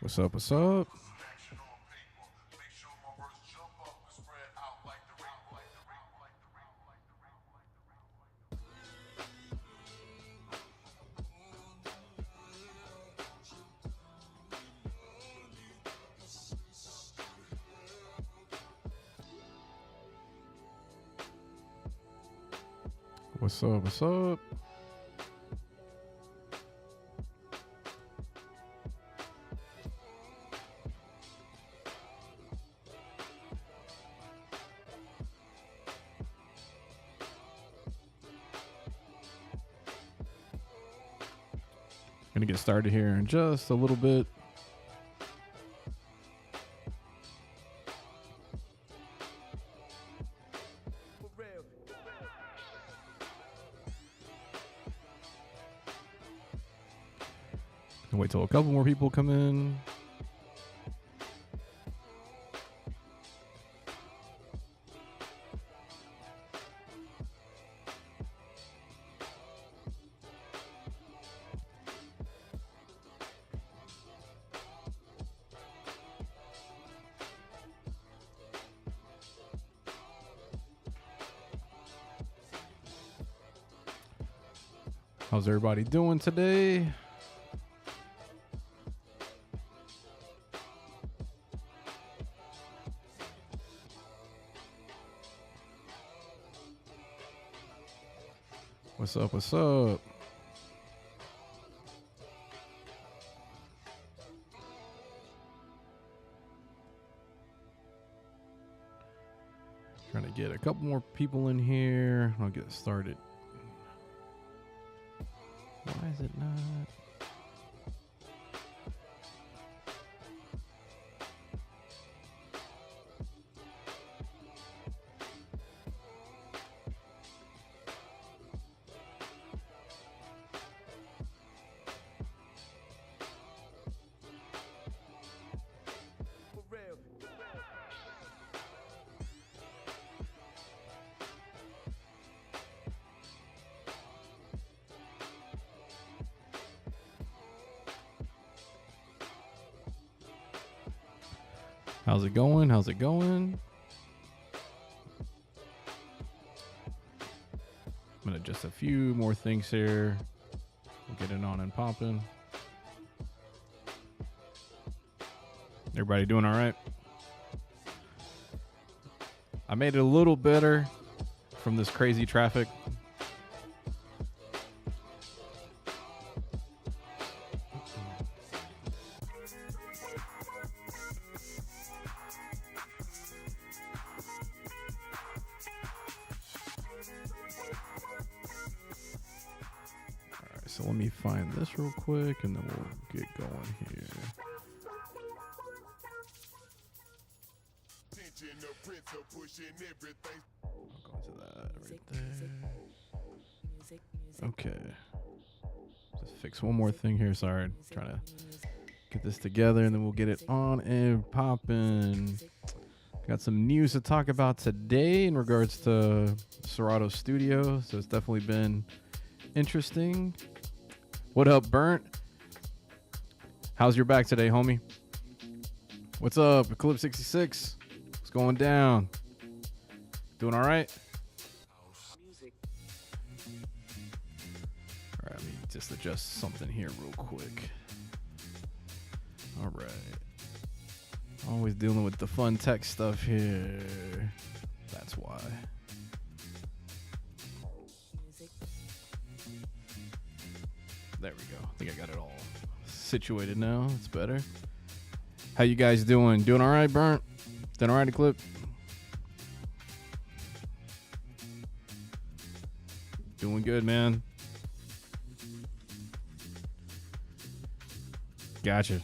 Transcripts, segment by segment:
What's up? What's up? What's up? What's up? Gonna get started here in just a little bit. Wait till a couple more people come in. How's everybody doing today? What's up? What's up? Trying to get a couple more people in here. I'll get started. Why is it not? How's it going? How's it going? I'm gonna just a few more things here. We'll get it on and popping. Everybody doing all right? I made it a little better from this crazy traffic. So let me find this real quick and then we'll get going here. I'll go to that right there. Okay. Just fix one more thing here. Sorry. I'm trying to get this together and then we'll get it on and popping. Got some news to talk about today in regards to Serato Studio. So it's definitely been interesting. What up, Burnt? How's your back today, homie? What's up, Eclipse 66? What's going down? Doing all right? All right, let me just adjust something here real quick. All right. Always dealing with the fun tech stuff here. That's why. There we go. I think I got it all situated now. It's better. How you guys doing? Doing all right, Burnt? Doing all right, Eclipse? Doing good, man. Gotcha.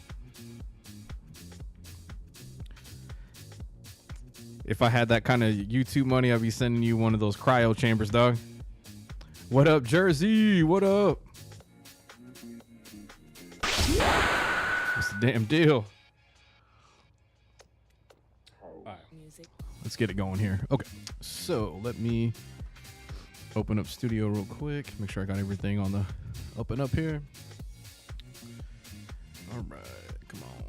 If I had that kind of YouTube money, I'd be sending you one of those cryo chambers, dog. What up, Jersey? What up? What's the damn deal? All right. Let's get it going here. Okay, so let me open up Studio real quick. Make sure I got everything on the up and up here. All right, come on.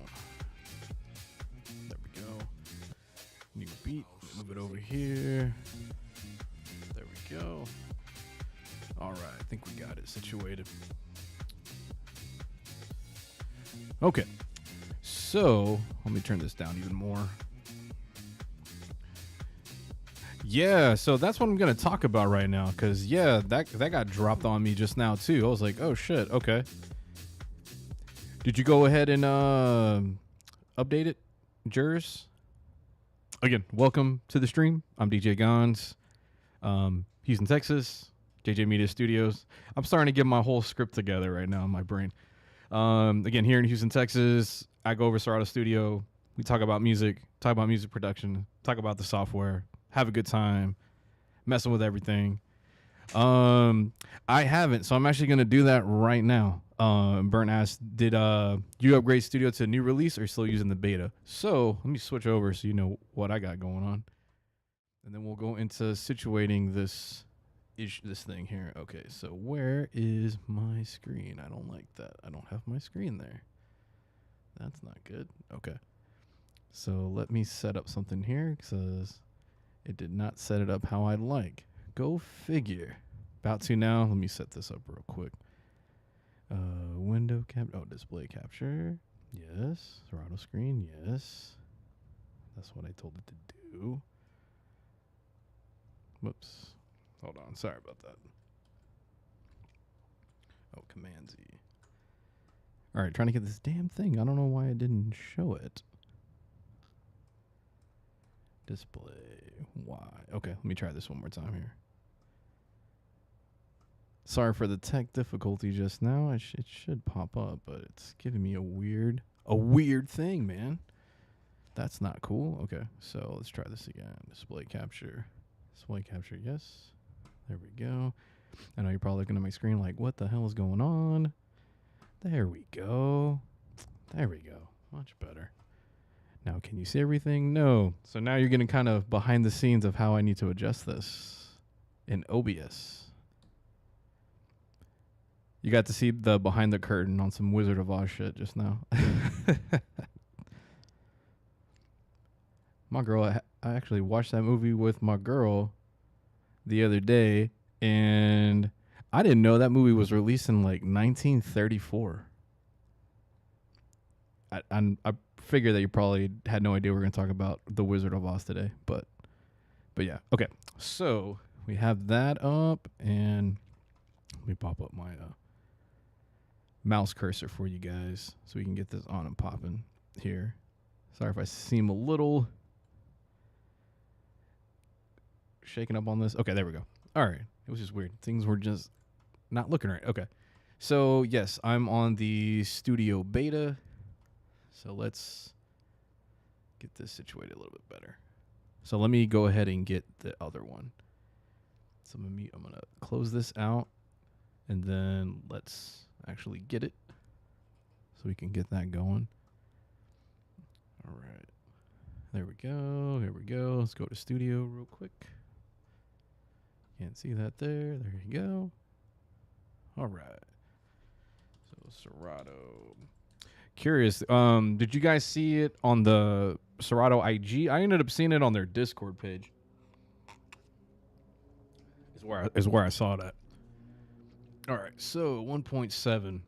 Move it over here. There we go. All right, I think we got it situated. Okay, so let me turn this down even more. Yeah, so that's what I'm gonna talk about right now, because yeah, that got dropped on me just now too. I was like, oh shit, okay. Did you go ahead and update it, Jers? Again, welcome to the stream. I'm DJ Gonz, Houston, Texas, JJ Media Studios. I'm starting to get my whole script together right now in my brain. Again, here in Houston, Texas, I go over Serato Studio. We talk about music production, talk about the software, have a good time, messing with everything. I haven't, so I'm actually going to do that right now. Burnt asked, did you upgrade Studio to a new release or still using the beta? So let me switch over so you know what I got going on. And then we'll go into situating this thing here. Okay, so where is my screen? I don't like that. I don't have my screen there. That's not good. Okay. So let me set up something here because it did not set it up how I'd like. Go figure. About to now. Let me set this up real quick. Window cap. Oh, display capture. Yes. Serato screen. Yes. That's what I told it to do. Whoops. Hold on. Sorry about that. Oh, Command Z. All right. Trying to get this damn thing. I don't know why I didn't show it. Display. Why? Okay. Let me try this one more time here. Sorry for the tech difficulty just now. It should pop up, but it's giving me a weird thing, man. That's not cool. Okay, so let's try this again. Display capture. Display capture, yes. There we go. I know you're probably looking at my screen like, what the hell is going on? There we go. There we go. Much better. Now, can you see everything? No. So now you're getting kind of behind the scenes of how I need to adjust this in OBS. You got to see the behind the curtain on some Wizard of Oz shit just now. My girl, I actually watched that movie with my girl the other day, and I didn't know that movie was released in like 1934. I figure that you probably had no idea we were going to talk about the Wizard of Oz today, but yeah. Okay, so we have that up, and let me pop up my mouse cursor for you guys so we can get this on and popping here. Sorry if I seem a little shaking up on this. Okay, there we go. All right. It was just weird. Things were just not looking right. Okay. So, yes, I'm on the Studio Beta. So let's get this situated a little bit better. So let me go ahead and get the other one. So I'm going to close this out, and then let's actually get it so we can get that going. All right. There we go. Here we go. Let's go to Studio real quick. Can't see that there. There you go. All right. So Serato. Curious. Did you guys see it on the Serato IG? I ended up seeing it on their Discord page. Is where I saw that. All right, so 1.7.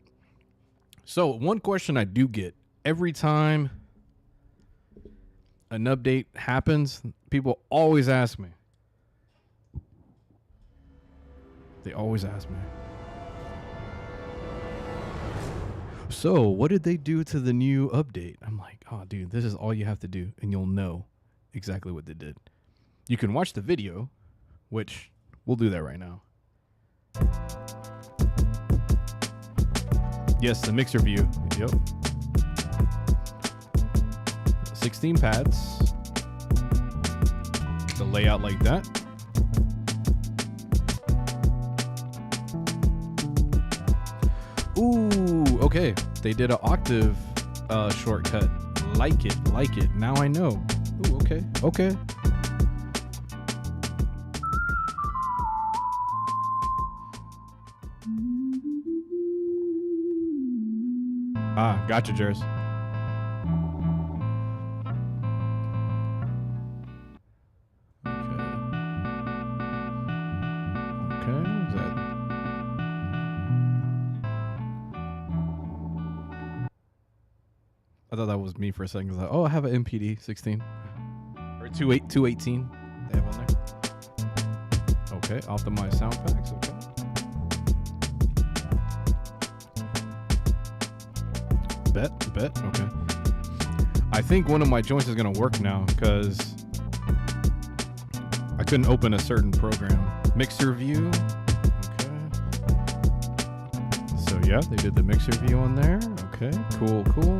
So one question I do get every time an update happens, people always ask me. They always ask me. So what did they do to the new update? I'm like, oh, dude, this is all you have to do, and you'll know exactly what they did. You can watch the video, which we'll do that right now. Yes, the mixer view. Yep. 16 pads. The layout like that. Ooh, okay. They did an octave shortcut. Like it. Now I know. Ooh, okay. Ah, gotcha, Jers. I thought that was me for a second. I was like, oh, I have an MPD 16 or 218. They have on there. Okay, optimize sound packs. Okay. Bet. Okay. I think one of my joints is gonna work now because I couldn't open a certain program. Mixer view. Okay. So yeah, they did the mixer view on there. Okay. Cool.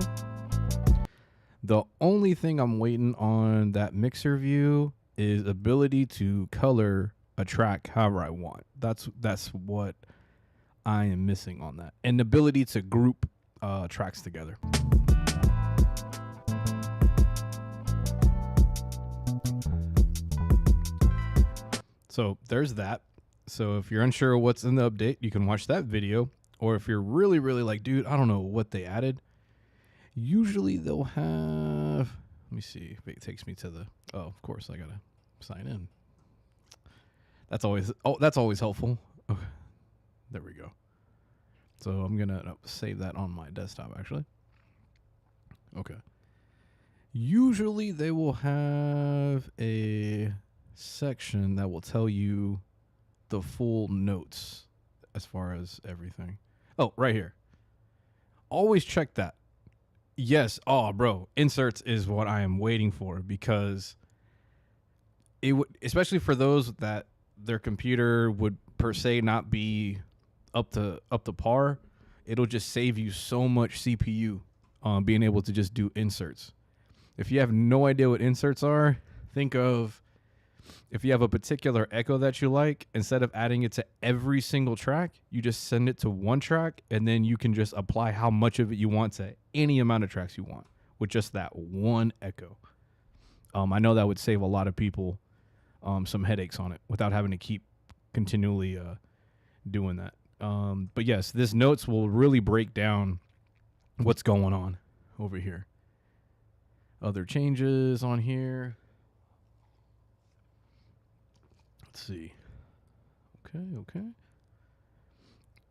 The only thing I'm waiting on that mixer view is ability to color a track however I want. That's what I am missing on that. And the ability to group tracks together. So there's that. So if you're unsure of what's in the update, you can watch that video. Or if you're really, really like, dude, I don't know what they added. Usually they'll have, let me see if it takes me to the, oh, of course I gotta sign in. That's always helpful. Oh, there we go. So I'm gonna save that on my desktop actually. Okay. Usually they will have a section that will tell you the full notes as far as everything. Oh, right here. Always check that. Yes. Oh, bro. Inserts is what I am waiting for because it would, especially for those that their computer would per se not be up to par. It'll just save you so much CPU being able to just do inserts. If you have no idea what inserts are, think of if you have a particular echo that you like, instead of adding it to every single track, you just send it to one track, and then you can just apply how much of it you want to any amount of tracks you want with just that one echo. I know that would save a lot of people some headaches on it without having to keep continually doing that. But yes, this notes will really break down what's going on over here. Other changes on here. Let's see. Okay.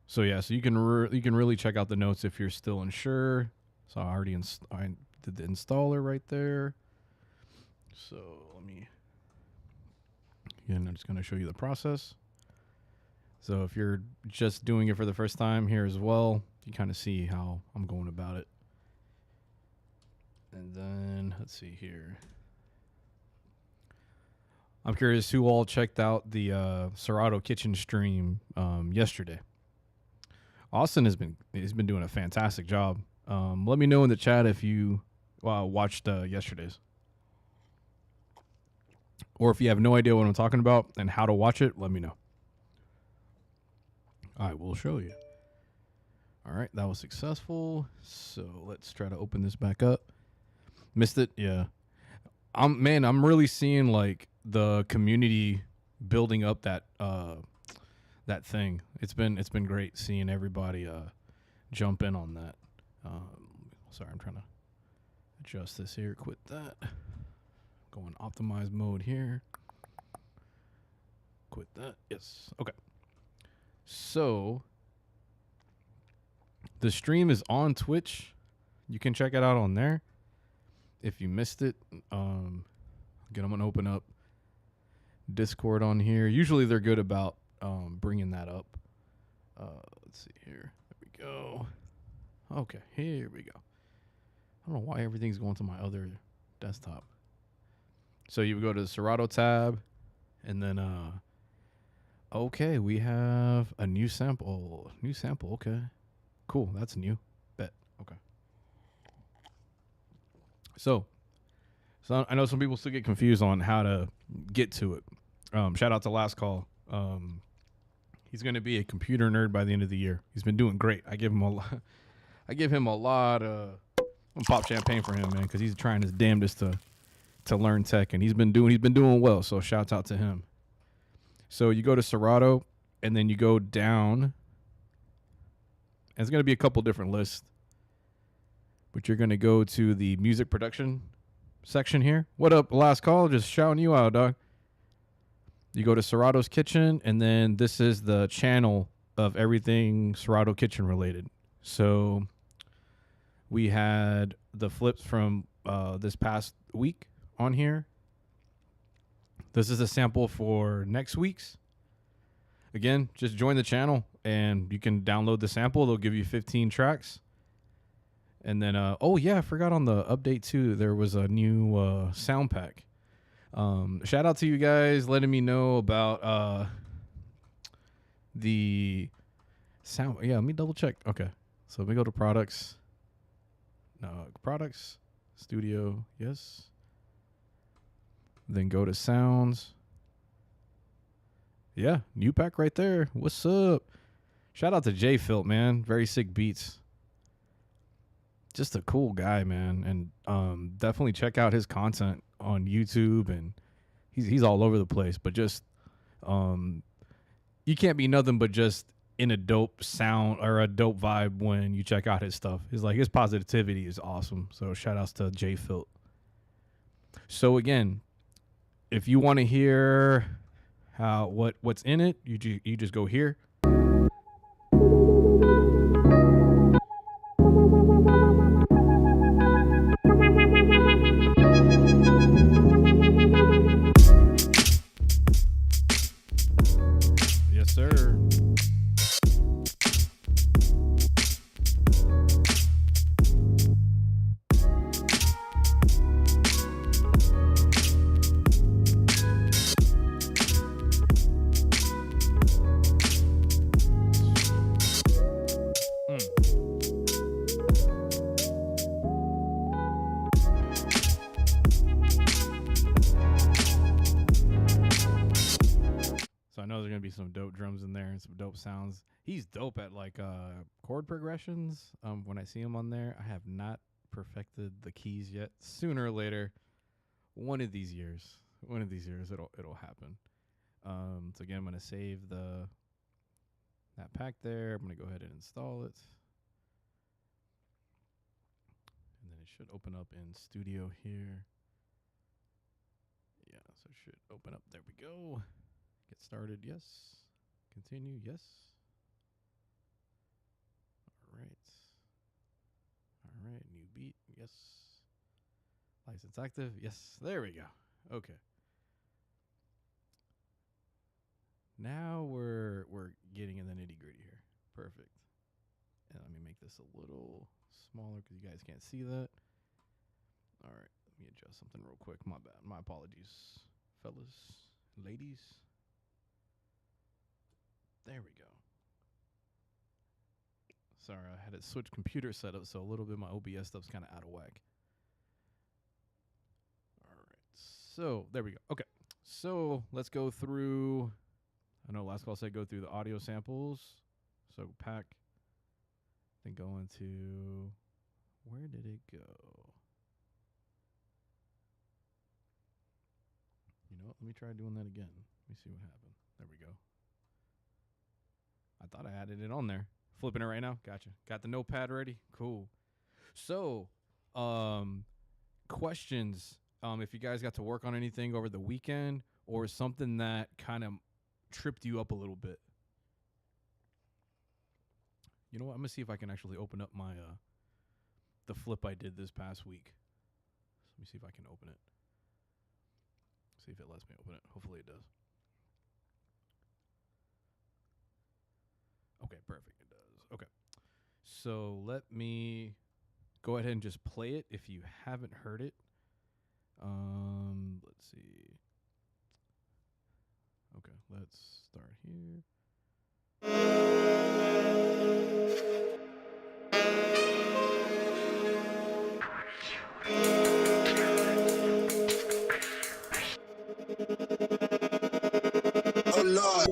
So yeah, so you can really check out the notes if you're still unsure. So I did the installer right there. So I'm just going to show you the process. So if you're just doing it for the first time here as well, you kind of see how I'm going about it. And then let's see here. I'm curious who all checked out the Serato kitchen stream yesterday. Austin has been doing a fantastic job. Let me know in the chat if you watched yesterday's, or if you have no idea what I'm talking about and how to watch it. Let me know. I will show you. All right, that was successful. So let's try to open this back up. Missed it, yeah. I'm really seeing like the community building up that thing. It's been great seeing everybody jump in on that. Sorry, I'm trying to adjust this here. Quit that. Go in optimize mode here. Quit that. Yes. Okay. So the stream is on Twitch. You can check it out on there. If you missed it, again, I'm gonna open up Discord on here. Usually they're good about bringing that up. Let's see here. There we go. Okay, here we go. I don't know why everything's going to my other desktop. So you go to the Serato tab, and then okay, we have a new sample. Okay, cool. That's new. Bet. Okay. So I know some people still get confused on how to get to it. Shout out to Last Call. He's going to be a computer nerd by the end of the year. He's been doing great. I give him a lot. I'm gonna pop champagne for him, man, because he's trying his damnedest to learn tech, and he's been doing well. So shouts out to him. So you go to Serato, and then you go down. And it's going to be a couple different lists, but you're going to go to the music production section here. What up, Last Call? Just shouting you out, dog. You go to Serato's Kitchen, and then this is the channel of everything Serato Kitchen related. So We had the flips from this past week on here. This is a sample for next week's. Again, just join the channel and you can download the sample. They'll give you 15 tracks. And then, oh yeah, I forgot on the update too, there was a new sound pack. Shout out to you guys letting me know about the sound. Yeah, let me double check. Okay, so let me go to products. No, products, studio, yes. Then go to sounds. Yeah, new pack right there. What's up? Shout out to J Filt, man. Very sick beats. Just a cool guy, man. And definitely check out his content on YouTube, and he's all over the place. But just you can't be nothing but just in a dope sound or a dope vibe when you check out his stuff. It's like his positivity is awesome. So shout outs to J Filt. So again, if you want to hear what's in it, you just go here. Yes, sir. Some dope drums in there and some dope sounds. He's dope at like chord progressions. When I see him on there, I have not perfected the keys yet. Sooner or later, one of these years it'll happen. So again, I'm gonna save that pack there. I'm gonna go ahead and install it, and then it should open up in Studio here. Yeah, so it should open up. There we go. Get started, yes. Continue, yes. All right, new beat, yes. License active, yes. There we go. Okay. Now we're getting in the nitty gritty here. Perfect. And let me make this a little smaller because you guys can't see that. All right, let me adjust something real quick. My bad. My apologies, fellas, ladies. There we go. Sorry, I had it switch computer setup, so a little bit of my OBS stuff's kind of out of whack. All right, so there we go. Okay, so let's go through. I know last call said go through the audio samples. So pack, then go into, where did it go? You know what? Let me try doing that again. Let me see what happened. There we go. I thought I added it on there. Flipping it right now. Gotcha. Got the notepad ready. Cool. So, questions. If you guys got to work on anything over the weekend or something that kind of tripped you up a little bit. You know what? I'm gonna see if I can actually open up my the flip I did this past week. Let me see if I can open it. See if it lets me open it. Hopefully it does. Okay, perfect. It does. Okay. So let me go ahead and just play it if you haven't heard it. Let's see. Okay, let's start here. Oh Lord.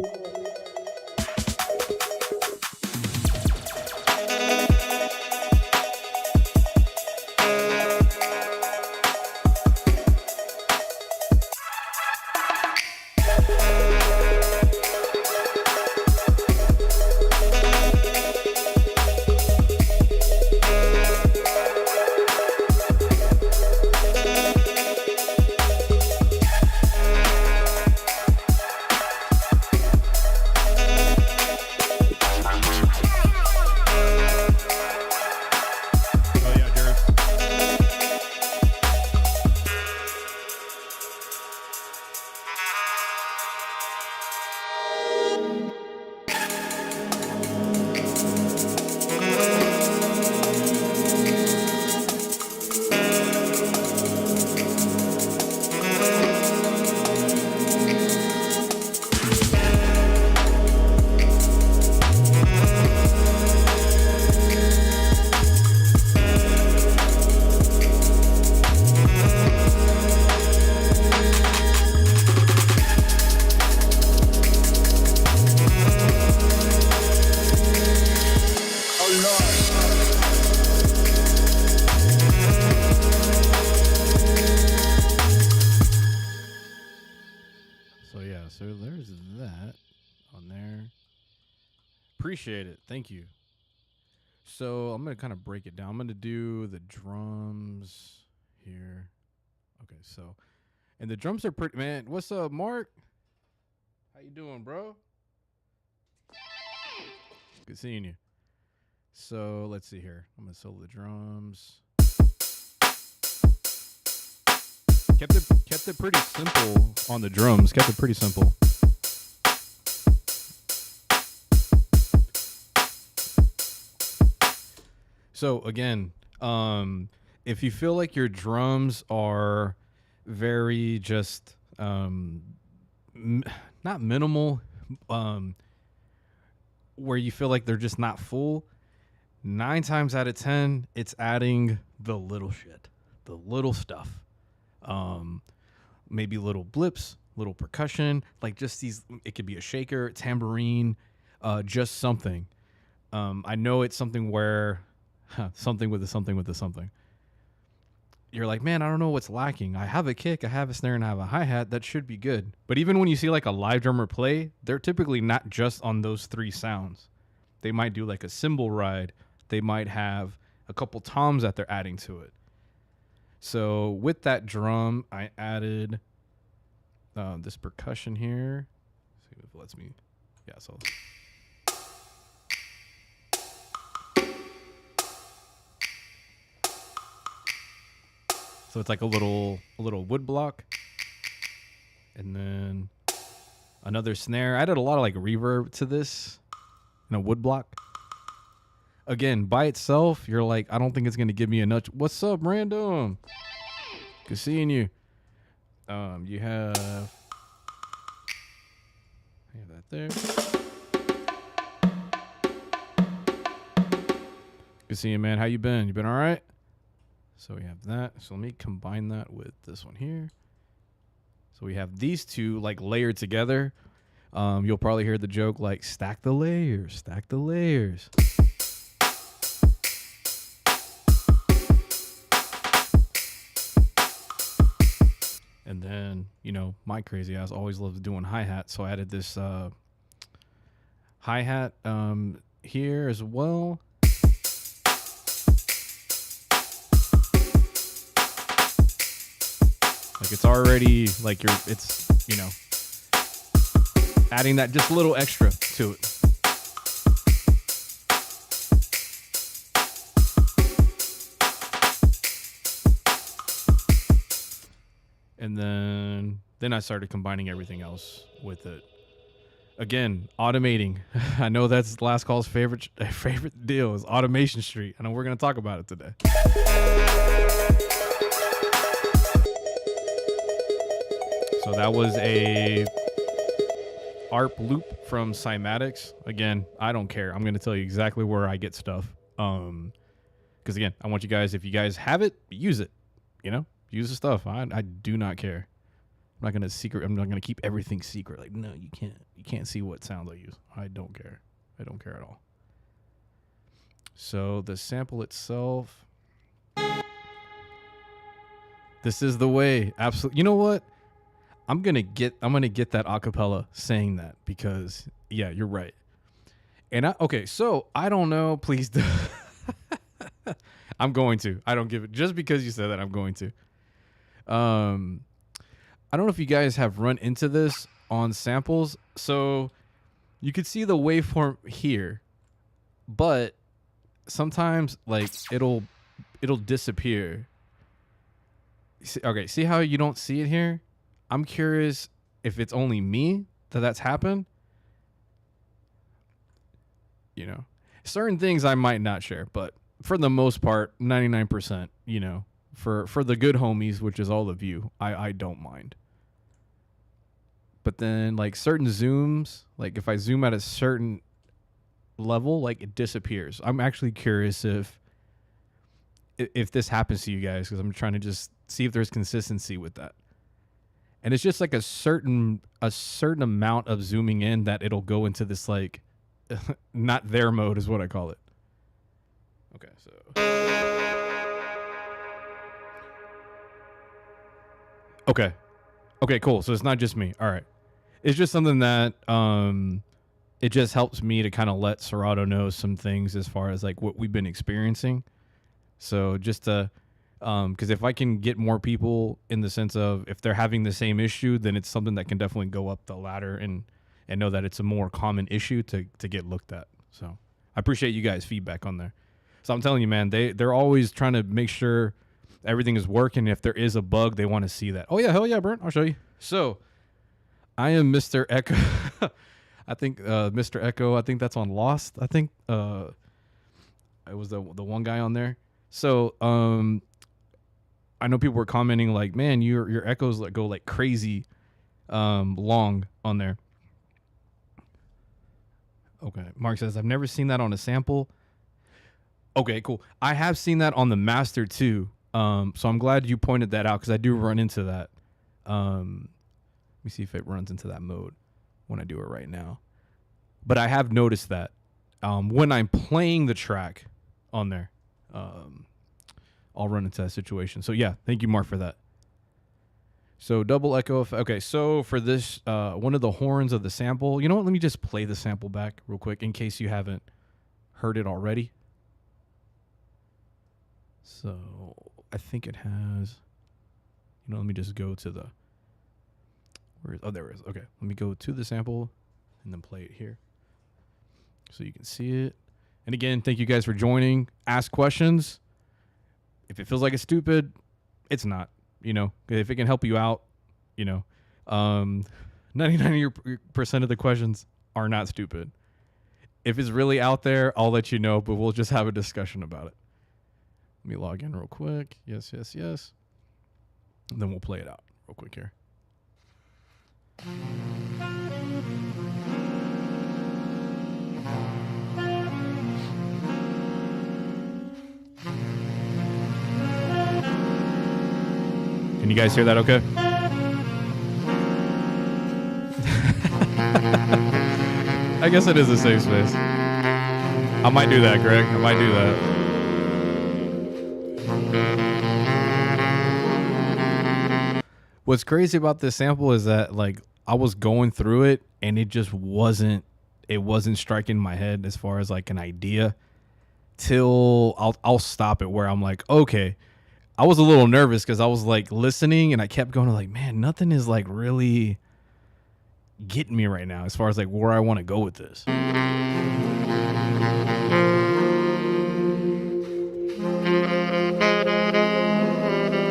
Appreciate it. Thank you. So I'm going to kind of break it down. I'm going to do the drums here. Okay, so, and the drums are pretty, man. What's up, Mark? How you doing, bro? Good seeing you. So let's see here. I'm going to solo the drums. Kept it pretty simple on the drums. Kept it pretty simple. So again, if you feel like your drums are very just not minimal, where you feel like they're just not full, 9 times out of 10, it's adding the little shit, the little stuff. Maybe little blips, little percussion, like just these. It could be a shaker, tambourine, just something. I know it's something where something with a something with a something. You're like, man, I don't know what's lacking. I have a kick, I have a snare, and I have a hi-hat. That should be good. But even when you see like a live drummer play, they're typically not just on those 3 sounds. They might do like a cymbal ride. They might have a couple toms that they're adding to it. So with that drum, I added this percussion here. Let's see if it lets me. Yeah, so. So it's like a little wood block. And then another snare. I added a lot of like reverb to this in a wood block. Again, by itself, you're like, I don't think it's going to give me enough. What's up, Random? Good seeing you. You have that there. Good seeing you, man. How you been? You been all right? So we have that. So let me combine that with this one here. So we have these two like layered together. You'll probably hear the joke like stack the layers, stack the layers. And then, you know, my crazy ass always loves doing hi-hat. So I added this hi-hat here as well. Like it's already like it's, you know, adding that just a little extra to it. And then I started combining everything else with it. Again, automating. I know that's Last Call's favorite deal is Automation Street. I know we're going to talk about it today. So that was a ARP loop from Cymatics. Again, I don't care. I'm going to tell you exactly where I get stuff. Because again, I want you guys, if you guys have it, use it. You know, use the stuff. I do not care. I'm not going to keep everything secret. Like, no, you can't. You can't see what sounds I use. I don't care. I don't care at all. So the sample itself. This is the way. Absolutely. You know what? I'm gonna get that acapella saying that because yeah, you're right. And so I don't know. Please do. I'm going to. I don't give it just because you said that. I'm going to. I don't know if you guys have run into this on samples. So you could see the waveform here, but sometimes like it'll disappear. See how you don't see it here? I'm curious if it's only me that's happened. You know, certain things I might not share, but for the most part, 99%, you know, for the good homies, which is all of you, I don't mind. But then like certain zooms, like if I zoom at a certain level, like it disappears. I'm actually curious if this happens to you guys, because I'm trying to just see if there's consistency with that. And it's just like a certain amount of zooming in that it'll go into this like not there mode is what I call it. Okay, so Okay, cool. So it's not just me. All right. It's just something that it just helps me to kind of let Serato know some things as far as like what we've been experiencing. So just to, because if I can get more people in the sense of if they're having the same issue, then it's something that can definitely go up the ladder and know that it's a more common issue to get looked at. So I appreciate you guys' feedback on there. So I'm telling you, man, they're always trying to make sure everything is working. If there is a bug, they want to see that. Oh yeah, hell yeah, Brent, I'll show you. So I am Mr. Echo. I think Mr. Echo, I think that's on Lost. I think it was the one guy on there. So I know people were commenting like, man, your echoes go like crazy long on there. Okay, Mark says, I've never seen that on a sample. Okay, cool. I have seen that on the master too. So I'm glad you pointed that out because I do run into that. Let me see if it runs into that mode when I do it right now. But I have noticed that when I'm playing the track on there, I'll run into that situation. So yeah, thank you, Mark, for that. So double echo. Okay, so for this, one of the horns of the sample, you know what? Let me just play the sample back real quick in case you haven't heard it already. So I think it has, let me just go to the, there it is. Okay, let me go to the sample and then play it here so you can see it. And again, thank you guys for joining. Ask questions. If it feels like it's stupid, it's not, if it can help you out, 99% of the questions are not stupid. If it's really out there, I'll let you know, but we'll just have a discussion about it. Let me log in real quick. Yes. And then we'll play it out real quick here. Can you guys hear that okay? I guess it is a safe space. I might do that, Greg. I might do that. What's crazy about this sample is that like I was going through it and it just wasn't striking my head as far as like an idea till I'll stop it where I'm like, okay. I was a little nervous because I was like listening and I kept going like, man, nothing is like really getting me right now as far as like where I want to go with this.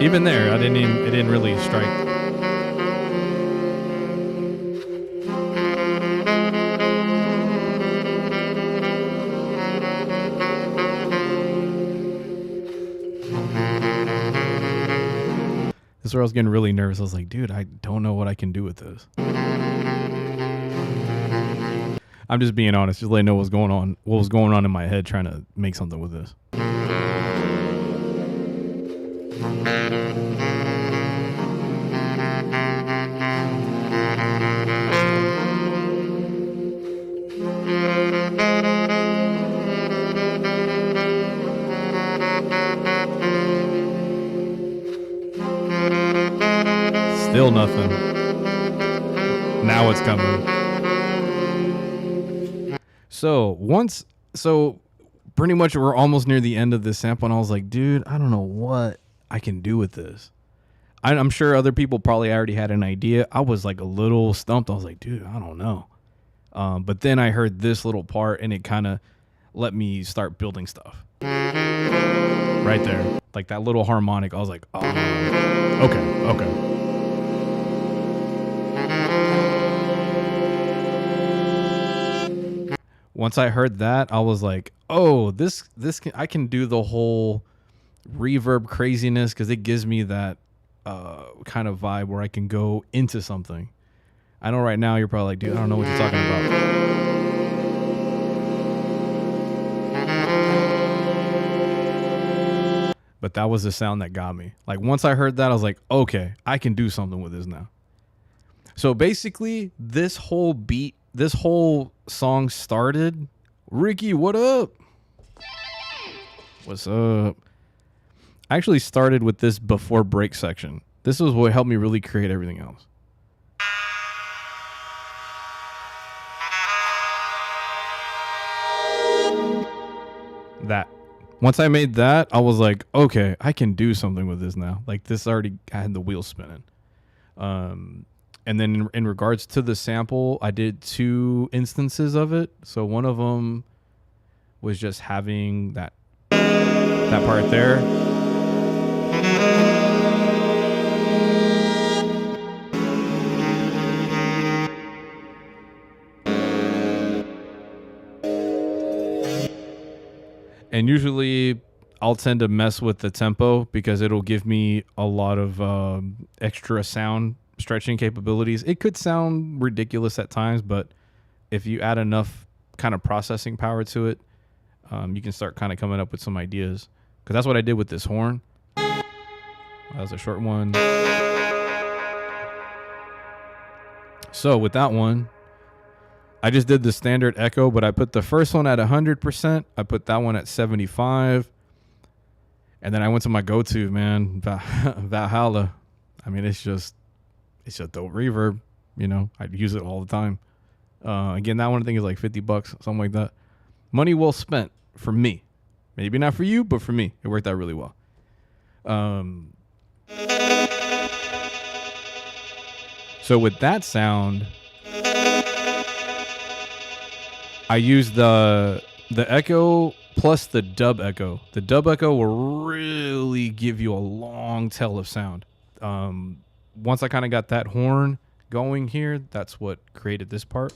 Even there, it didn't really strike. This is where I was getting really nervous. I was like, dude, I don't know what I can do with this. I'm just being honest, just letting know what was going on in my head, trying to make something with this. Still nothing. Now it's coming. So pretty much we're almost near the end of this sample and I was like, dude, I don't know what I can do with this. I'm sure other people probably already had an idea. I was like a little stumped. I was like, dude, I don't know. But then I heard this little part and it kind of let me start building stuff. Right there. Like that little harmonic. I was like, oh, okay. Once I heard that, I was like, oh, this I can do the whole reverb craziness because it gives me that kind of vibe where I can go into something. I know right now you're probably like, dude, I don't know what you're talking about. But that was the sound that got me. Like once I heard that, I was like, okay, I can do something with this now. So basically, this whole song started. Ricky, what up? What's up? I actually started with this before break section. This was what helped me really create everything else. that. Once I made that, I was like, okay, I can do something with this now. Like this already had the wheels spinning. And then in regards to the sample, I did 2 instances of it. So one of them was just having that part there. And usually I'll tend to mess with the tempo because it'll give me a lot of extra sound stretching capabilities. It could sound ridiculous at times, but if you add enough kind of processing power to it, you can start kind of coming up with some ideas. Because that's what I did with this horn. That was a short one. So with that one, I just did the standard echo, but I put the first one at 100%. I put that one at 75. And then I went to my go-to, man, Valhalla. I mean, it's just dope reverb. You know, I use it all the time. Again, that one I think is like $50, something like that. Money well spent for me. Maybe not for you, but for me, it worked out really well. So with that sound, I used the echo plus the dub echo. The dub echo will really give you a long tail of sound. Once I kind of got that horn going here, that's what created this part.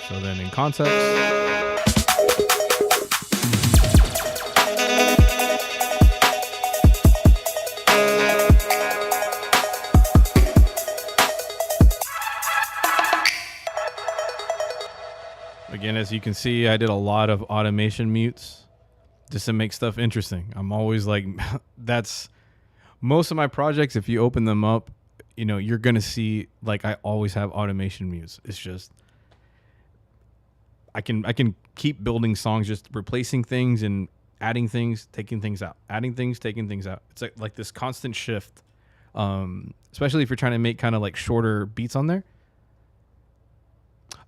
So then in context, again, as you can see, I did a lot of automation mutes just to make stuff interesting. I'm always like, that's most of my projects. If you open them up, you know, you're going to see, like, I always have automation mutes. It's just, I can keep building songs, just replacing things and adding things, taking things out, adding things, taking things out. It's like this constant shift, especially if you're trying to make kind of like shorter beats on there.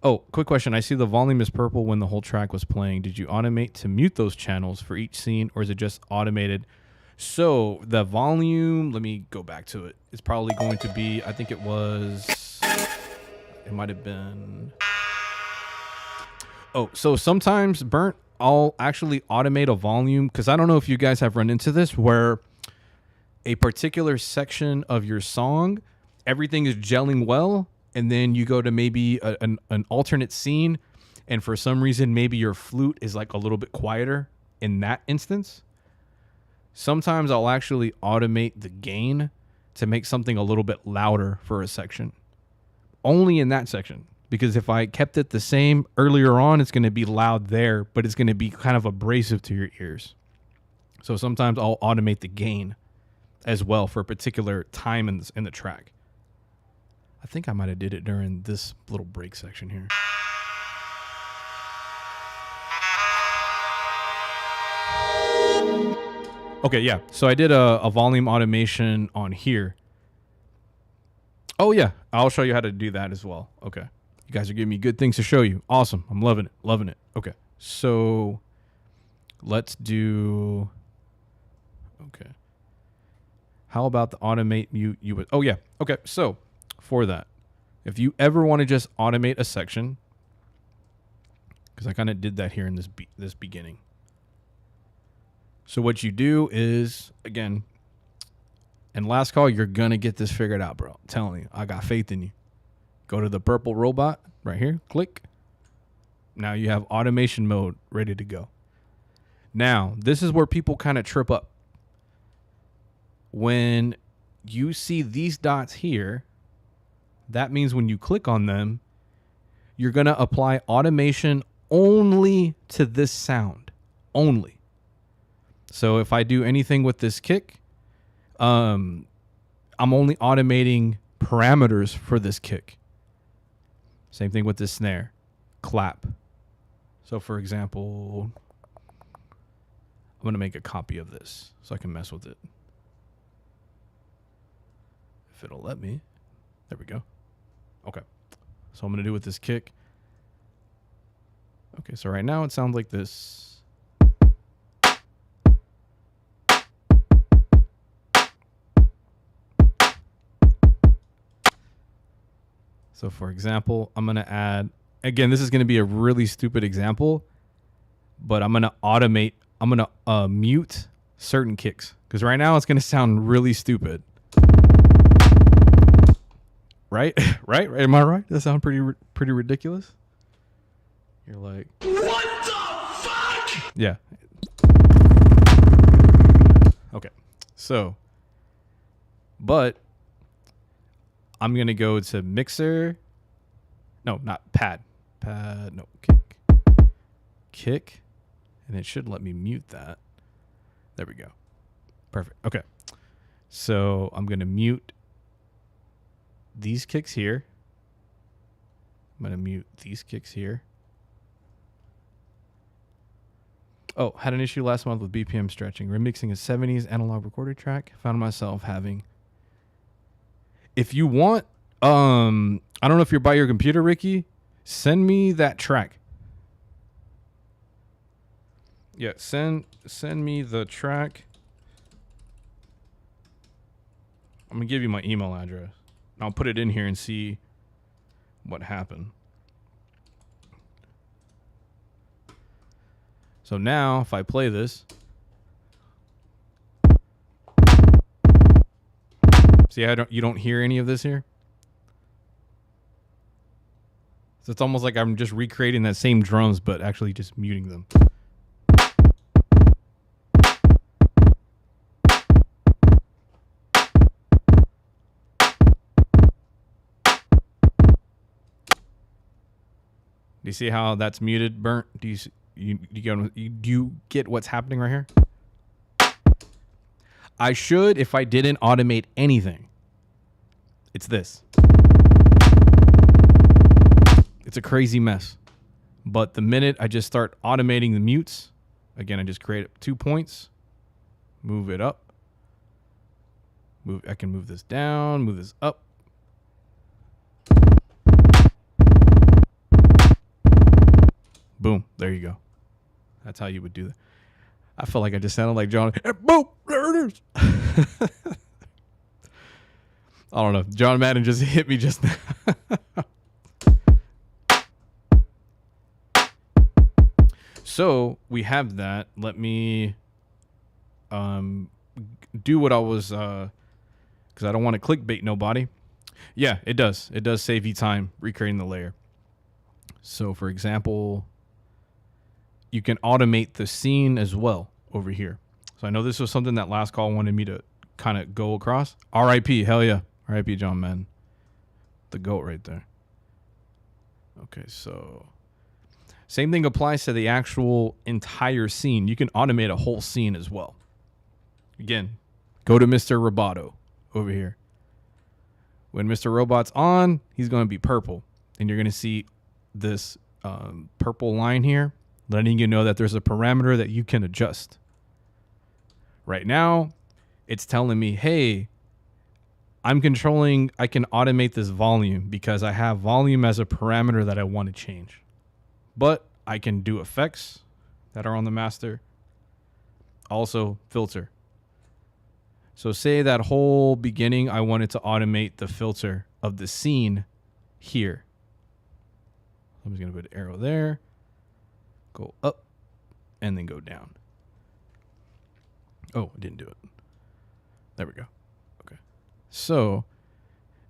Oh, quick question. I see the volume is purple when the whole track was playing. Did you automate to mute those channels for each scene, or is it just automated? So the volume, let me go back to it. It's probably going to be, I think it might have been. Oh, so sometimes, Burnt, I'll actually automate a volume, because I don't know if you guys have run into this, where a particular section of your song, everything is gelling well, and then you go to maybe an alternate scene, and for some reason, maybe your flute is like a little bit quieter in that instance. Sometimes I'll actually automate the gain to make something a little bit louder for a section. Only in that section. Because if I kept it the same earlier on, it's going to be loud there, but it's going to be kind of abrasive to your ears. So sometimes I'll automate the gain as well for a particular time in the track. I think I might have did it during this little break section here. Okay, yeah. So I did a volume automation on here. Oh, yeah. I'll show you how to do that as well. Okay. You guys are giving me good things to show you. Awesome. I'm loving it. Loving it. Okay. So let's do. Okay. How about the automate mute? Oh, yeah. Okay. So for that, if you ever want to just automate a section, because I kind of did that here in this beginning. So what you do is, again, and last call, you're going to get this figured out, bro. I'm telling you, I got faith in you. Go to the purple robot right here. Click. Now you have automation mode ready to go. Now, this is where people kind of trip up. When you see these dots here, that means when you click on them, you're going to apply automation only to this sound. Only. So if I do anything with this kick, I'm only automating parameters for this kick. Same thing with this snare. Clap. So for example, I'm going to make a copy of this so I can mess with it. If it'll let me. There we go. Okay. So I'm going to do with this kick. Okay, so right now it sounds like this. So for example, I'm going to add, again, this is going to be a really stupid example, but I'm going to automate, I'm going to mute certain kicks. Because right now it's going to sound really stupid. Right? Right? Am I right? That sounds pretty ridiculous. You're like, what the fuck? Yeah. Okay. So, but I'm going to go to mixer. No, not pad. Pad, no, kick. Kick. And it should let me mute that. There we go. Perfect. Okay. So I'm going to mute these kicks here. I'm going to mute these kicks here. Oh, had an issue last month with BPM stretching. Remixing a 70s analog recorded track. Found myself having... If you want, I don't know if you're by your computer, Ricky. Send me that track. Yeah, send me the track. I'm going to give you my email address. I'll put it in here and see what happened. So now, if I play this, see, you don't hear any of this here. So it's almost like I'm just recreating that same drums, but actually just muting them. Do you see how that's muted, burnt? Do you get what's happening right here? I should if I didn't automate anything. It's this. It's a crazy mess. But the minute I just start automating the mutes, again, I just create 2 points, move it up. I can move this down, move this up. Boom. There you go. That's how you would do that. I feel like I just sounded like John. And boom. There it is. I don't know. John Madden just hit me just now. So we have that. Let me do what I was, because I don't want to clickbait nobody. Yeah, it does. It does save you time recreating the layer. So for example, you can automate the scene as well over here. So I know this was something that last call wanted me to kind of go across. R.I.P. Hell yeah. R.I.P. John Madden. The GOAT right there. Okay, so same thing applies to the actual entire scene. You can automate a whole scene as well. Again, go to Mr. Roboto over here. When Mr. Robot's on, he's going to be purple. And you're going to see this purple line here, letting you know that there's a parameter that you can adjust. Right now, it's telling me, hey, I can automate this volume because I have volume as a parameter that I want to change. But I can do effects that are on the master. Also, filter. So say that whole beginning, I wanted to automate the filter of the scene here. I'm just going to put an arrow there. Go up and then go down. Oh, I didn't do it. There we go. Okay. So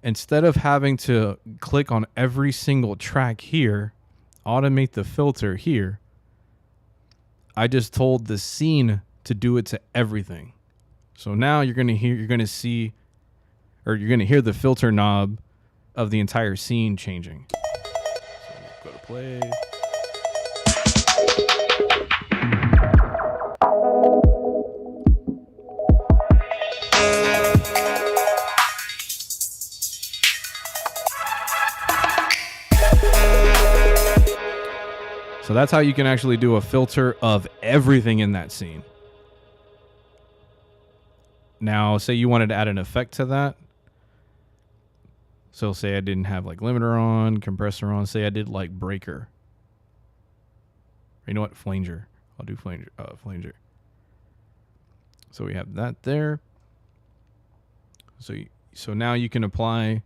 instead of having to click on every single track here, automate the filter here, I just told the scene to do it to everything. So now you're going to hear the filter knob of the entire scene changing. So go to play. So that's how you can actually do a filter of everything in that scene. Now, say you wanted to add an effect to that. So say I didn't have like limiter on, compressor on. Say I did like breaker. You know what? Flanger. I'll do flanger. So we have that there. So now you can apply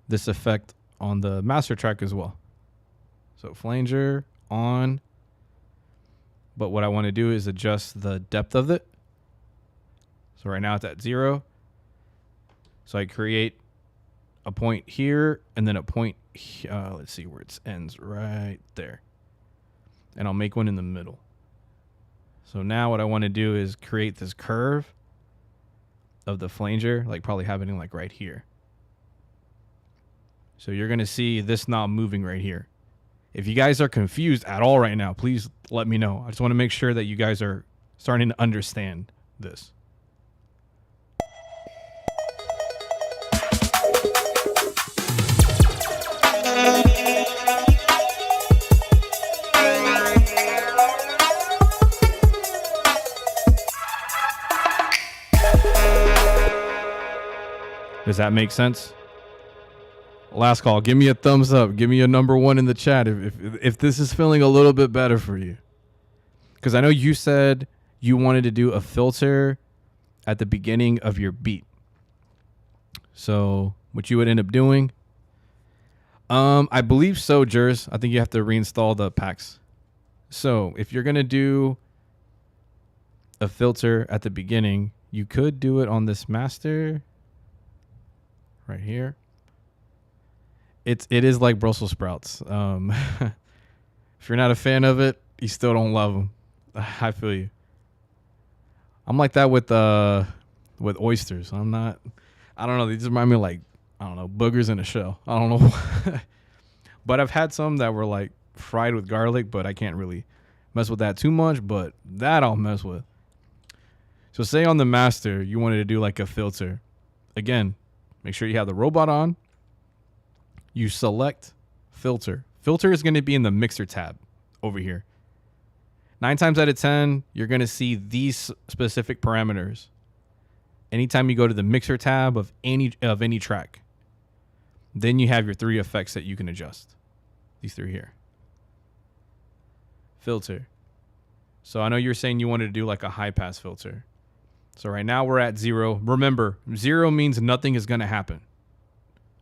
this effect on the master track as well. So flanger on. But what I want to do is adjust the depth of it. So right now it's at 0. So I create a point here and then a point, let's see where it ends, right there. And I'll make one in the middle. So now what I want to do is create this curve of the flanger, like probably happening like right here. So you're going to see this knob moving right here. If you guys are confused at all right now, please let me know. I just want to make sure that you guys are starting to understand this. Does that make sense? Last call. Give me a thumbs up. Give me a number 1 in the chat if this is feeling a little bit better for you. Because I know you said you wanted to do a filter at the beginning of your beat. So what you would end up doing, I believe so, Jers. I think you have to reinstall the packs. So if you're going to do a filter at the beginning, you could do it on this master right here. It is like Brussels sprouts. If you're not a fan of it, you still don't love them. I feel you. I'm like that with oysters. I don't know. They just remind me of like, I don't know, boogers in a shell. I don't know. But I've had some that were like fried with garlic, but I can't really mess with that too much, but that I'll mess with. So say on the master, you wanted to do like a filter. Again, make sure you have the robot on. You select filter. Filter is going to be in the mixer tab over here. 9 times out of 10, you're going to see these specific parameters. Anytime you go to the mixer tab of any track, then you have your 3 effects that you can adjust. These 3 here. Filter. So I know you're saying you wanted to do like a high pass filter. So right now we're at 0. Remember, 0 means nothing is going to happen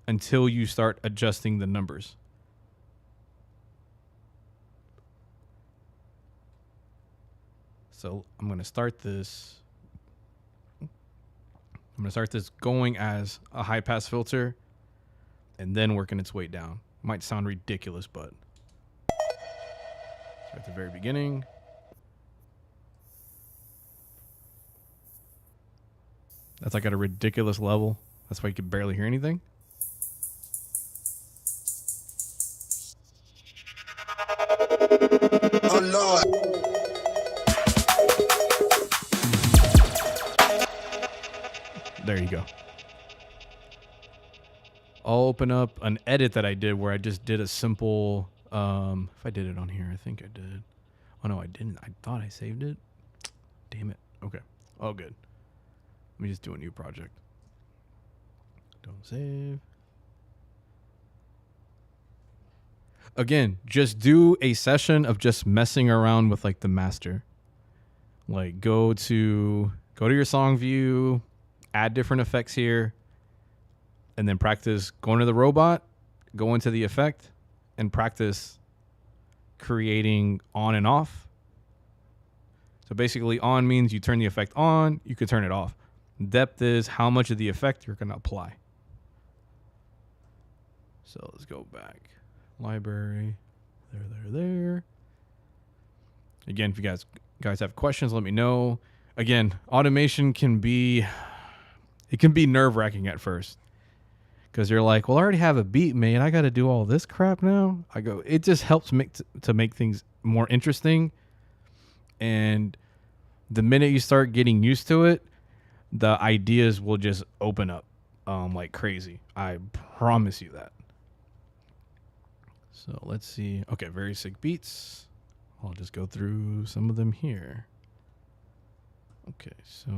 until you start adjusting the numbers. So I'm going to start this. I'm going to start this going as a high pass filter and then working its way down. Might sound ridiculous, but start at the very beginning. That's like at a ridiculous level. That's why you can barely hear anything. Oh Lord. There you go. I'll open up an edit that I did where I just did a simple, if I did it on here, I think I did. Oh no, I didn't. I thought I saved it. Damn it. Okay. Oh, good. Let me just do a new project. Don't save. Again, just do a session of just messing around with like the master. Like go to your song view, add different effects here, and then practice going to the robot, go into the effect, and practice creating on and off. So basically on means you turn the effect on, you could turn it off. Depth is how much of the effect you're going to apply. So let's go back. Library. There. Again, if you guys have questions, let me know. Again, automation can be nerve-wracking at first. Because you're like, well, I already have a beat made. I got to do all this crap now. I go, it just helps to make things more interesting. And the minute you start getting used to it, the ideas will just open up like crazy. I promise you that. So let's see. Okay, very sick beats. I'll just go through some of them here. Okay, so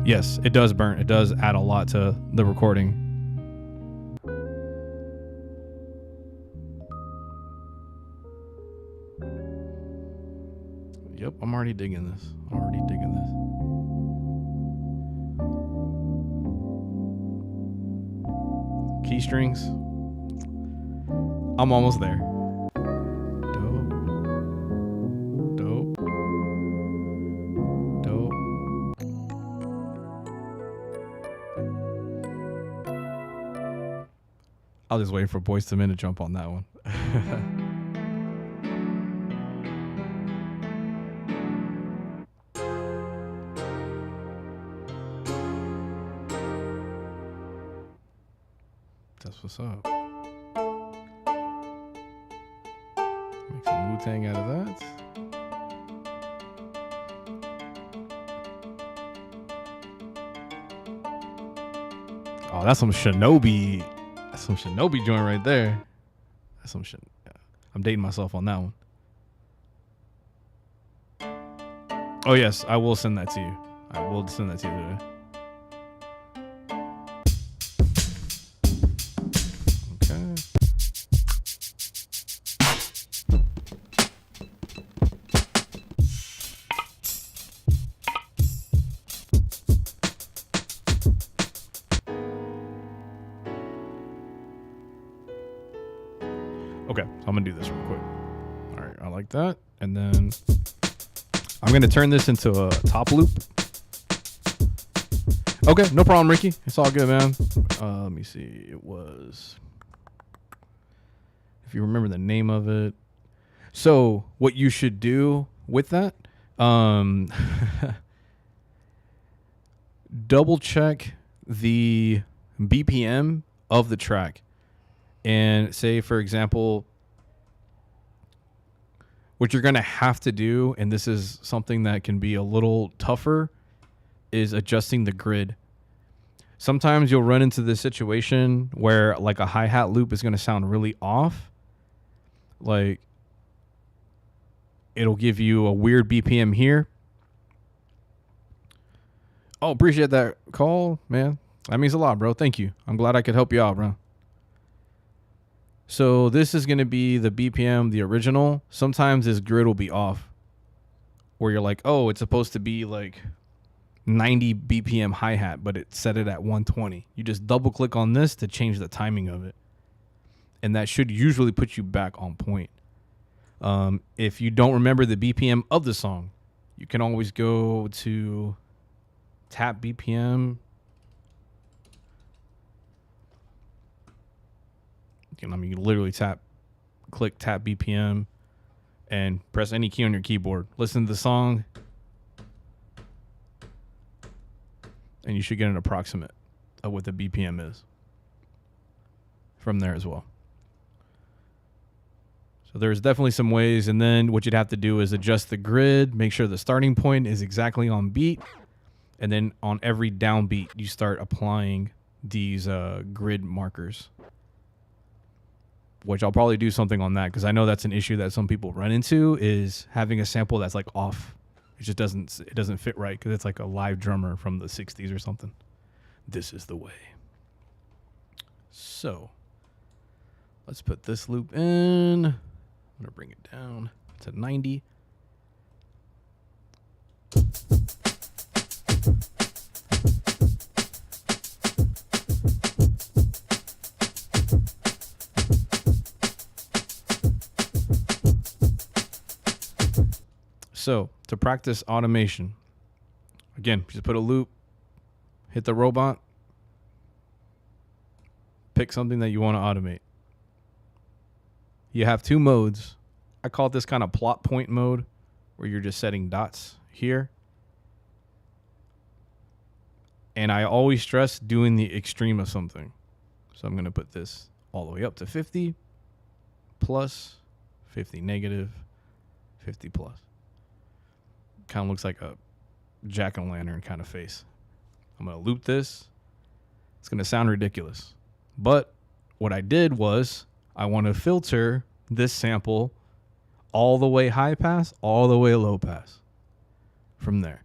Yes, it does burn. It does add a lot to the recording. Yep, I'm already digging this. Key strings. I'm almost there. Dope. I'll just wait for Boyz II Men to jump on that one. That's what's up. Make some Wu-Tang out of that. Oh, that's some Shinobi. That's some Shinobi joint right there. That's some shit. I'm dating myself on that one. Oh yes, I will send that to you. I will send that to you today. Okay, so I'm gonna do this real quick. All right, I like that. And then I'm gonna turn this into a top loop. Okay, no problem, Ricky. It's all good, man. Let me see. It was, if you remember the name of it. So what you should do with that, double check the BPM of the track. And say, for example, what you're going to have to do, and this is something that can be a little tougher, is adjusting the grid. Sometimes you'll run into this situation where like a hi-hat loop is going to sound really off. Like it'll give you a weird BPM here. Oh, appreciate that call, man. That means a lot, bro. Thank you. I'm glad I could help you out, bro. So this is going to be the BPM, the original. Sometimes this grid will be off where you're like, oh, it's supposed to be like 90 BPM hi-hat, but it set it at 120. You just double click on this to change the timing of it. And that should usually put you back on point. If you don't remember the BPM of the song, you can always go to tap BPM. You literally click tap BPM and press any key on your keyboard. Listen to the song, and you should get an approximate of what the BPM is from there as well. So there's definitely some ways, and then what you'd have to do is adjust the grid, make sure the starting point is exactly on beat, and then on every downbeat, you start applying these grid markers. Which I'll probably do something on that because I know that's an issue that some people run into, is having a sample that's like off. It just doesn't fit right because it's like a live drummer from the 60s or something. This is the way. So let's put this loop in. I'm going to bring it down to 90. So to practice automation, again, just put a loop, hit the robot, pick something that you want to automate. You have two modes. I call this kind of plot point mode, where you're just setting dots here. And I always stress doing the extreme of something. So I'm going to put this all the way up to 50 plus 50 negative 50 plus. Kind of looks like a jack-o'-lantern kind of face. I'm going to loop this. It's going to sound ridiculous. But what I did was I want to filter this sample all the way high pass, all the way low pass from there.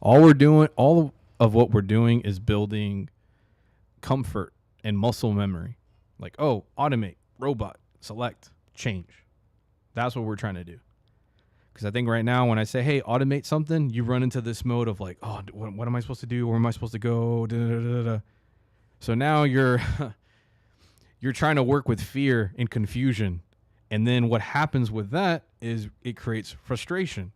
All of what we're doing is building comfort and muscle memory. Like, oh, automate, robot, select, change. That's what we're trying to do. Because I think right now when I say, hey, automate something, you run into this mode of like, oh, what am I supposed to do? Where am I supposed to go? Da, da, da, da. So now you're trying to work with fear and confusion. And then what happens with that is it creates frustration.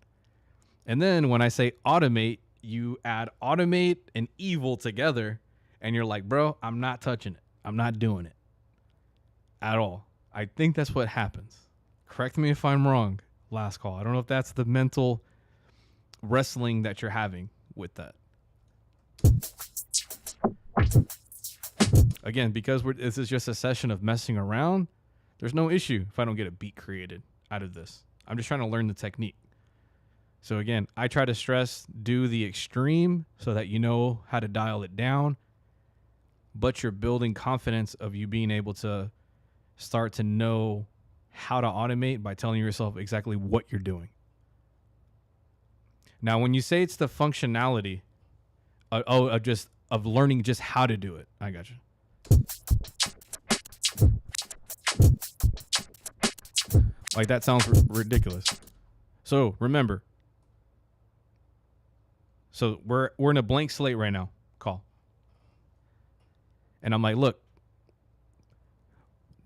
And then when I say automate, you add automate and evil together. And you're like, bro, I'm not touching it. I'm not doing it at all. I think that's what happens. Correct me if I'm wrong. Last call. I don't know if that's the mental wrestling that you're having with that. Again, because this is just a session of messing around, there's no issue if I don't get a beat created out of this. I'm just trying to learn the technique. So again, I try to stress, do the extreme so that you know how to dial it down, but you're building confidence of you being able to start to know how to automate by telling yourself exactly what you're doing. Now, when you say it's the functionality of learning just how to do it, I got you. Like that sounds ridiculous. So remember, so we're in a blank slate right now. Call, and I'm like, look,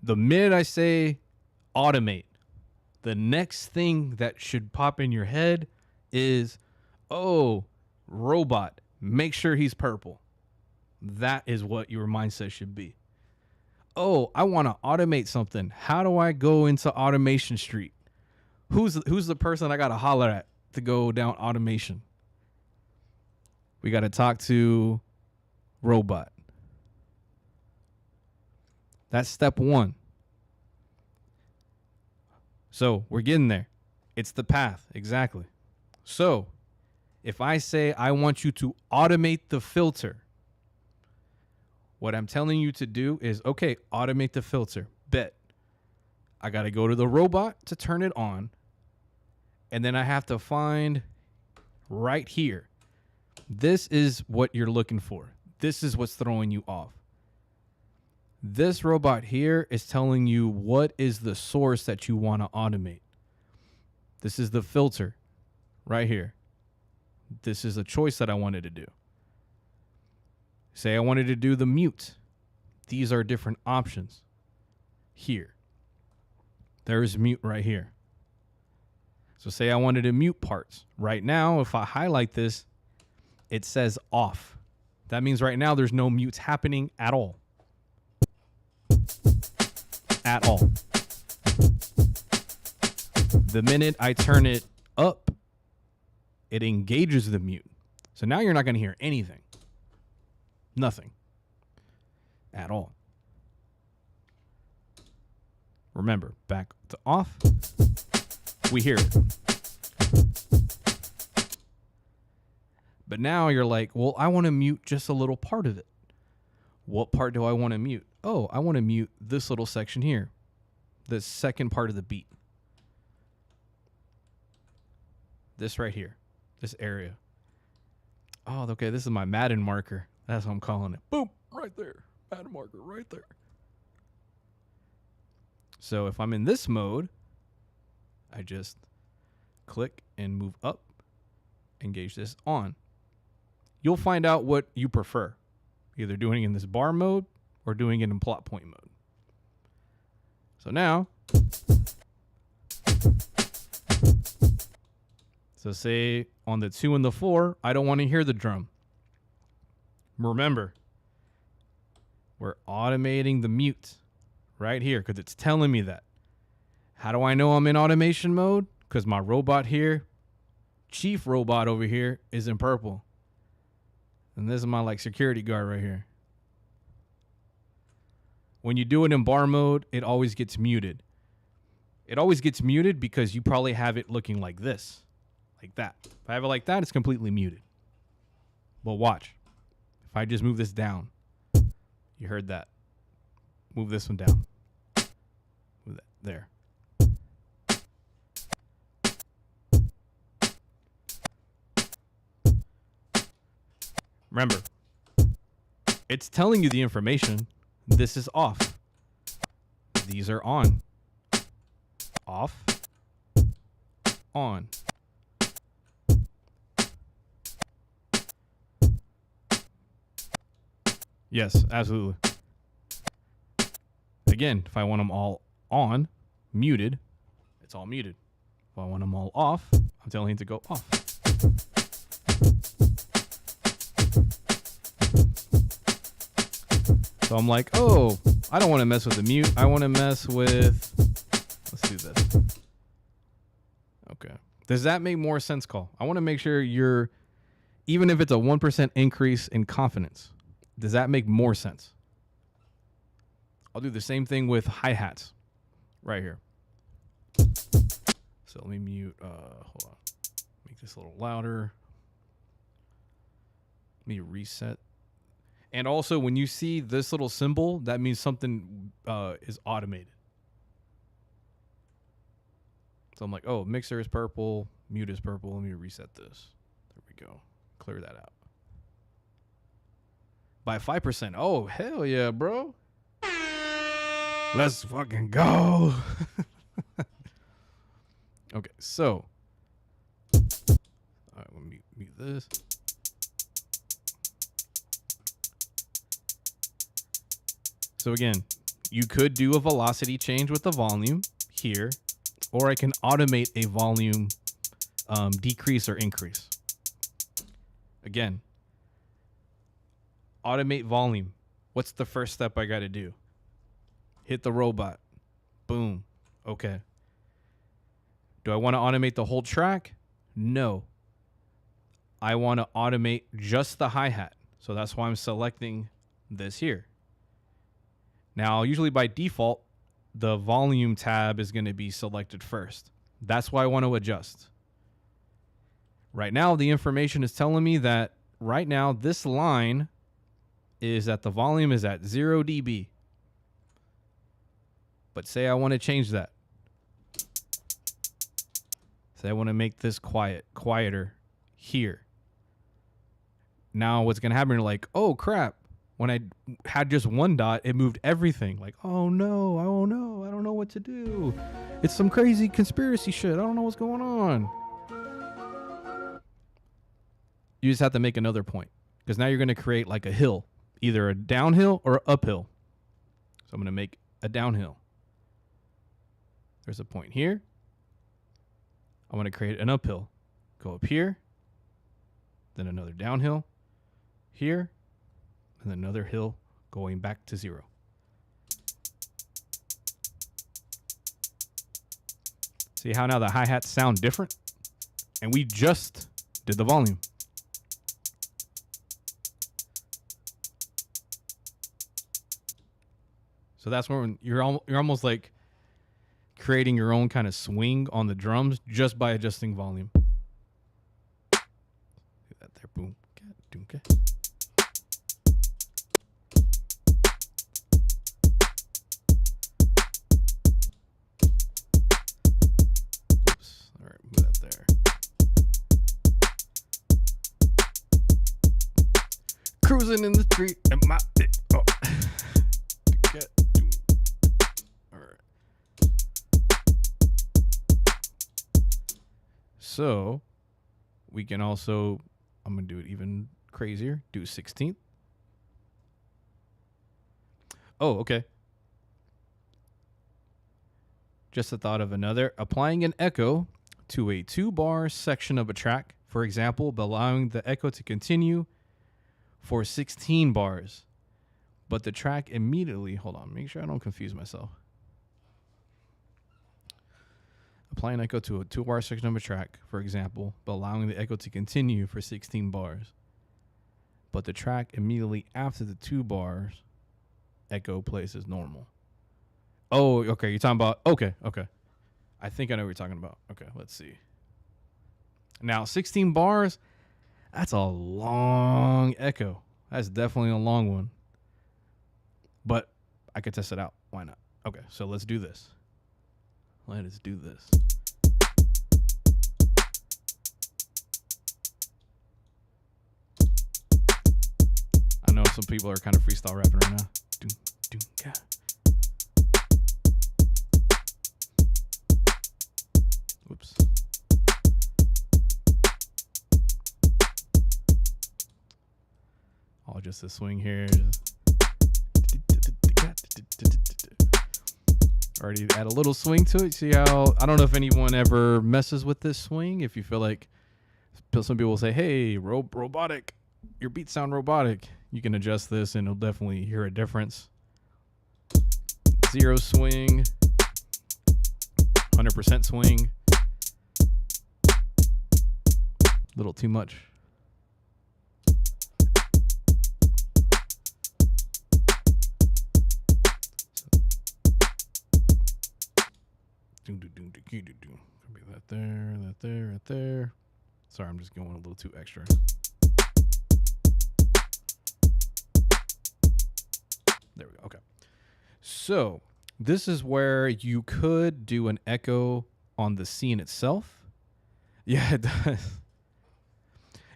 the minute I say automate, the next thing that should pop in your head is, oh, robot, make sure he's purple. That is what your mindset should be. Oh, I want to automate something. How do I go into Automation Street? Who's the person I got to holler at to go down automation? We got to talk to robot. That's step one. So we're getting there. It's the path. Exactly. So if I say I want you to automate the filter, what I'm telling you to do is, okay, automate the filter. Bet. I got to go to the robot to turn it on. And then I have to find right here. This is what you're looking for. This is what's throwing you off. This robot here is telling you what is the source that you want to automate. This is the filter right here. This is a choice that I wanted to do. Say I wanted to do the mute. These are different options. Here. There is mute right here. So say I wanted to mute parts. Right now, if I highlight this, it says off. That means right now there's no mutes happening at all. At all. The minute I turn it up, it engages the mute. So now you're not going to hear anything. Nothing. At all. Remember, back to off. We hear it. But now you're like, well, I want to mute just a little part of it. What part do I want to mute? Oh, I want to mute this little section here. The second part of the beat. This right here. This area. Oh, okay, this is my Madden marker. That's what I'm calling it. Boom, right there. Madden marker right there. So if I'm in this mode, I just click and move up, engage this on. You'll find out what you prefer. Either doing it in this bar mode or doing it in plot point mode. So now, so say on the 2 and the 4, I don't want to hear the drum. Remember, we're automating the mute right here because it's telling me that. How do I know I'm in automation mode? Because my robot here, chief robot over here, is in purple. And this is my like security guard right here. When you do it in bar mode, it always gets muted. It always gets muted because you probably have it looking like this. Like that. If I have it like that, it's completely muted. But watch. If I just move this down. You heard that. Move this one down. Move that. There. Remember, it's telling you the information. This is off. These are on. Off. On. Yes, absolutely. Again, if I want them all on, muted, it's all muted. If I want them all off, I'm telling it to go off. So I'm like, oh, I don't want to mess with the mute. I want to mess with, let's do this. Okay. Does that make more sense, Call? I want to make sure you're, even if it's a 1% increase in confidence, does that make more sense? I'll do the same thing with hi-hats right here. So let me mute, hold on. Make this a little louder. Let me reset. And also, when you see this little symbol, that means something is automated. So I'm like, oh, mixer is purple, mute is purple. Let me reset this. There we go. Clear that out. By 5%. Oh, hell yeah, bro. Let's fucking go. Okay, so. All right, let me mute this. So again, you could do a velocity change with the volume here, or I can automate a volume decrease or increase. Again, automate volume. What's the first step I got to do? Hit the robot. Boom. Okay. Do I want to automate the whole track? No. I want to automate just the hi-hat. So that's why I'm selecting this here. Now, usually by default, the volume tab is going to be selected first. That's why I want to adjust. Right now, the information is telling me that right now, this line is that the volume is at 0 dB. But say I want to change that. Say I want to make this quieter here. Now what's going to happen, you're like, oh crap. When I had just one dot, it moved everything. Like, oh no, I don't know what to do. It's some crazy conspiracy shit. I don't know what's going on. You just have to make another point. Because now you're going to create like a hill. Either a downhill or an uphill. So I'm going to make a downhill. There's a point here. I want to create an uphill. Go up here. Then another downhill. Here. And another hill going back to 0. See how now the hi-hats sound different? And we just did the volume. So that's when you're almost like creating your own kind of swing on the drums just by adjusting volume. Do that there, boom. Okay. Oops. All right, move that there. Cruising in the street and my oh. So we can also, I'm going to do it even crazier, do 16th. Oh, okay. Just a thought of another. Applying an echo to a 2-bar section of a track, for example, by allowing the echo to continue for 16 bars. But the track immediately, hold on, make sure I don't confuse myself. Apply an echo to a 2-bar section of a track, for example, but allowing the echo to continue for 16 bars. But the track immediately after the 2 bars, echo plays as normal. Oh, okay, you're talking about, okay. I think I know what you're talking about. Okay, let's see. Now, 16 bars, that's a long echo. That's definitely a long one. But I could test it out. Why not? Okay, so let's do this. Let us do this. some people are kind of freestyle rapping right now. Doom, doom, yeah. Whoops. I'll just the swing here. Already add a little swing to it. See how, I don't know if anyone ever messes with this swing. If you feel like, some people will say, hey, robotic, your beats sound robotic. You can adjust this and you'll definitely hear a difference. 0 swing, 100% swing. A little too much. That there, that there, right there. Sorry, I'm just going a little too extra. There we go. Okay. So this is where you could do an echo on the scene itself. Yeah, it does.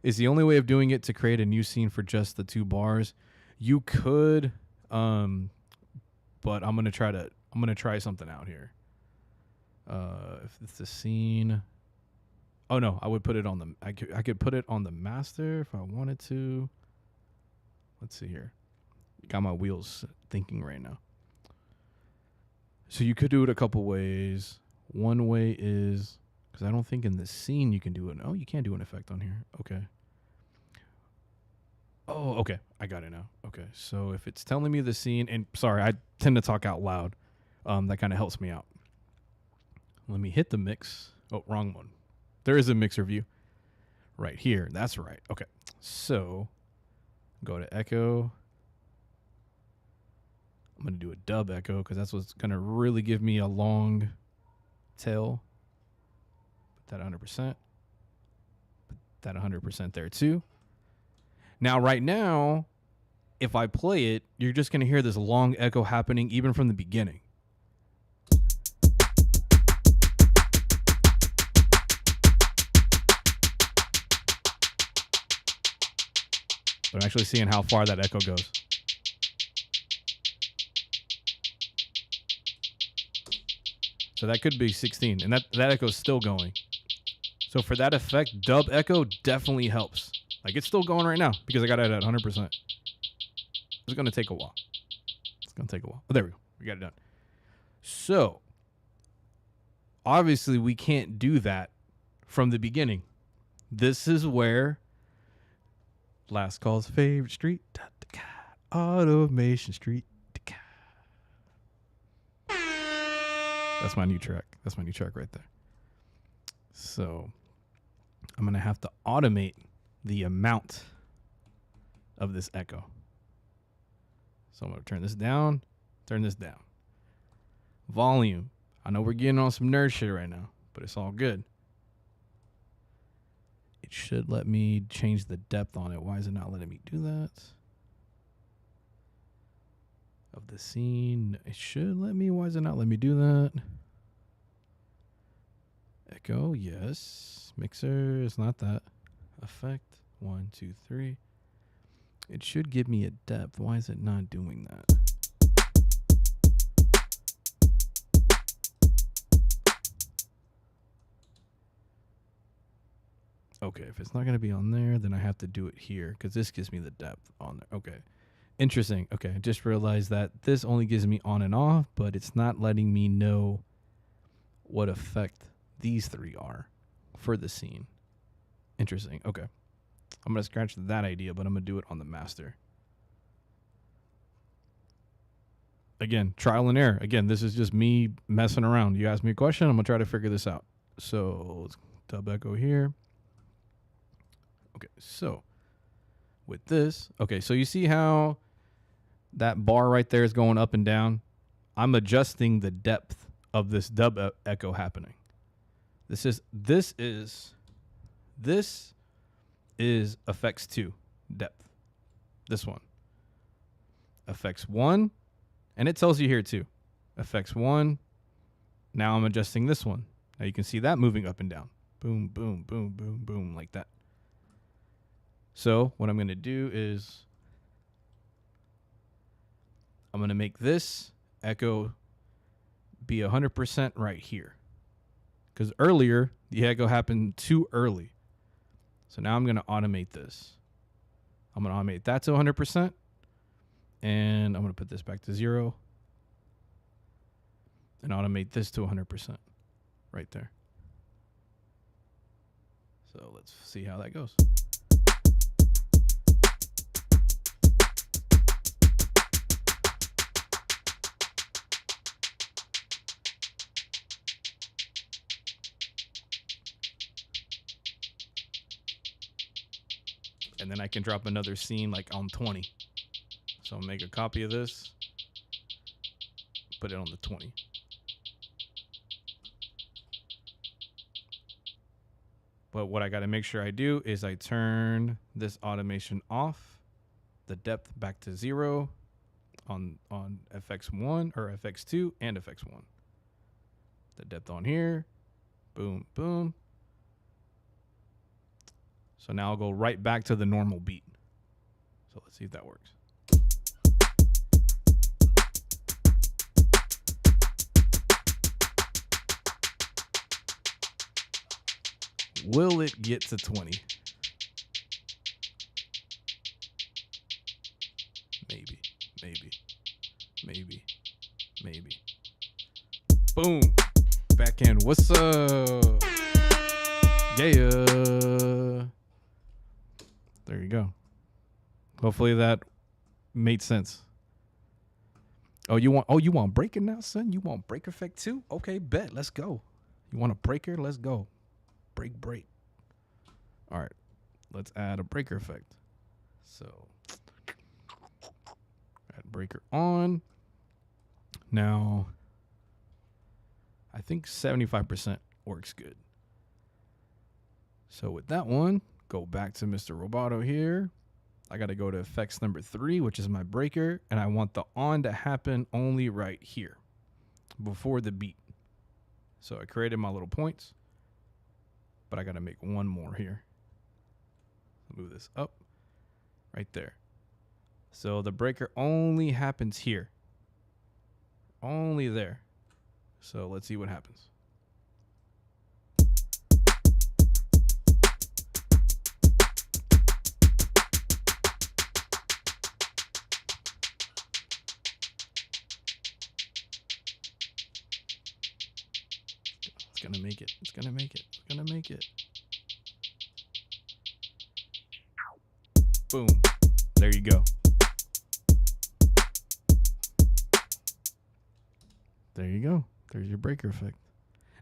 Is the only way of doing it to create a new scene for just the 2 bars. You could, but I'm gonna try something out here. If it's the scene, oh no, I would put it on the. I could put it on the master if I wanted to. Let's see here. Got my wheels thinking right now. So you could do it a couple ways. One way is, because I don't think in the scene you can do it. Oh, you can't do an effect on here. Okay. Oh, okay. I got it now. Okay. So if it's telling me the scene, and sorry, I tend to talk out loud. That kind of helps me out. Let me hit the mix. Oh, wrong one. There is a mixer view right here. That's right. Okay. So go to echo. I'm going to do a dub echo because that's what's going to really give me a long tail. Put that 100%. Put that 100% there too. Now, right now, if I play it, you're just going to hear this long echo happening even from the beginning. But I'm actually seeing how far that echo goes. So that could be 16, and that echo is still going. So for that effect, dub echo definitely helps. Like, it's still going right now because I got it at 100%. It's going to take a while. It's going to take a while. Oh, there we go. We got it done. So obviously we can't do that from the beginning. This is where Last Call's favorite street, Automation Street. That's my new track. That's my new track right there. So I'm going to have to automate the amount of this echo. So I'm going to turn this down, turn this down. Volume. I know we're getting on some nerd shit right now, but it's all good. It should let me change the depth on it. Why is it not letting me do that? Of the scene. It should let me. Why is it not letting me do that? Echo, yes. Mixer, it's not that. Effect, 1, 2, 3. It should give me a depth. Why is it not doing that? Okay, if it's not going to be on there, then I have to do it here because this gives me the depth on there. Okay. Interesting. Okay, I just realized that this only gives me on and off, but it's not letting me know what effect these 3 are for the scene. Interesting. Okay. I'm going to scratch that idea, but I'm going to do it on the master. Again, trial and error. Again, this is just me messing around. You ask me a question, I'm going to try to figure this out. So let's dub echo here. Okay, so with this, okay, so you see how that bar right there is going up and down? I'm adjusting the depth of this dub echo happening. This is effects 2 depth. This one. Effects 1, and it tells you here too. Effects 1. Now I'm adjusting this one. Now you can see that moving up and down. Boom, boom, boom, boom, boom, like that. So what I'm going to do is I'm going to make this echo be 100% right here. Because earlier, the echo happened too early. So now I'm going to automate this. I'm going to automate that to 100%. And I'm going to put this back to 0. And automate this to 100% right there. So let's see how that goes. And then I can drop another scene like on 20. So I'll make a copy of this, put it on the 20. But what I got to make sure I do is I turn this automation off, the depth back to 0 on FX1 or FX2 and FX1. The depth on here, boom, boom. So now I'll go right back to the normal beat. So let's see if that works. Will it get to 20? Maybe, maybe, maybe, maybe. Boom. Back end. What's up? Yeah. There you go. Hopefully that made sense. Oh, you want breaker now, son? You want break effect too? Okay, bet. Let's go. You want a breaker? Let's go. Break. All right. Let's add a breaker effect. So add breaker on. Now, I think 75% works good. So with that one, go back to Mr. Roboto here. I got to go to effects number 3, which is my breaker. And I want the on to happen only right here before the beat. So I created my little points, but I got to make one more here. Move this up right there. So the breaker only happens here. Only there. So let's see what happens. It's gonna make it. It's gonna make it. It's gonna make it. Boom. There you go. There you go. There's your breaker effect.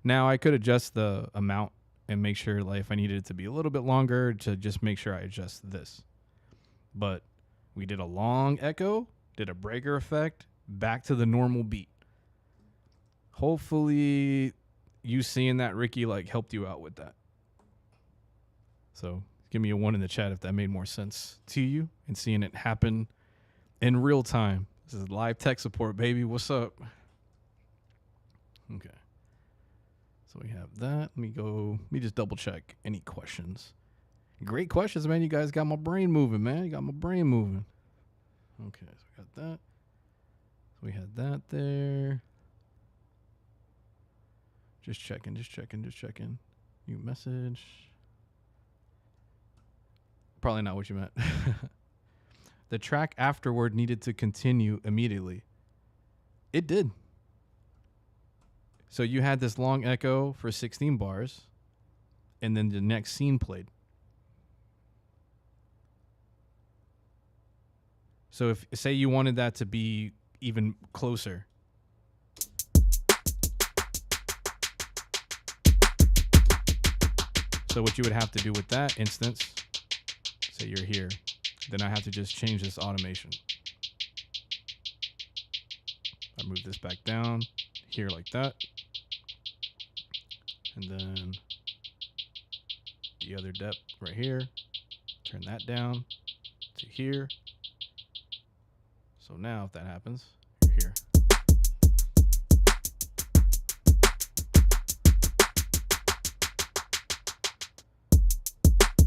Now I could adjust the amount and make sure, like, if I needed it to be a little bit longer, to just make sure I adjust this. But we did a long echo, did a breaker effect, back to the normal beat. Hopefully you seeing that, Ricky, like, helped you out with that. So give me a 1 in the chat if that made more sense to you and seeing it happen in real time. This is live tech support, baby. What's up? Okay. So we have that. Let me just double check any questions. Great questions, man. You guys got my brain moving, man. You got my brain moving. Okay, so we got that. So we had that there. Just checking. New message. Probably not what you meant. The track afterward needed to continue immediately. It did. So you had this long echo for 16 bars, and then the next scene played. So if, say you wanted that to be even closer. So what you would have to do with that instance, say you're here, then I have to just change this automation. I move this back down here like that. And then the other depth right here, turn that down to here. So now if that happens, you're here.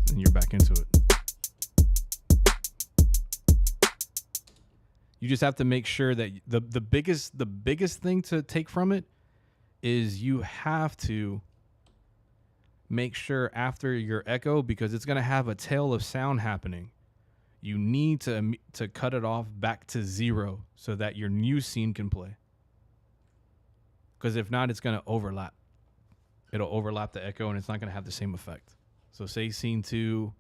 And you're back into it. You just have to make sure that the biggest thing to take from it is you have to make sure after your echo, because it's going to have a tail of sound happening, you need to cut it off back to 0 so that your new scene can play. Because if not, it's going to overlap. It'll overlap the echo and it's not going to have the same effect. So say scene 2,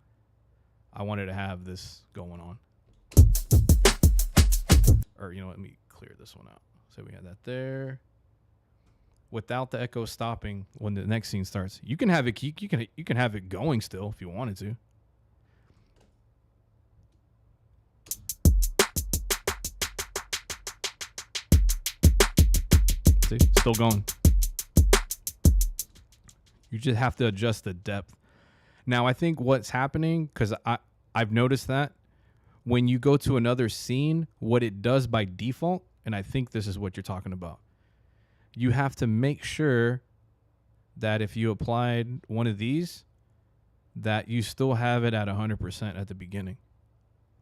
I wanted to have this going on. Or, you know what, let me clear this one out. So we had that there. Without the echo stopping when the next scene starts, you can have it you can have it going still if you wanted to. See, still going. You just have to adjust the depth. Now, I think what's happening, because I've noticed that when you go to another scene, what it does by default, and I think this is what you're talking about, you have to make sure that if you applied one of these, that you still have it at 100% at the beginning,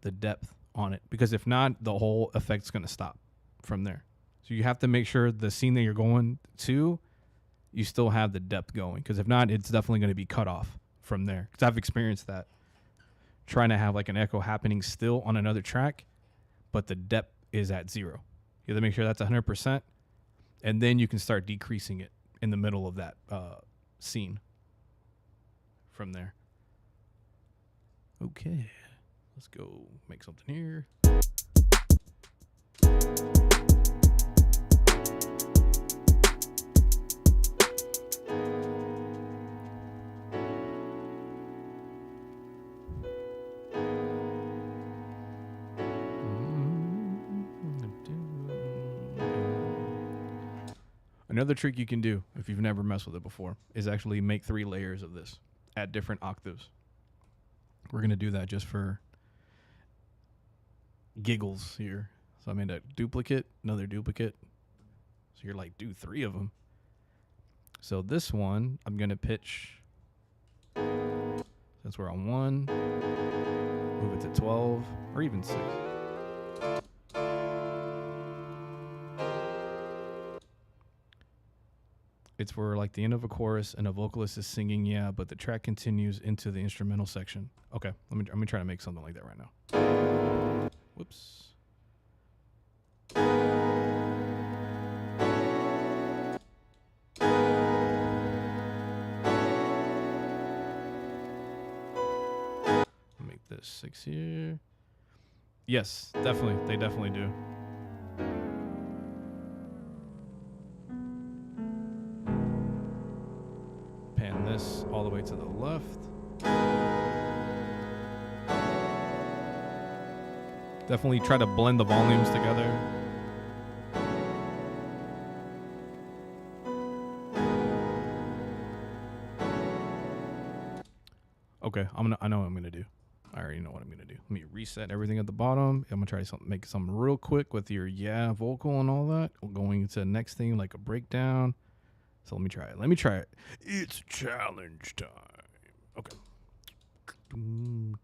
the depth on it. Because if not, the whole effect's going to stop from there. So you have to make sure the scene that you're going to, you still have the depth going. Because if not, it's definitely going to be cut off from there. Because I've experienced that. Trying to have like an echo happening still on another track, but the depth is at 0. You have to make sure that's 100%. And then you can start decreasing it in the middle of that scene from there. Okay. Let's go make something here. Another trick you can do, if you've never messed with it before, is actually make 3 layers of this at different octaves. We're going to do that just for giggles here. So I made a duplicate, another duplicate. So you're like, do 3 of them. So this one, I'm going to pitch, since we're on 1, move it to 12, or even 6. It's for like the end of a chorus and a vocalist is singing, yeah, but the track continues into the instrumental section. Okay, let me try to make something like that right now. Whoops. Make this 6 here. Yes, definitely. They definitely do. Pan this all the way to the left. Definitely try to blend the volumes together. Okay, I know what I'm gonna do. I already know what I'm gonna do. Let me reset everything at the bottom. I'm gonna try to make something real quick with your vocal and all that. We're going to the next thing, like a breakdown. So let me try it. It's challenge time. Okay. And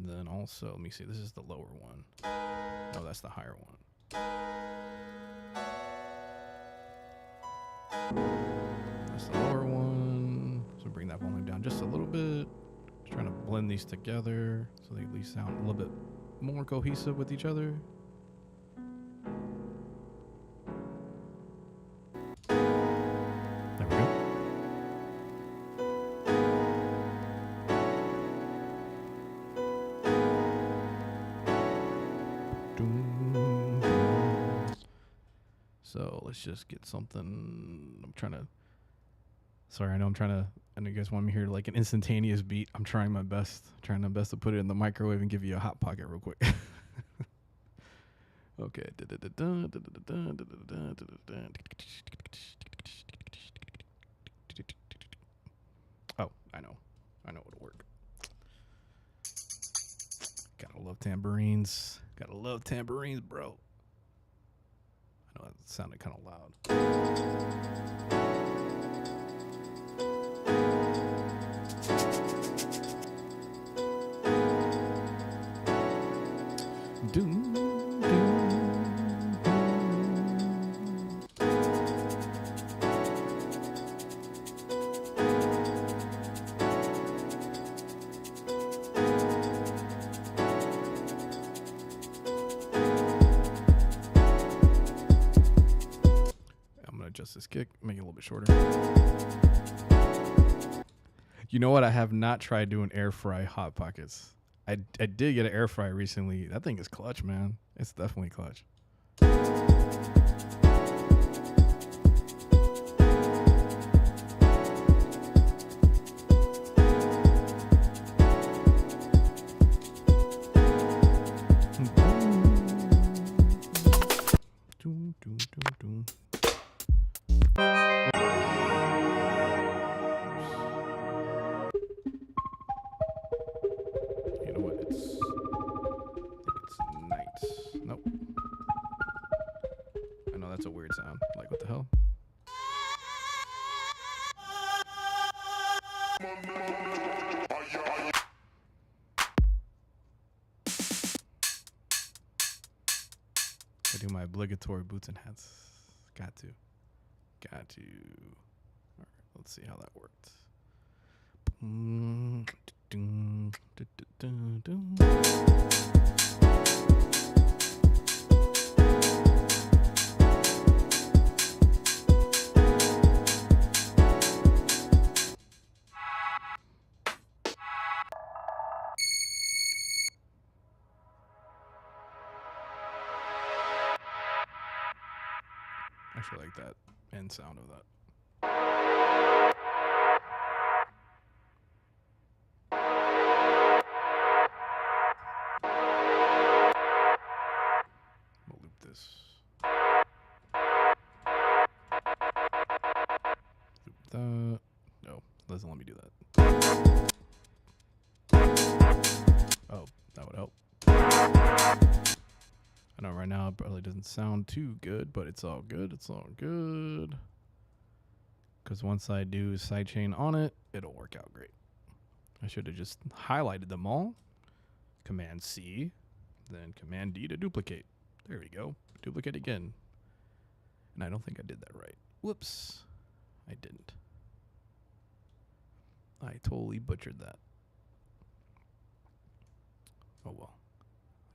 then also, let me see. This is the lower one. No, that's the higher one. That's the lower one. So bring that volume down just a little bit. Just trying to blend these together so they at least sound a little bit more cohesive with each other. There we go. So let's just get something. I know you guys want me to hear like an instantaneous beat. I'm trying my best to put it in the microwave and give you a hot pocket real quick. Okay. Oh, I know it'll work. Gotta love tambourines. Gotta love tambourines, bro. I know that sounded kind of loud. Doom, doom, doom. I'm gonna adjust this kick, make it a little bit shorter. You know what? I have not tried doing air fry hot pockets. I did get an air fryer recently. That thing is clutch, man. It's definitely clutch. That's a weird sound. Like, what the hell? I do my obligatory boots and hats. Got to. All right, let's see how that worked. I actually like that end sound of that. We'll loop this. Loop that. No, doesn't let me do that. Oh, that would help. I know right now it probably doesn't sound too good, but it's all good. It's all good. Because once I do sidechain on it, it'll work out great. I should have just highlighted them all. Command C, then Command D to duplicate. There we go. Duplicate again. And I don't think I did that right. Whoops. I didn't. I totally butchered that. Oh well.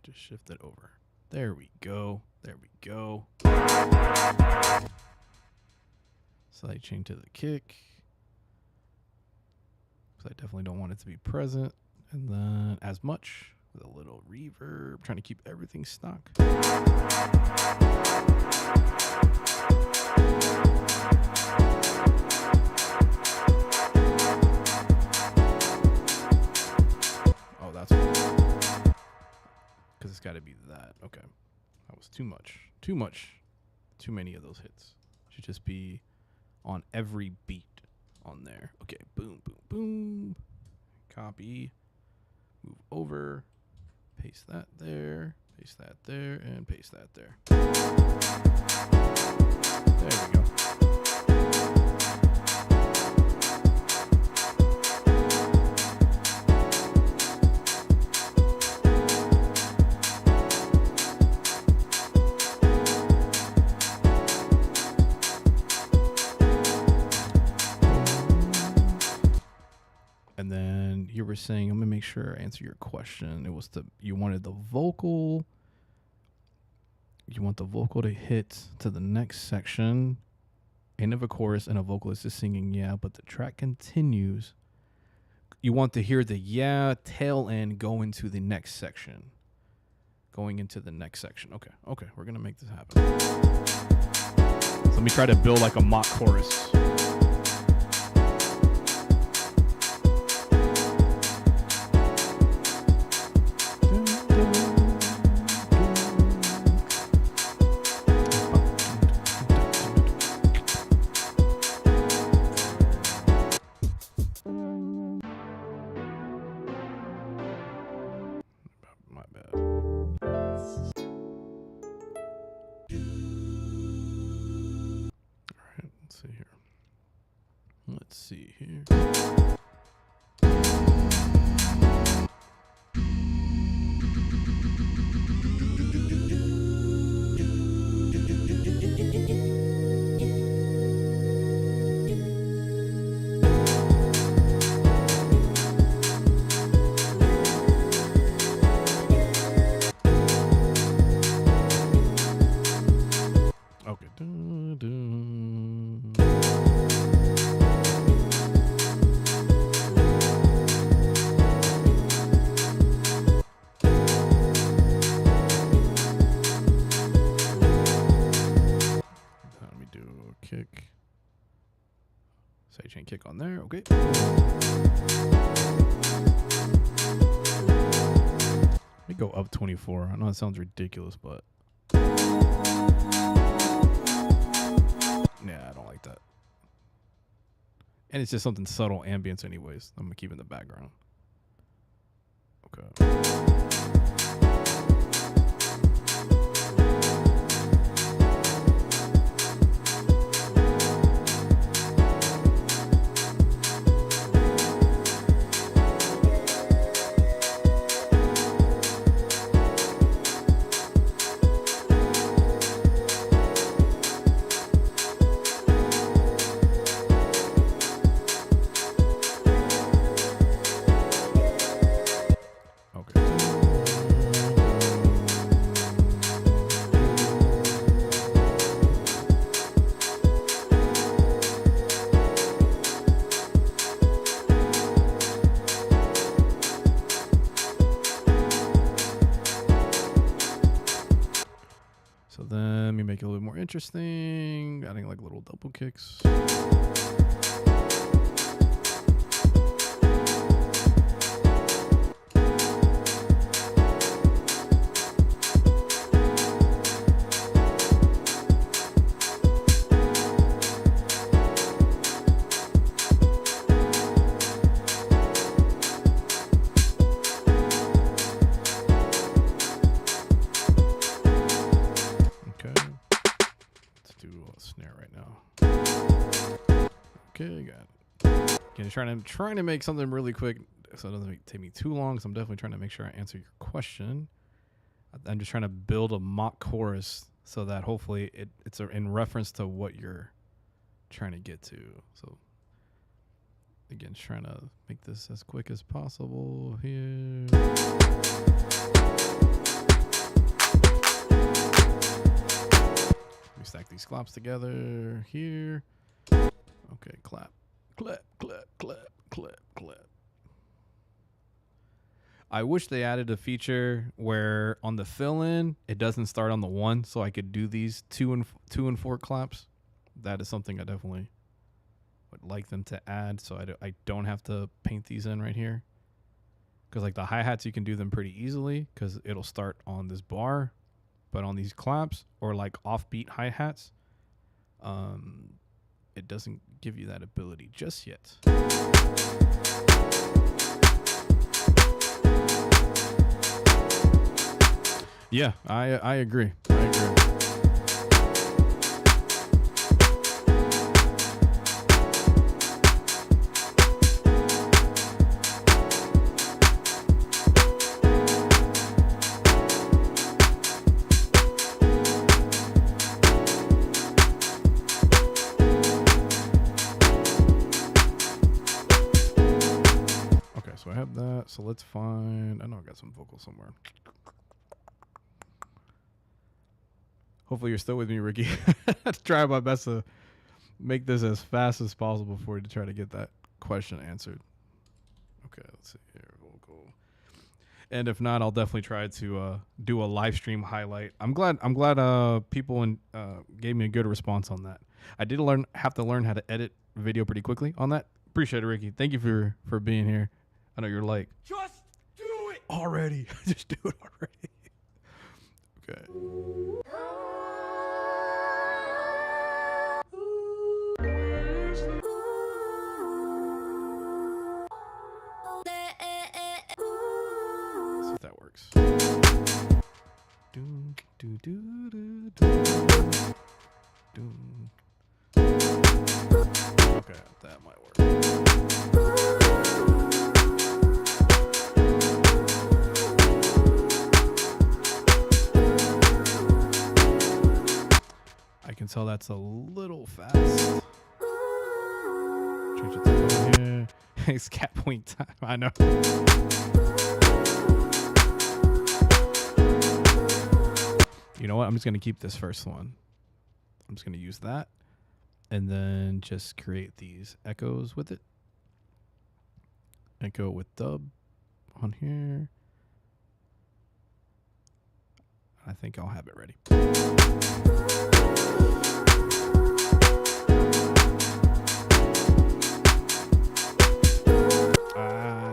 Just shift it over. There we go. There we go. Sidechain to the kick. Because I definitely don't want it to be present. And then as much with a little reverb. Trying to keep everything stock. Oh, that's because it's got to be that. Okay. That was too much. Too much. Too many of those hits. Should just be on every beat on there. Okay. Boom, boom, boom. Copy. Move over. Paste that there. Paste that there. And paste that there. There we go. And then you were saying, I'm gonna make sure I answer your question. It was you wanted the vocal. You want the vocal to hit to the next section, end of a chorus, and a vocalist is singing yeah, but the track continues. You want to hear the yeah tail end go into the next section. Going into the next section. Okay, we're gonna make this happen. So let me try to build like a mock chorus. My bad. Let's see here. Let's see here. Okay. Dun, dun. Let me do a kick. Sidechain kick on there. Okay. Let me go up 24. I know it sounds ridiculous, but yeah, I don't like that. And it's just something subtle ambience anyways. I'm gonna keep in the background. Okay. So then let me make it a little bit more interesting, adding like little double kicks. Snare right now. Okay, got it. Again, trying to make something really quick so it doesn't take me too long. So I'm definitely trying to make sure I answer your question. I'm just trying to build a mock chorus so that hopefully it's in reference to what you're trying to get to. So again, just trying to make this as quick as possible here. We stack these claps together here. Okay, clap, clap, clap, clap, clap, clap. I wish they added a feature where on the fill-in it doesn't start on the 1, so I could do these 2 and 4 claps. That is something I definitely would like them to add, so I don't have to paint these in right here. Because like the hi-hats, you can do them pretty easily because it'll start on this bar. But on these claps or like offbeat hi-hats, it doesn't give you that ability just yet. Yeah, I agree. I agree. So I have that. So let's find, I know I got some vocals somewhere. Hopefully you're still with me, Ricky. Try my best to make this as fast as possible for you to try to get that question answered. Okay, let's see here. Vocal. And if not, I'll definitely try to do a live stream highlight. I'm glad people gave me a good response on that. I did have to learn how to edit video pretty quickly on that. Appreciate it, Ricky. Thank you for being here. I know you're like, just do it already. Just do it already. Okay. Let's see if that works. Do, do, do, do, do. Do. Okay, that might work. I can tell that's a little fast. Change it to here. It's cat point time. I know. You know what? I'm just going to keep this first one. I'm just going to use that. And then just create these echoes with it. Echo with dub on here. I think I'll have it ready.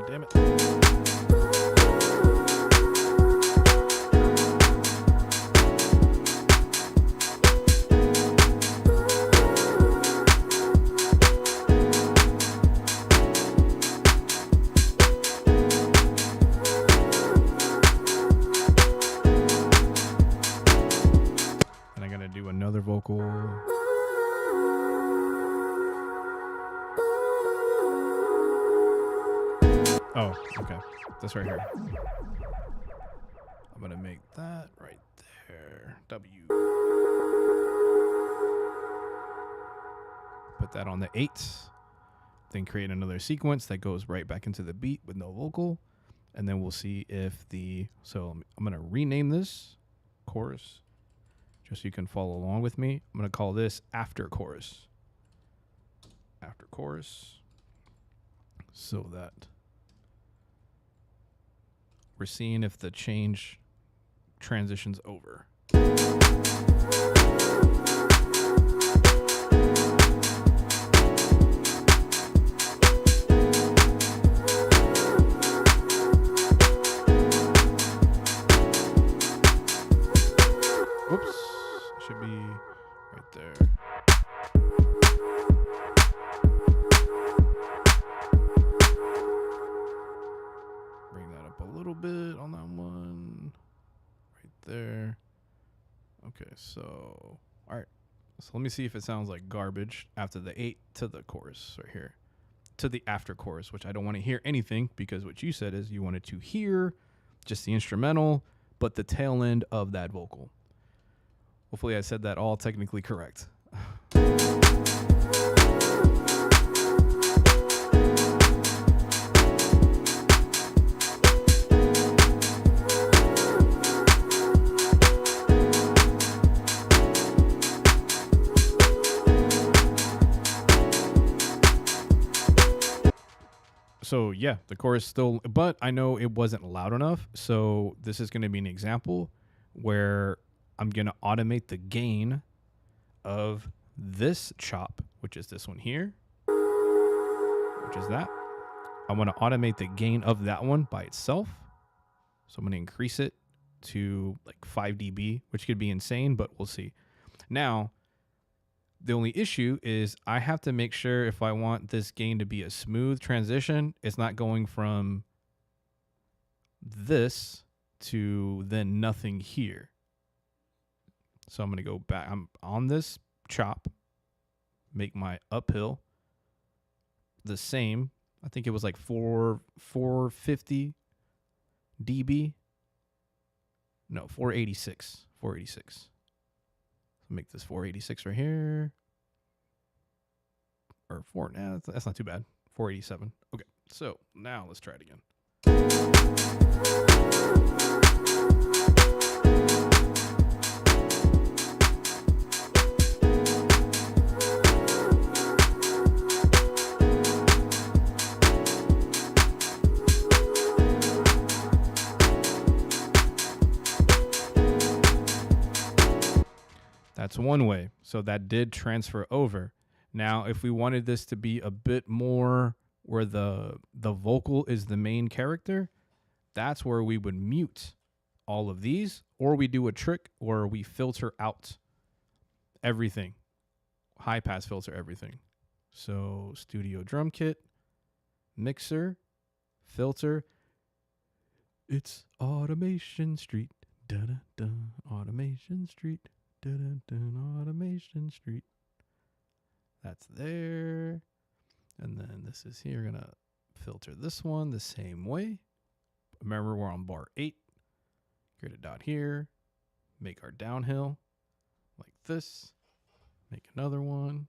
Damn it. And I'm gonna do another vocal. Oh, okay. This right here. I'm going to make that right there. W. Put that on the 8. Then create another sequence that goes right back into the beat with no vocal. And then we'll see if the... So I'm going to rename this chorus just so you can follow along with me. I'm going to call this after chorus. After chorus. So that... We're seeing if the change transitions over. Whoops, should be right there. Bit on that one right there. Okay, so all right, so let me see if it sounds like garbage after the 8 to the chorus right here, to the after chorus, which I don't want to hear anything, because what you said is you wanted to hear just the instrumental but the tail end of that vocal. Hopefully I said that all technically correct. So yeah, the chorus still, but I know it wasn't loud enough. So this is going to be an example where I'm going to automate the gain of this chop, which is this one here, which is that. I want to automate the gain of that one by itself. So I'm going to increase it to like 5 dB, which could be insane, but we'll see. Now, the only issue is I have to make sure if I want this gain to be a smooth transition, it's not going from this to then nothing here. So I'm going to go back. I'm on this chop, make my uphill the same. I think it was like 450 dB. No, 486. 486. Make this 486 right here. Or 4, nah, that's not too bad. 487. Okay, so now let's try it again. That's one way. So that did transfer over. Now, if we wanted this to be a bit more where the vocal is the main character, that's where we would mute all of these, or we do a trick where we filter out everything. High pass filter everything. So studio drum kit, mixer, filter. It's Automation Street. Dun-dun-dun. Automation Street. Dun-dun-dun. Automation Street. That's there. And then this is here. We're going to filter this one the same way. Remember, we're on bar 8. Create a dot here. Make our downhill like this. Make another one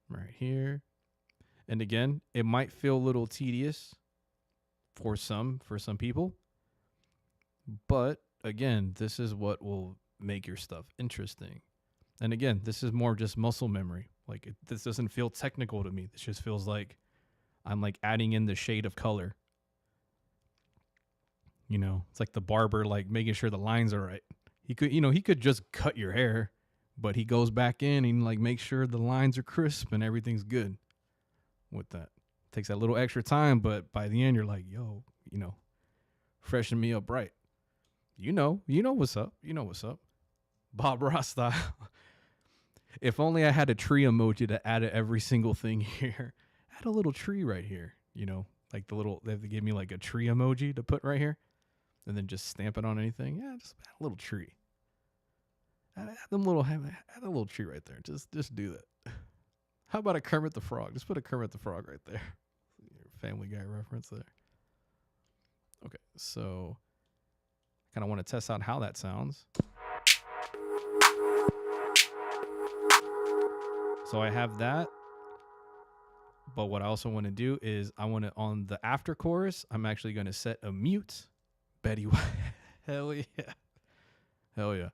right here. And again, it might feel a little tedious for some people. But again, this is what will make your stuff interesting. And again, this is more just muscle memory. Like this doesn't feel technical to me. This just feels like I'm like adding in the shade of color. You know, it's like the barber like making sure the lines are right. He could just cut your hair, but he goes back in and like makes sure the lines are crisp and everything's good with that. Takes that little extra time, but by the end you're like, yo, freshen me up right. You know what's up. You know what's up. Bob Ross style. If only I had a tree emoji to add to every single thing here. Add a little tree right here. Like they have to give me like a tree emoji to put right here. And then just stamp it on anything. Yeah, just add a little tree. Add a little tree right there. Just do that. How about a Kermit the Frog? Just put a Kermit the Frog right there. Family Guy reference there. Okay, so I kind of want to test out how that sounds. So I have that. But what I also want to do is on the after chorus, I'm actually going to set a mute. Betty White. Hell yeah. Hell yeah.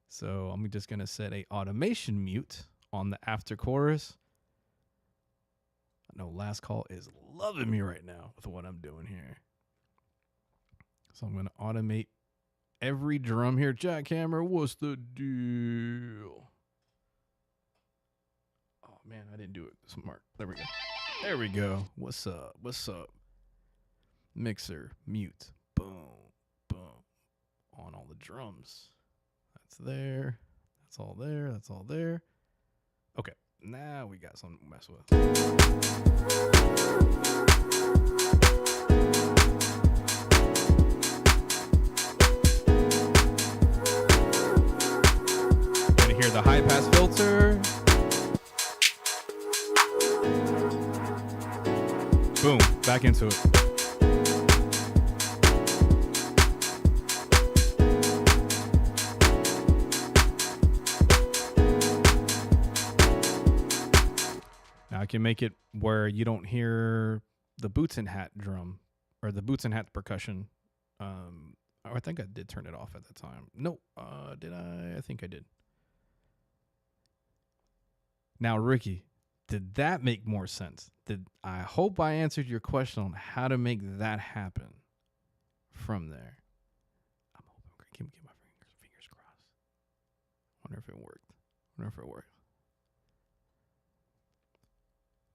So I'm just going to set a automation mute on the after chorus. I know Last Call is loving me right now with what I'm doing here. So I'm going to automate every drum here. Jackhammer, what's the deal? Oh, man, I didn't do it smart. There we go. There we go. What's up? What's up? Mixer, mute. Boom, boom. On all the drums. That's there. That's all there. That's all there. Okay, now we got something to mess with. Gonna hear the high pass filter. Boom, back into it. I can make it where you don't hear the boots and hat drum or the boots and hat percussion. I think I did turn it off at the time. No, did I? I think I did. Now, Ricky, did that make more sense? I hope I answered your question on how to make that happen from there. I'm hoping. Give my fingers crossed. Wonder if it worked.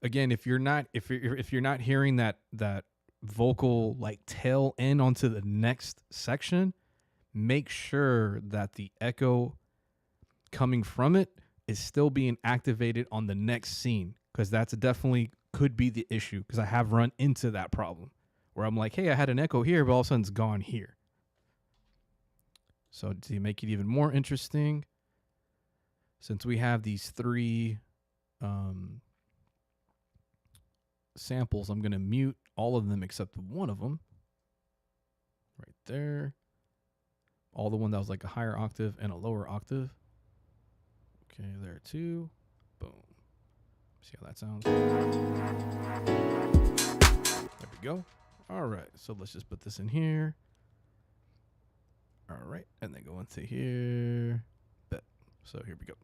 Again, if you're not hearing that vocal like tail end onto the next section, make sure that the echo coming from it is still being activated on the next scene, because that's definitely could be the issue, because I have run into that problem where I'm like, hey, I had an echo here, but all of a sudden it's gone here. So to make it even more interesting, since we have these 3 samples, I'm going to mute all of them except one of them right there. All the one that was like a higher octave and a lower octave. Okay, there too. Boom. See how that sounds? There we go. All right, so let's just put this in here. All right, and then go into here. Bet. So here we go.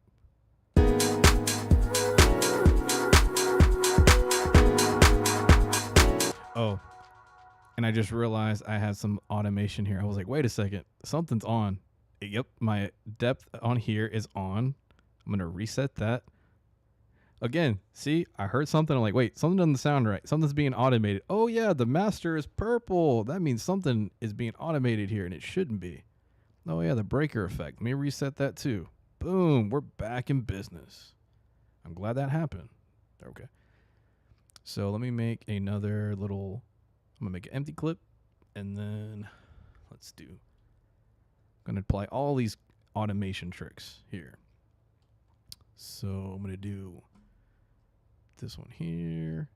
Oh, and I just realized I had some automation here. I was like, wait a second, something's on. Yep, my depth on here is on. I'm going to reset that. Again, see, I heard something. I'm like, wait, something doesn't sound right. Something's being automated. Oh, yeah, the master is purple. That means something is being automated here, and it shouldn't be. Oh, yeah, the breaker effect. Let me reset that too. Boom, we're back in business. I'm glad that happened. Okay. So let me make another little, I'm going to make an empty clip, and then let's do, I'm going to apply all these automation tricks here. So I'm going to do this one here.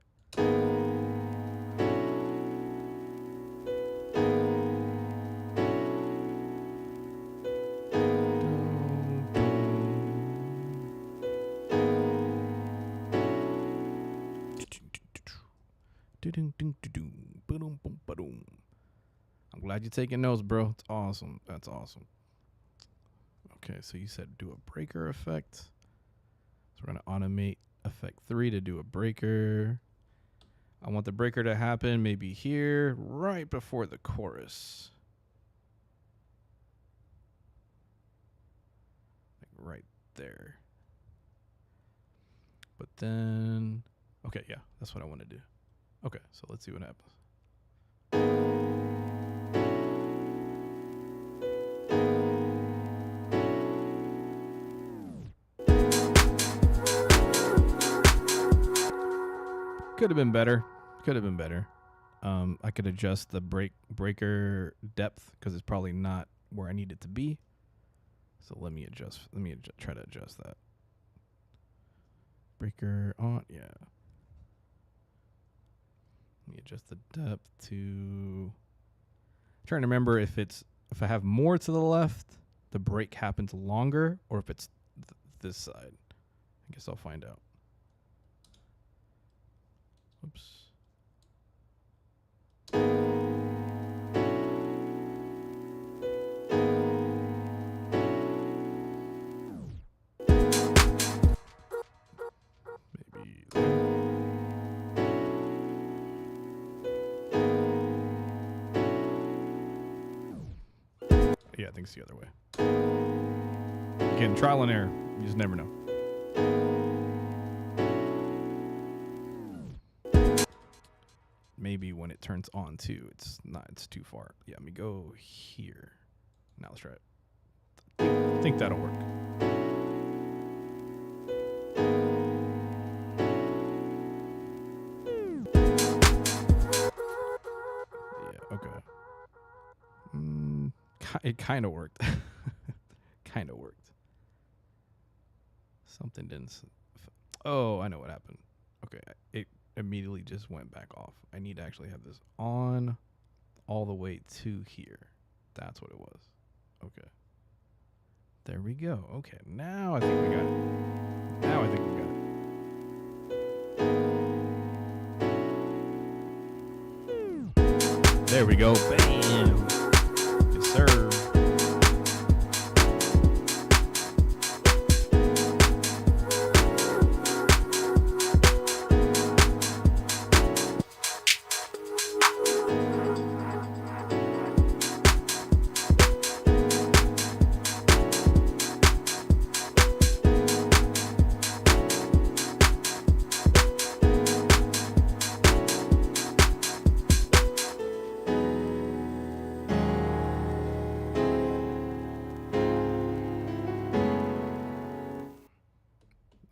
I'm glad you're taking notes, bro. It's awesome. That's awesome. Okay, so you said do a breaker effect. So we're going to automate effect 3 to do a breaker. I want the breaker to happen maybe here, right before the chorus. Like right there. But then, okay, yeah, that's what I want to do. Okay, so let's see what happens. Could have been better. Could have been better. I could adjust the breaker depth because it's probably not where I need it to be. So let me try to adjust that. Breaker on, yeah. Let me adjust the depth to. I'm trying to remember if I have more to the left, the break happens longer, or if it's this side. I guess I'll find out. Oops. Maybe there. Yeah, I think it's the other way. Again, trial and error. You just never know. Maybe when it turns on too, it's too far. Yeah, let me go here. Now let's try it. I think that'll work. Yeah, okay. It kind of worked. Kind of worked. Something didn't. Oh, I know what happened. Okay, it immediately just went back off. I need to actually have this on all the way to here. That's what it was. Okay. There we go. Okay, now I think we got it. Now I think we got it. There we go. Bam. Yes, sir.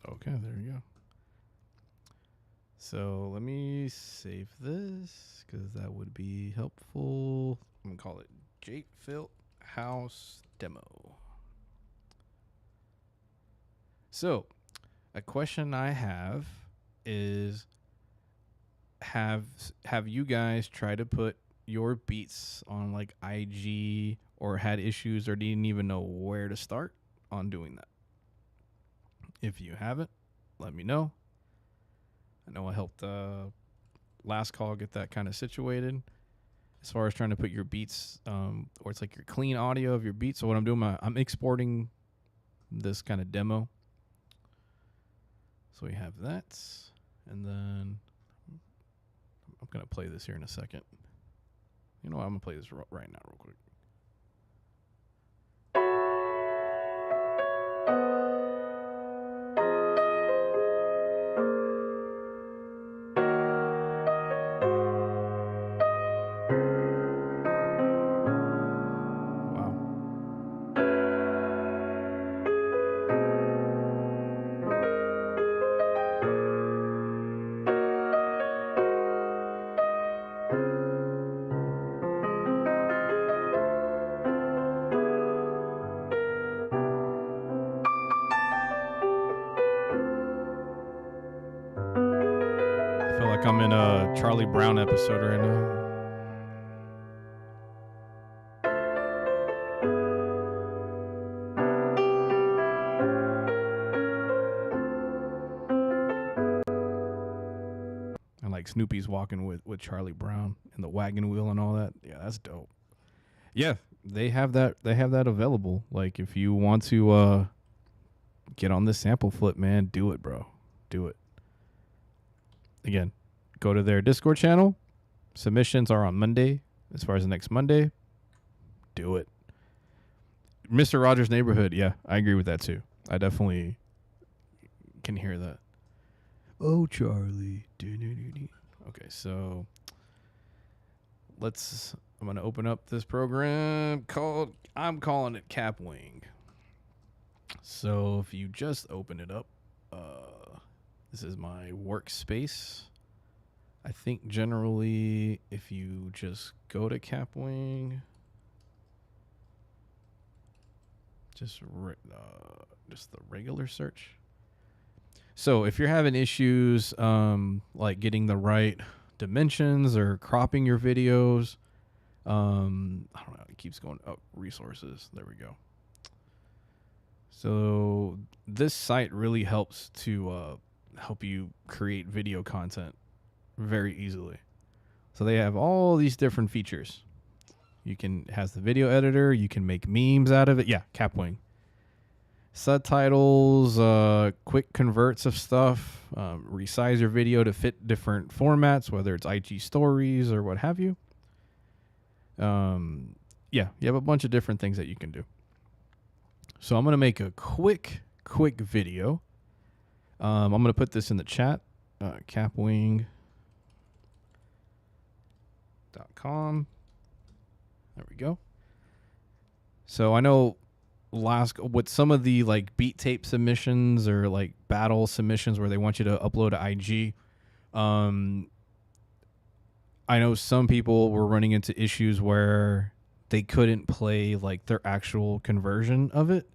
Okay, there you go. So let me save this because that would be helpful. I'm going to call it Jake Filt House Demo. So a question I have is have you guys tried to put your beats on like IG or had issues or didn't even know where to start on doing that? If you haven't, let me know. I know I helped last call get that kind of situated as far as trying to put your beats or it's like your clean audio of your beats. So what I'm doing, I'm exporting this kind of demo. So we have that. And then I'm going to play this here in a second. You know what? I'm going to play this right now real quick. like I'm in a Charlie Brown episode right now. And like Snoopy's walking with Charlie Brown and the wagon wheel and all that. Yeah, that's dope. Yeah, they have that available. Like if you want to get on this sample flip, man, do it, bro. Do it. Again, go to their Discord channel. Submissions are on Monday. As far as the next Monday, do it. Mr. Rogers' Neighborhood. Yeah, I agree with that too. I definitely can hear that. Oh, Charlie. Okay, so I'm going to open up this program I'm calling it Capwing. So if you just open it up, this is my workspace. I think generally if you just go to Capwing, just the regular search. So if you're having issues like getting the right dimensions or cropping your videos, I don't know, it keeps going up. Resources, there we go. So this site really helps to help you create video content very easily. So they have all these different features. Has the video editor, you can make memes out of it. Yeah, Capwing. Subtitles, quick converts of stuff, resize your video to fit different formats, whether it's IG stories or what have you. Yeah, you have a bunch of different things that you can do. So I'm going to make a quick video. I'm going to put this in the chat, capwing.com. There we go. So I know with some of the like beat tape submissions or like battle submissions where they want you to upload to IG, I know some people were running into issues where they couldn't play like their actual conversion of it.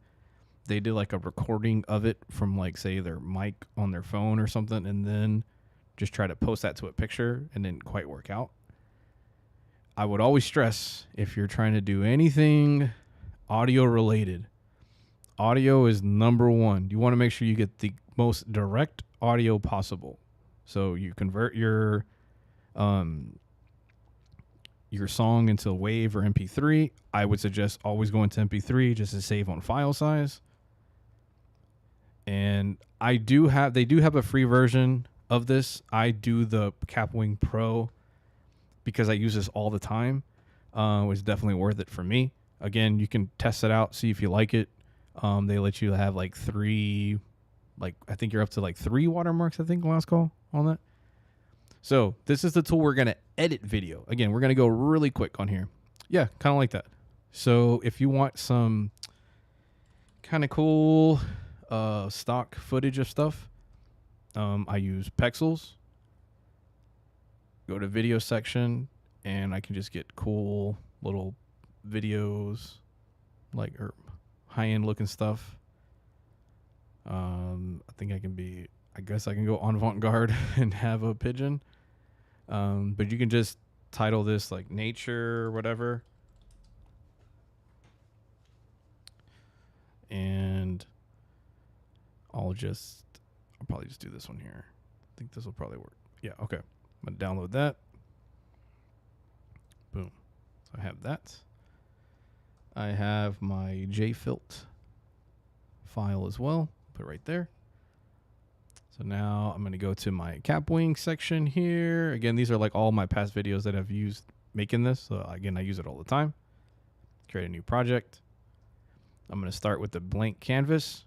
They did like a recording of it from like say their mic on their phone or something and then just try to post that to a picture and didn't quite work out. I would always stress if you're trying to do anything audio related, audio is number one. You want to make sure you get the most direct audio possible. So you convert your song into WAV or MP3. I would suggest always going to MP3 just to save on file size. And they do have a free version of this. I do the Capwing Pro because I use this all the time. It was definitely worth it for me. Again, you can test it out, see if you like it. They let you have like I think you're up to like 3 watermarks, I think, last call on that. So this is the tool we're going to edit video. Again, we're going to go really quick on here. Yeah, kind of like that. So if you want some kind of cool stock footage of stuff, I use Pexels. Go to video section and I can just get cool little videos or high-end looking stuff. I guess I can go on avant-garde and have a pigeon. But you can just title this like nature or whatever. And I'll probably just do this one here. I think this will probably work. Yeah, okay. I'm going to download that. Boom. So I have that. I have my JFilt file as well. Put it right there. So now I'm going to go to my Capwing section here. Again, these are like all my past videos that I've used making this. So again, I use it all the time. Create a new project. I'm going to start with the blank canvas.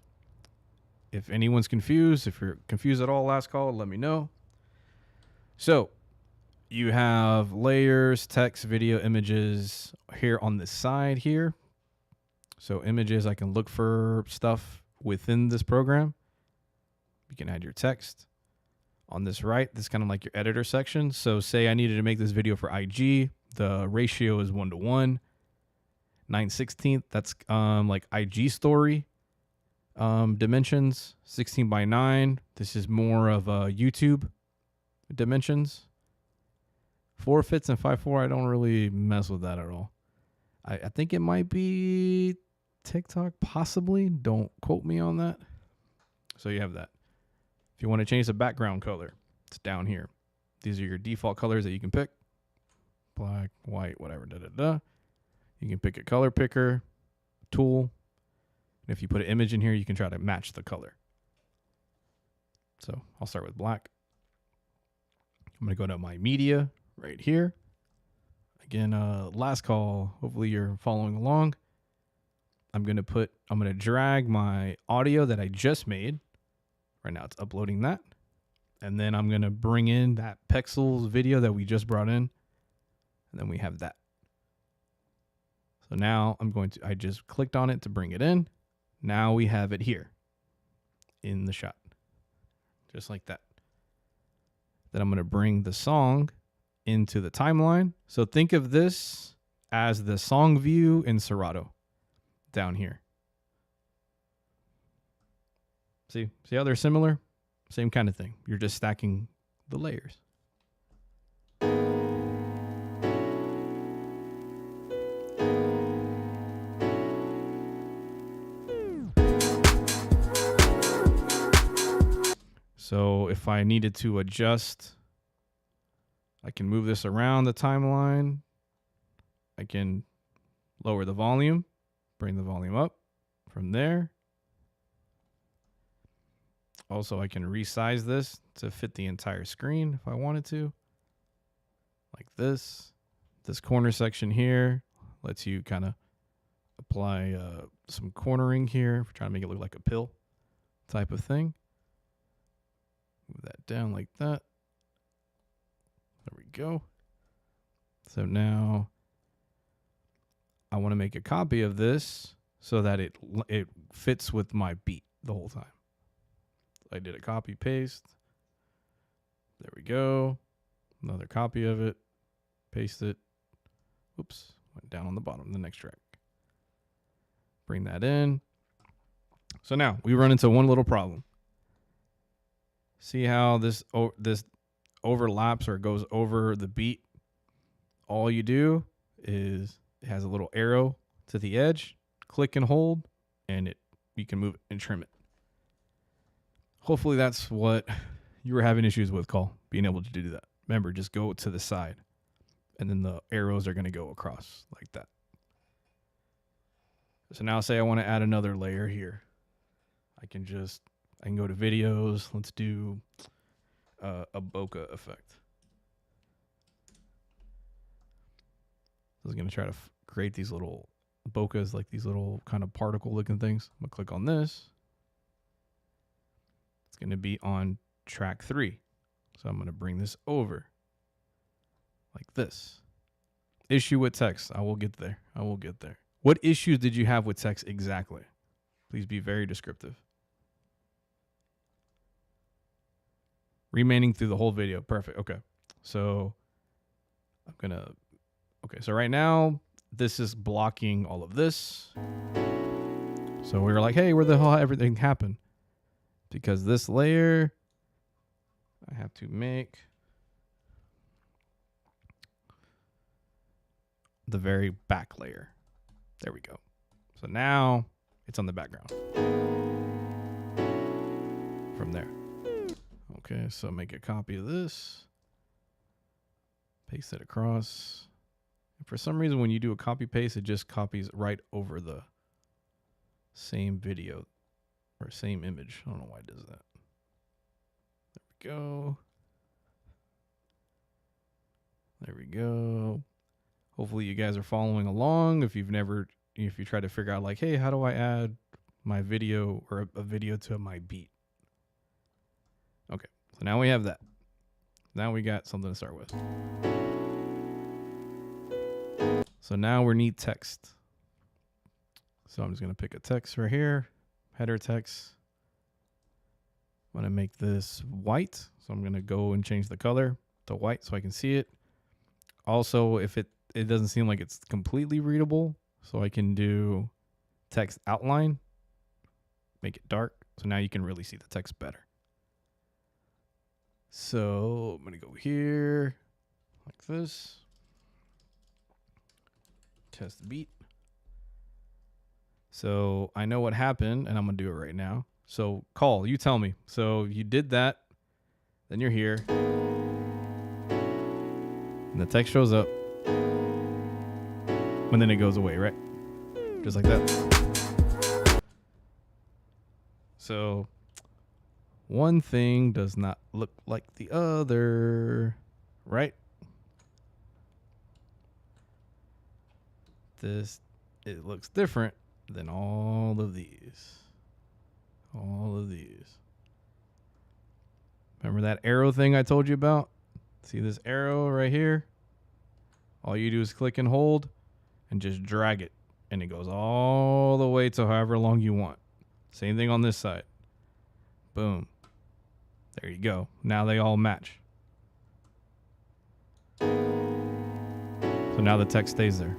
If anyone's confused, if you're confused at all last call, let me know. So you have layers, text, video, images here on the side here. So images, I can look for stuff within this program. You can add your text. On this right, this is kind of like your editor section. So say I needed to make this video for IG. The ratio is 1:1. 9/16. That's like IG story dimensions. 16:9. This is more of a YouTube dimensions. 4 fits and 5/4. I don't really mess with that at all. I think it might be TikTok, possibly. Don't quote me on that. So you have that. If you want to change the background color, it's down here. These are your default colors that you can pick. Black, white, whatever, You can pick a color picker, tool. And if you put an image in here, you can try to match the color. So I'll start with black. I'm going to go to my media right here. Again, last call. Hopefully you're following along. I'm going to drag my audio that I just made. Right now it's uploading that. And then I'm going to bring in that Pexels video that we just brought in. And then we have that. So now I just clicked on it to bring it in. Now we have it here in the shot. Just like that. Then I'm going to bring the song into the timeline. So think of this as the song view in Serato down here. See how they're similar? Same kind of thing. You're just stacking the layers. So if I needed to adjust, I can move this around the timeline. I can lower the volume, bring the volume up from there. Also, I can resize this to fit the entire screen if I wanted to. Like this. This corner section here lets you kind of apply some cornering here if we're trying to make it look like a pill type of thing. Move that down like that. There we go. So now I want to make a copy of this so that it fits with my beat the whole time. I did a copy paste. There we go. Another copy of it. Paste it. Oops. Went down on the bottom, the next track. Bring that in. So now we run into one little problem. See how this overlaps or goes over the beat? All you do is it has a little arrow to the edge. Click and hold, and you can move it and trim it. Hopefully that's what you were having issues with, Cole, being able to do that. Remember, just go to the side, and then the arrows are going to go across like that. So now say I want to add another layer here. I can go to videos. Let's do a bokeh effect. I was going to try to create these little bokehs, like these little kind of particle looking things. I'm going to click on this. It's going to be on track 3. So I'm going to bring this over like this. Issue with text. I will get there. What issues did you have with text exactly? Please be very descriptive. Remaining through the whole video. Perfect. Okay. So so right now this is blocking all of this. So we were like, hey, where the hell everything happened? Because this layer, I have to make the very back layer. There we go. So now it's on the background from there. Okay, so make a copy of this, paste it across. And for some reason, when you do a copy paste, it just copies right over the same video or same image. I don't know why it does that. There we go. There we go. Hopefully you guys are following along. If you try to figure out like, hey, how do I add my video or a video to my beat? Okay, so now we have that. Now we got something to start with. So now we need text. So I'm just going to pick a text right here, header text. I'm going to make this white. So I'm going to go and change the color to white so I can see it. Also, if it doesn't seem like it's completely readable, so I can do text outline, make it dark. So now you can really see the text better. So I'm going to go here like this. Test the beat. So I know what happened, and I'm going to do it right now. So call, you tell me. So you did that, then you're here, and the text shows up, and then it goes away, right? Just like that. So one thing does not look like the other, right? It looks different than all of these. All of these. Remember that arrow thing I told you about? See this arrow right here? All you do is click and hold and just drag it. And it goes all the way to however long you want. Same thing on this side. Boom. There you go. Now they all match. So now the text stays there.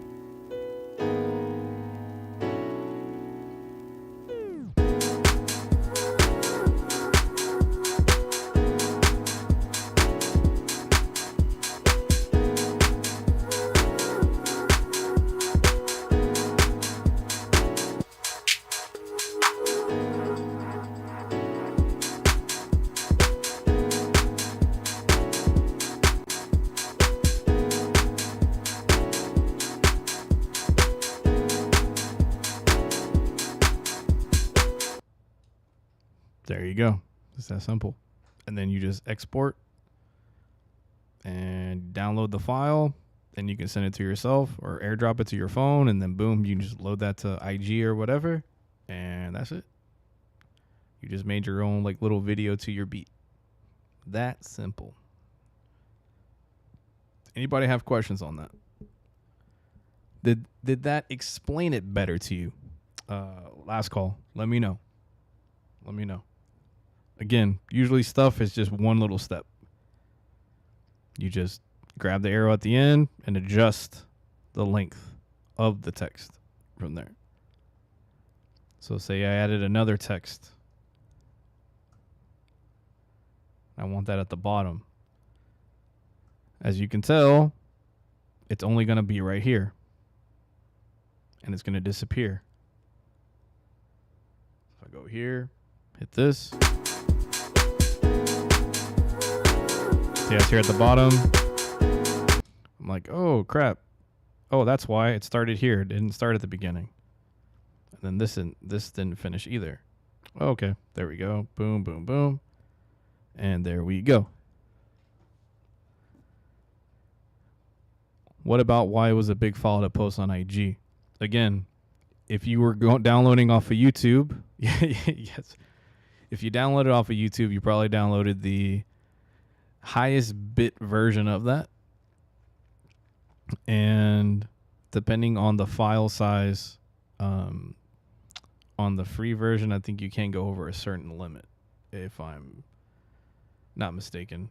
There you go. It's that simple. And then you just export and download the file, and you can send it to yourself or airdrop it to your phone, and then boom, you can just load that to IG or whatever, and that's it. You just made your own like little video to your beat. That simple. Anybody have questions on that? Did that explain it better to you? Last call. Let me know. Let me know. Again, usually stuff is just one little step. You just grab the arrow at the end and adjust the length of the text from there. So say I added another text. I want that at the bottom. As you can tell, it's only going to be right here. And it's going to disappear. If I go here, hit this. See, it's here at the bottom. I'm like, oh, crap. Oh, that's why it started here. It didn't start at the beginning. And then this didn't finish either. Okay, there we go. Boom, boom, boom. And there we go. What about why it was a big file to post on IG? Again, if you were downloading off of YouTube, yes. If you downloaded off of YouTube, you probably downloaded the highest bit version of that. And depending on the file size, on the free version, I think you can't go over a certain limit, if I'm not mistaken.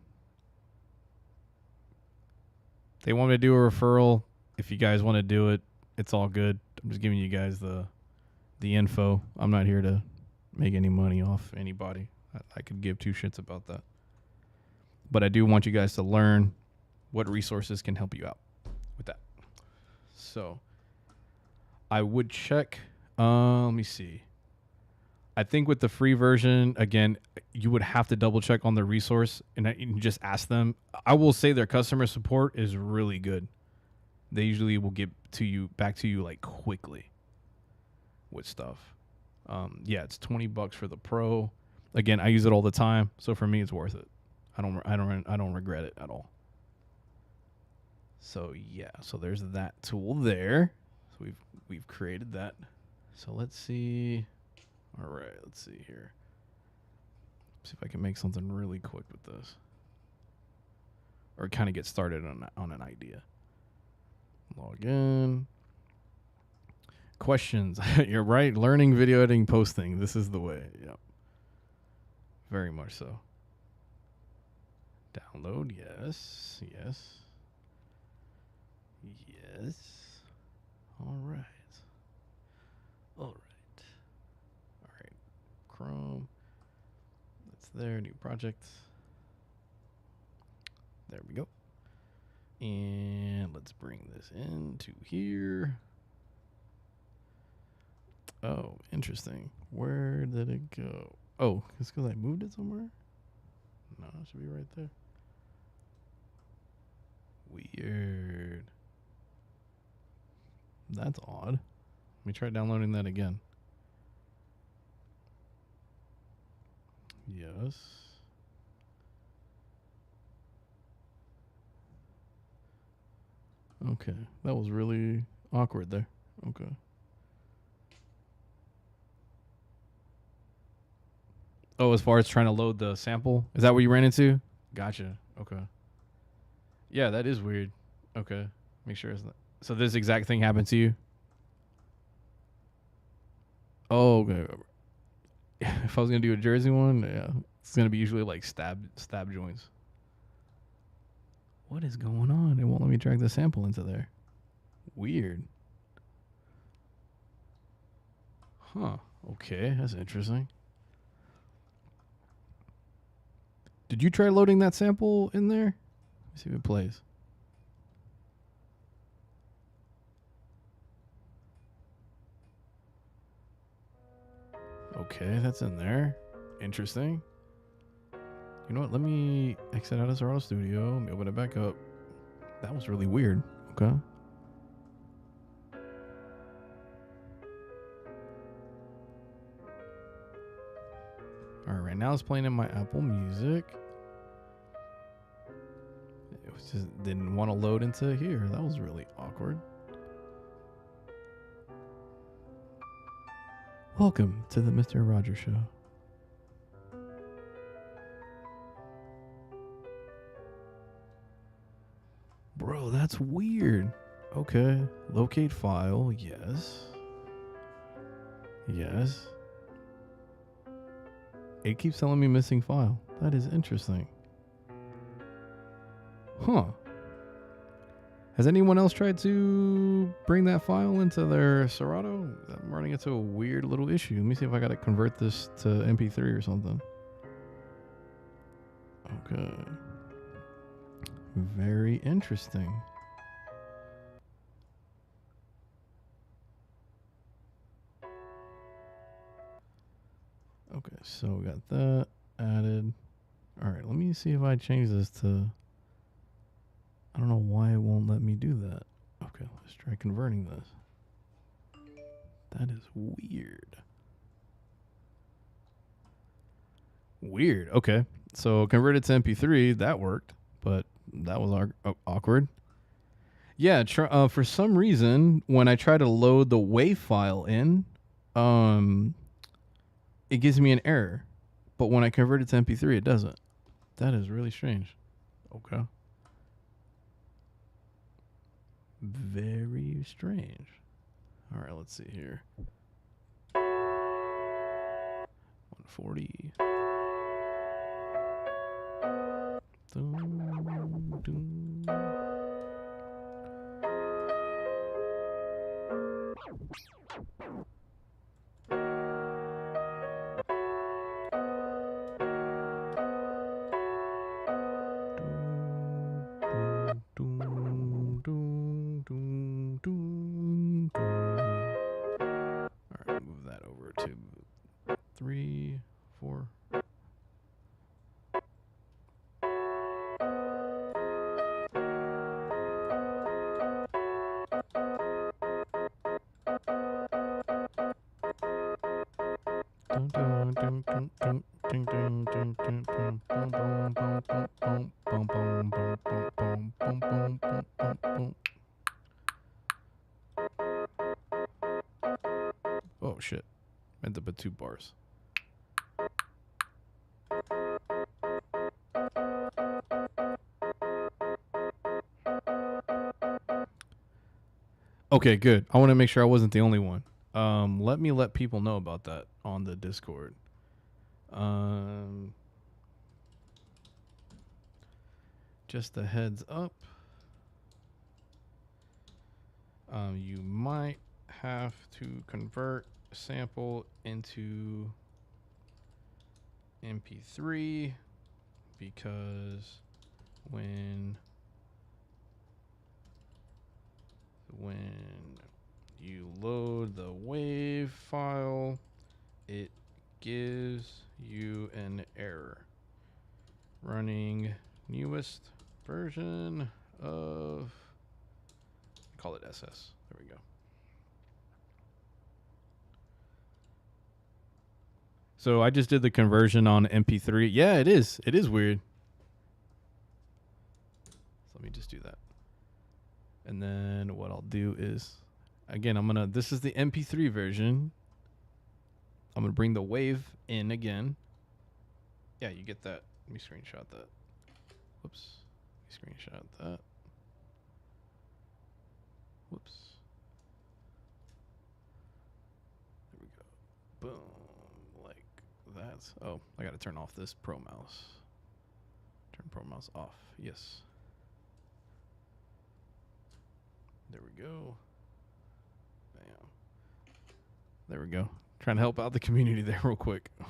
They want me to do a referral. If you guys want to do it, it's all good. I'm just giving you guys the info. I'm not here to make any money off anybody. I could give two shits about that. But I do want you guys to learn what resources can help you out with that. So I would check. Let me see. I think with the free version, again, you would have to double check on the resource and just ask them. I will say their customer support is really good. They usually will get back to you like quickly with stuff. Yeah, it's $20 for the Pro. Again, I use it all the time, so for me, it's worth it. I don't regret it at all. So yeah, so there's that tool there. So we've created that. So let's see. All right, let's see here. See if I can make something really quick with this, or kind of get started on an idea. Log in. Questions. You're right. Learning, video editing, posting. This is the way. Yep. Very much so. Download. Yes. Yes. Yes. All right. All right. All right. Chrome. That's there. New project. There we go. And let's bring this into here. Oh, interesting. Where did it go? Oh, it's because I moved it somewhere? No, it should be right there. Weird. That's odd. Let me try downloading that again. Yes. Okay. That was really awkward there. Okay. Oh, as far as trying to load the sample? Is that what you ran into? Gotcha. Okay. Yeah, that is weird. Okay. Make sure it's not. So this exact thing happened to you? Oh, okay. If I was gonna do a Jersey one, yeah, it's gonna be usually like stab joints. What is going on? It won't let me drag the sample into there. Weird. Huh. Okay, that's interesting. Did you try loading that sample in there? Let's see if it plays. Okay, that's in there. Interesting. You know what? Let me exit out of Serato Studio. Let me open it back up. That was really weird. Okay. All right, now it's playing in my Apple Music. It was just didn't want to load into here. That was really awkward. Welcome to the Mr. Rogers Show. Bro, that's weird. Okay. Locate file. Yes. Yes. It keeps telling me missing file. That is interesting. Huh. Has anyone else tried to bring that file into their Serato? I'm running into a weird little issue. Let me see if I got to convert this to MP3 or something. Okay. Very interesting. Okay, so we got that added. All right, let me see if I change this to... I don't know why it won't let me do that. Okay, let's try converting this. That is weird. Weird. Okay, so converted to MP3, that worked, but that was awkward. Yeah, for some reason, when I try to load the WAV file in, it gives me an error. But when I convert it to MP3, it doesn't. That is really strange. Okay. Very strange. All right, let's see here. 140. Alright, move that over to 3, 4. Oh shit. Meant to put 2 bars. Okay, good. I want to make sure I wasn't the only one. Let me let people know about that on the Discord. Just a heads up. You might have to convert sample into MP3 because when you load the WAV file, it gives you an error. Running newest version of, call it SS. There we go. So I just did the conversion on MP3. Yeah, it is. It is weird. So let me just do that. And then what I'll do is, again, this is the MP3 version. I'm going to bring the WAV in again. Yeah, you get that. Let me screenshot that. Whoops. Let me screenshot that. Whoops. There we go. Boom. Like that. Oh, I got to turn off this Pro Mouse. Turn Pro Mouse off. Yes. There we go. Bam. There we go. Trying to help out the community there real quick. Let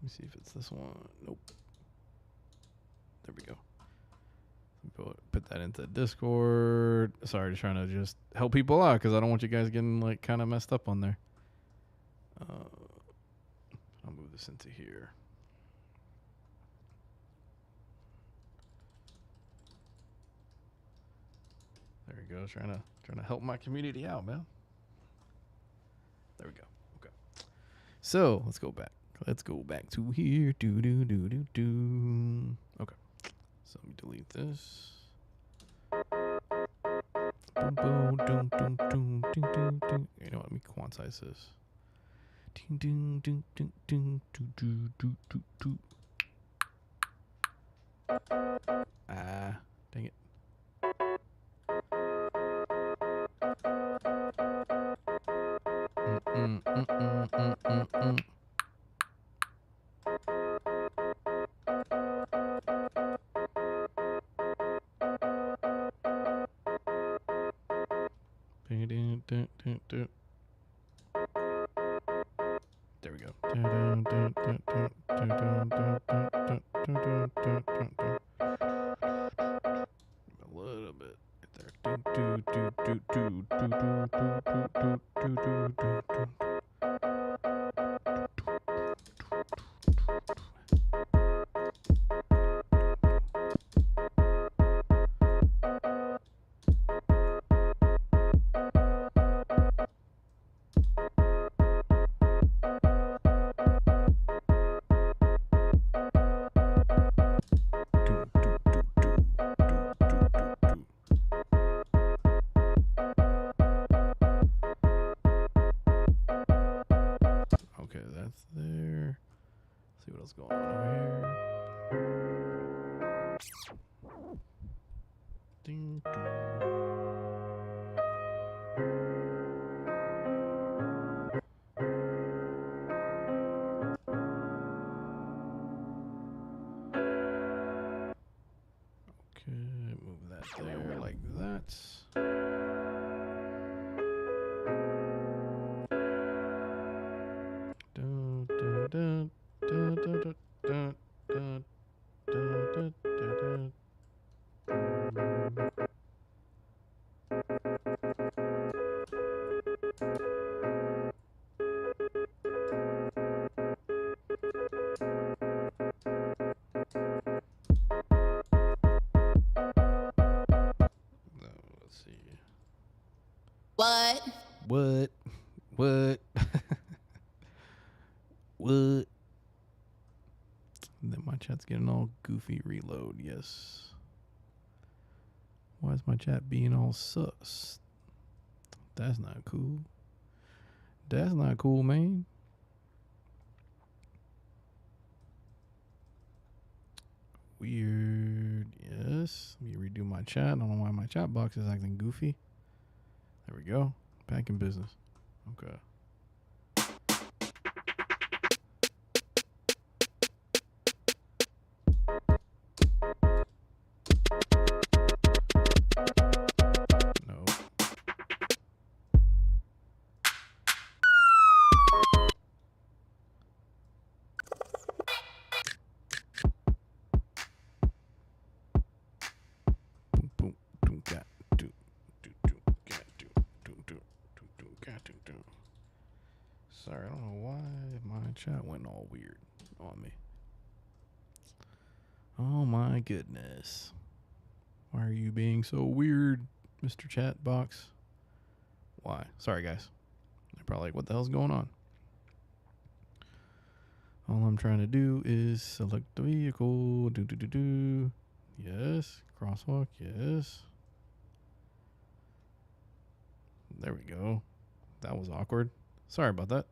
me see if it's this one. Nope. There we go. Put that into Discord. Sorry, just trying to just help people out because I don't want you guys getting like kind of messed up on there. I'll move this into here. There we go. Trying to help my community out, man. There we go. Okay. So let's go back. Let's go back to here. Okay. So let me delete this. Boom, boom, doom, doom, doom, doom, doom, doom. You know what? Let me quantize this. Ding, ding, ding, ding, ding, doo, doo, doo, doo, doo. Ah, dang it. There we go. A little bit there. Okay, that's there. Let's see what else going on over here. Ding, okay, move that there like that. Let's see. What? What? What? Then my chat's getting all goofy. Reload. Yes. Why is my chat being all sus? That's not cool. That's not cool, man. Weird. Yes. Let me redo my chat. I don't know why my chat box is acting goofy. There we go. Back in business. Okay. No. Sorry, I don't know why my chat went all weird on me. Oh my goodness. Why are you being so weird, Mr. Chat Box? Why? Sorry, guys. They're probably like, what the hell's going on? All I'm trying to do is select the vehicle. Do. Yes. Crosswalk. Yes. There we go. That was awkward. Sorry about that.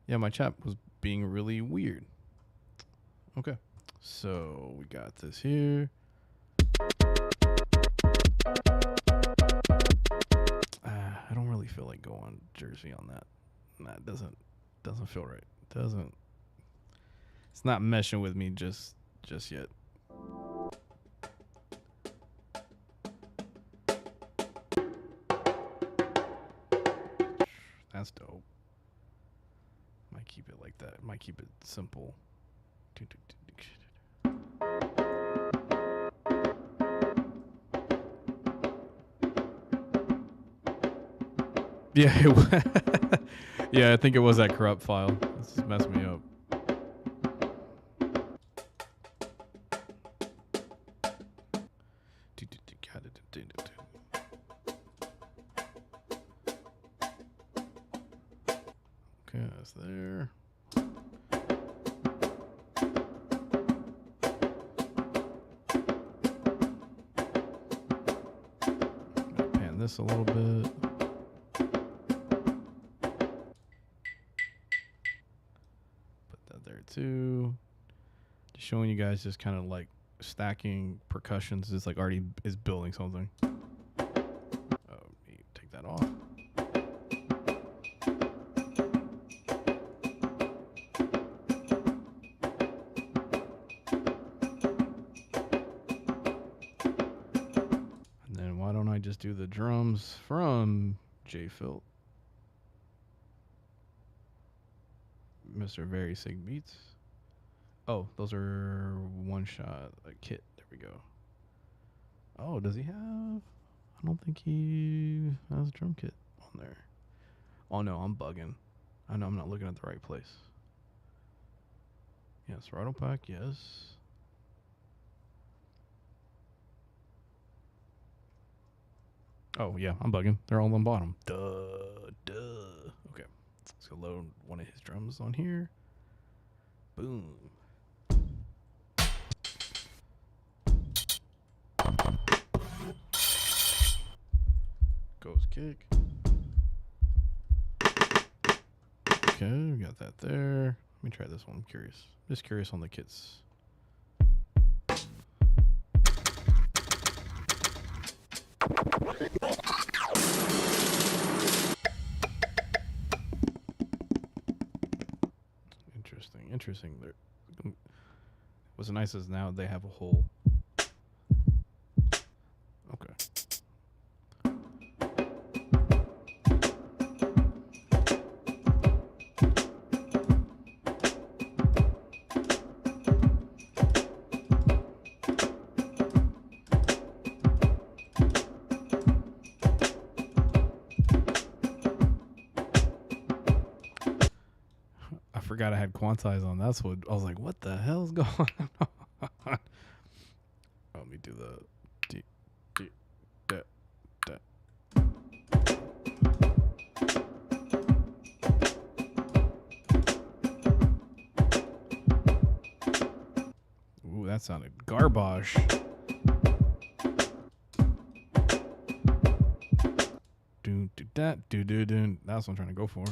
Yeah, my chat was being really weird. Okay. So we got this here. I don't really feel like going Jersey on that. That doesn't feel right. It's not meshing with me just yet. That's dope. Might keep it like that. Might keep it simple. Yeah, yeah, I think it was that corrupt file. This is messing me up. Okay, that's there. Pan this a little bit. Too. Just showing you guys just kind of like stacking percussions is like already is building something. Oh, take that off. And then why don't I just do the drums from J Phil? Mr. Very Sig Beats. Oh, those are one shot, a kit. There we go. Oh, does he have? I don't think he has a drum kit on there. Oh no, I'm bugging. I know I'm not looking at the right place. Yeah, Serato pack, yes. Oh yeah, I'm bugging. They're all on the bottom. Duh. Okay, let's go load one of his drums on here. Boom. Goes kick. Okay, we got that there. Let me try this one. I'm curious. Just curious on the kits. Interesting. What's nice is now they have a whole. Okay. I forgot I had quantize on. That's what I was like. What the hell's going on? Let me do the D, da. Ooh, that sounded garbage. Do that. Do. That's what I'm trying to go for.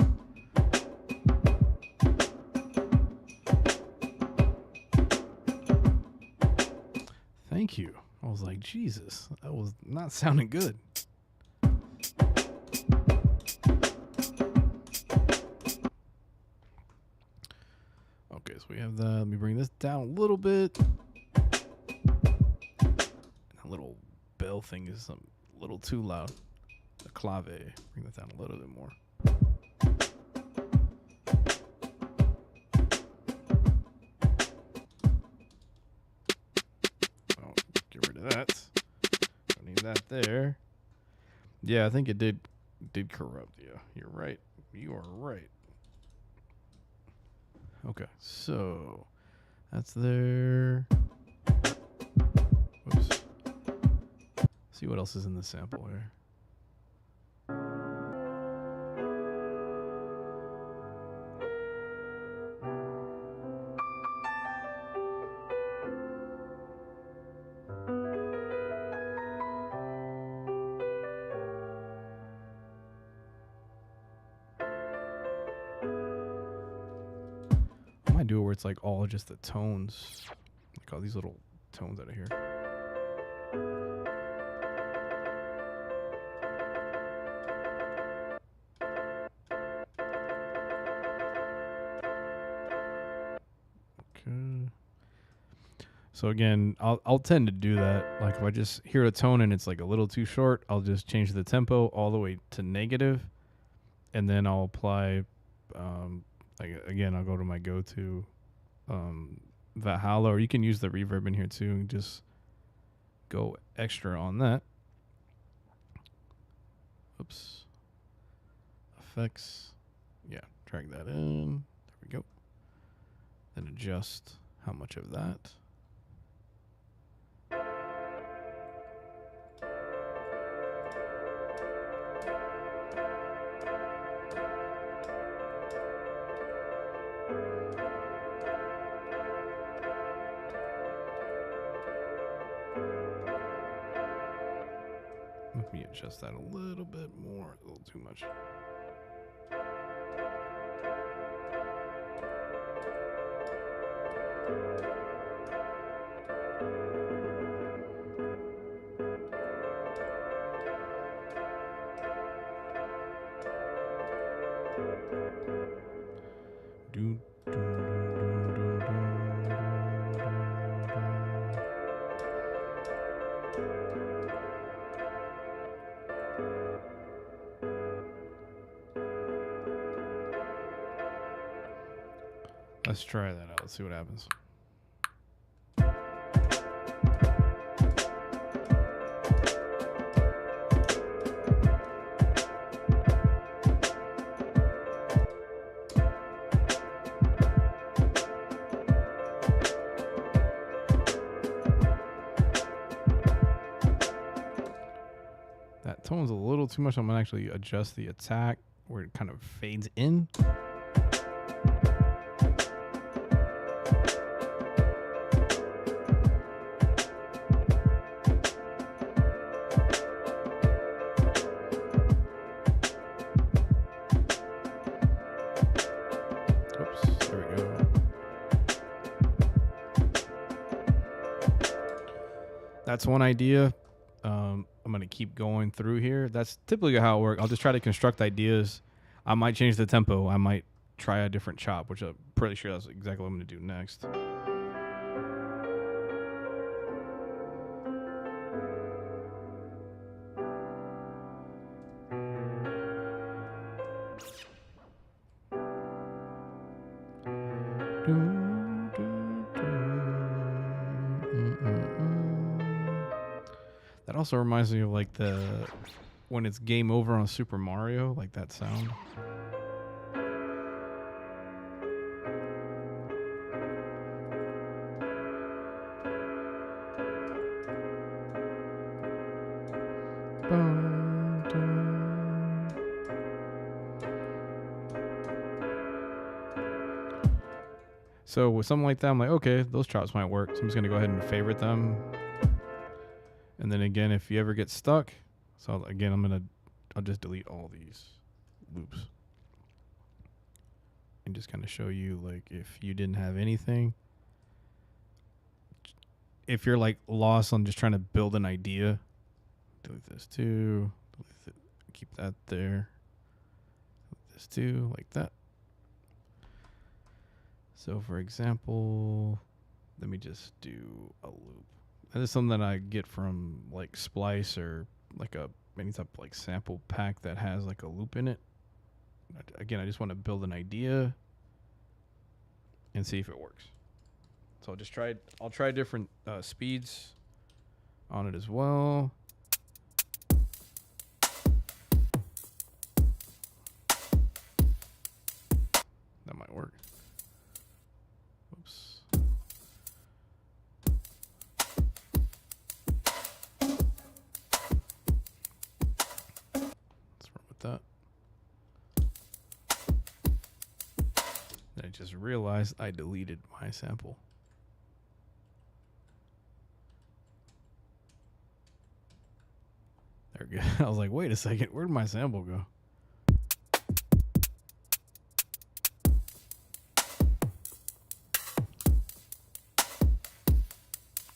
Thank you. I was like, Jesus, that was not sounding good. Okay, so we have that. Let me bring this down a little bit. That little bell thing is a little too loud. The clave. Bring that down a little bit more. That. Don't need that there. Yeah, I think it did corrupt. Yeah, you're right. You are right. Okay, so that's there. Whoops. See what else is in the sample here. I might do it where it's like all just the tones, like all these little tones out of here. Okay. So again, I'll tend to do that. Like if I just hear a tone and it's like a little too short, I'll just change the tempo all the way to negative, and then I'll apply. Again, I'll go to my go-to Valhalla, or you can use the reverb in here too, and just go extra on that. Oops. Effects. Yeah, drag that in. There we go. Then adjust how much of that. Let me adjust that a little bit more, a little too much. Let's try that out. Let's see what happens. That tone's a little too much. I'm going to actually adjust the attack where it kind of fades in. That's one idea. I'm going to keep going through here. That's typically how it works. I'll just try to construct ideas. I might change the tempo. I might try a different chop, which I'm pretty sure that's exactly what I'm going to do next. That also reminds me of like when it's game over on Super Mario, like that sound. So with something like that, I'm like, okay, those chops might work. So I'm just going to go ahead and favorite them. And then again, if you ever get stuck, so again, I'll just delete all these loops. And just kind of show you, like, if you didn't have anything. If you're, like, lost on just trying to build an idea, delete this too. Keep that there. Delete this too, like that. So, for example, let me just do a loop. And this is something that I get from like Splice or like any type of like sample pack that has like a loop in it. Again, I just want to build an idea and see if it works. So I'll try different speeds on it as well. That might work. realized I deleted my sample. There we go. I was like, wait a second, where'd my sample go?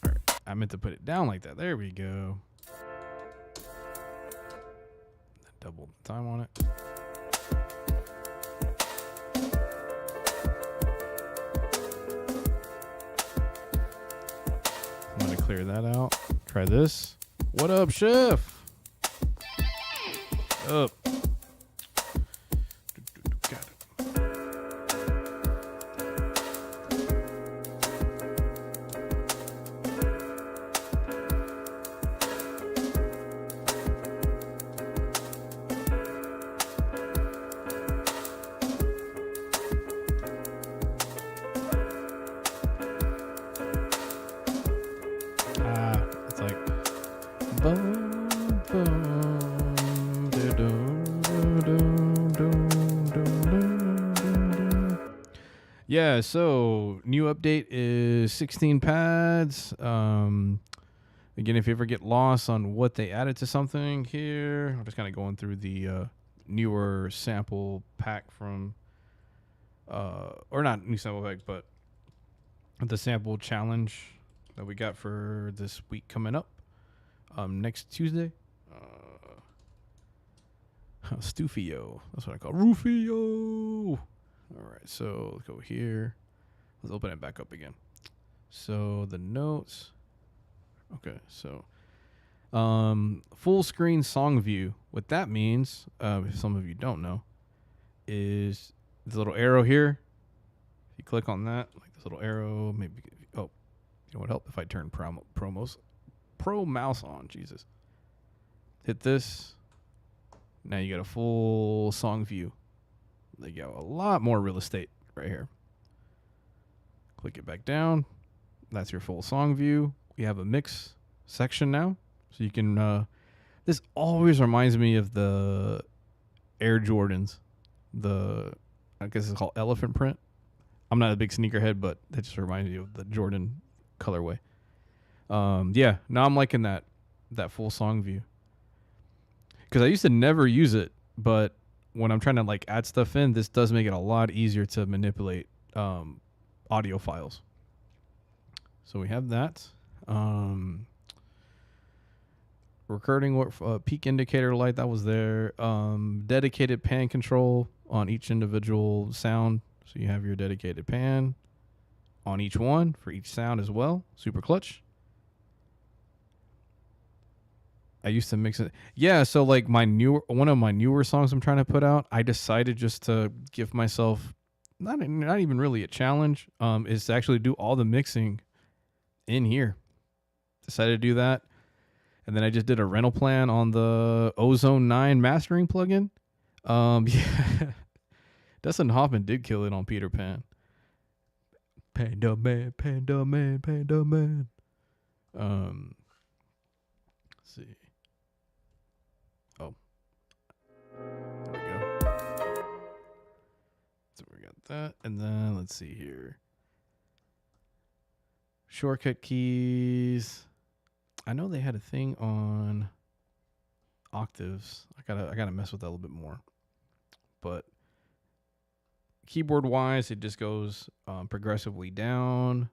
All right, I meant to put it down like that. There we go. Double the time on it. I'm going to clear that out. Try this. What up, chef? Up. Got it. It's like boom, boom, do, do, do, do, do, do. Yeah, so new update is 16 pads. Again, if you ever get lost on what they added to something here, I'm just kind of going through the newer sample pack from, or not new sample pack, but the sample challenge that we got for this week coming up. Next Tuesday. Stufio. That's what I call Rufio. All right, so let's go here. Let's open it back up again. So the notes. Okay, so full screen song view. What that means, if some of you don't know, is this little arrow here. If you click on that, like this little arrow, maybe. Oh, it would help if I turn Pro mouse on. Jesus. Hit this. Now you got a full song view. They got a lot more real estate right here. Click it back down. That's your full song view. We have a mix section now. So you can, this always reminds me of the Air Jordans. I guess it's called elephant print. I'm not a big sneakerhead, but that just reminds me of the Jordan colorway. Yeah, now I'm liking that full song view. Because I used to never use it, but when I'm trying to like add stuff in, this does make it a lot easier to manipulate audio files. So we have that. Recording peak indicator light, that was there. Dedicated pan control on each individual sound. So you have your dedicated pan on each one for each sound as well. Super clutch. I used to mix it. Yeah, so like one of my newer songs I'm trying to put out, I decided just to give myself not even really a challenge, is to actually do all the mixing in here. Decided to do that. And then I just did a rental plan on the Ozone 9 mastering plugin. Yeah. Dustin Hoffman did kill it on Peter Pan. Panda Man, Panda Man, Panda Man. Let's see. Oh. There we go. So we got that. And then let's see here. Shortcut keys. I know they had a thing on octaves. I gotta mess with that a little bit more. But keyboard wise, it just goes progressively down.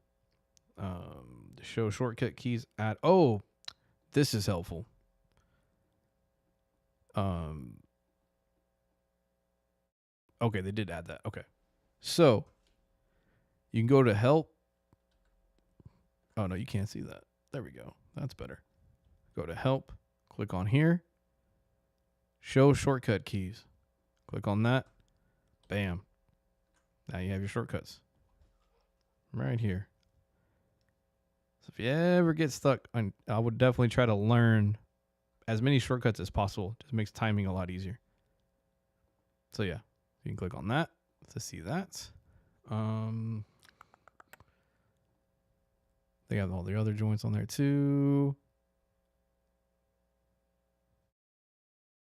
To show shortcut keys at this is helpful. Okay, they did add that. Okay. So you can go to help. Oh no, you can't see that. There we go. That's better. Go to help. Click on here. Show shortcut keys. Click on that. Bam. Now you have your shortcuts. Right here. So if you ever get stuck, I would definitely try to learn as many shortcuts as possible. Just makes timing a lot easier. So yeah, you can click on that to see that. They have all the other joints on there too.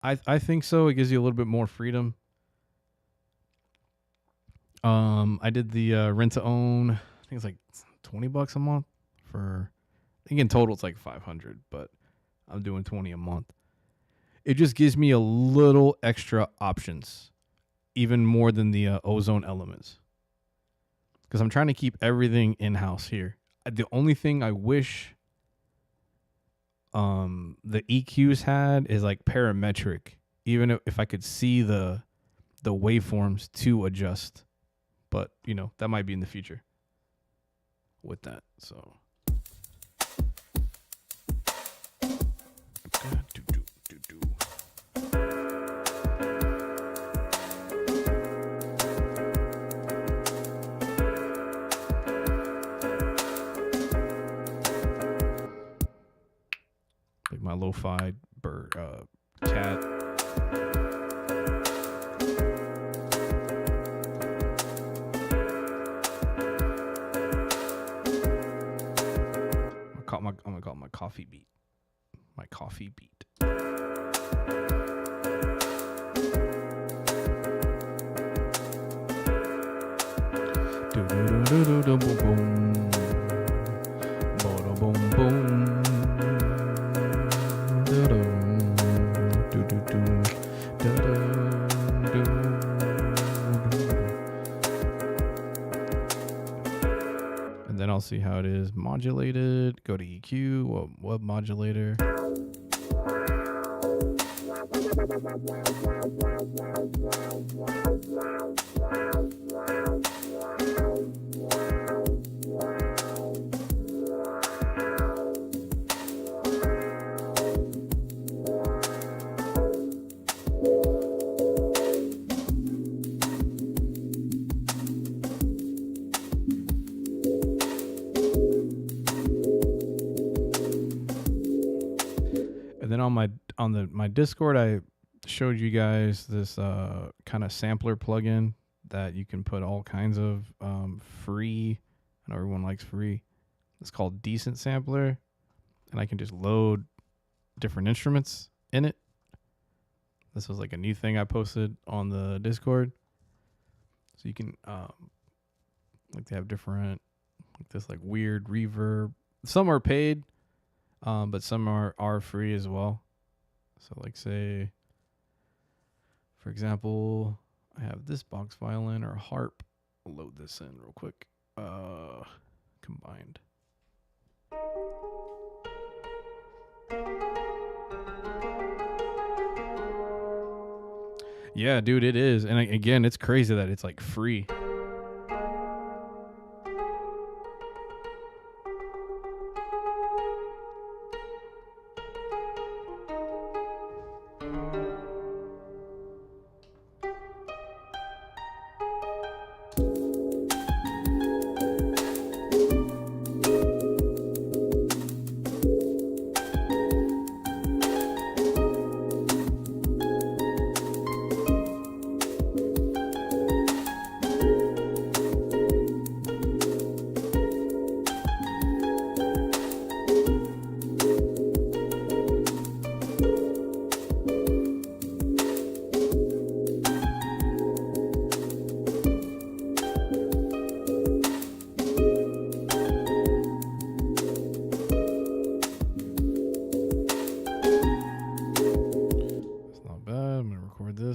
I think so. It gives you a little bit more freedom. I did the rent to own. I think it's like $20 a month for. I think in total it's like 500, but I'm doing 20 a month. It just gives me a little extra options, even more than the ozone elements, because I'm trying to keep everything in house here. The only thing I wish the EQs had is like parametric, even if I could see the waveforms to adjust. But, you know, that might be in the future with that. So like my lo-fi bird cat. I'm gonna call it my coffee beat. My coffee beat. And then I'll see how it is modulated. Go to EQ, web modulator. And then on my Discord, I showed you guys this kind of sampler plugin that you can put all kinds of free. I know everyone likes free. It's called Decent Sampler, and I can just load different instruments in it. This was like a new thing I posted on the Discord, so you can like they have different like this like weird reverb. Some are paid. But some are free as well. So like say, for example, I have this box violin or harp. I'll load this in real quick. Combined. Yeah, dude, it is. And again, it's crazy that it's like free.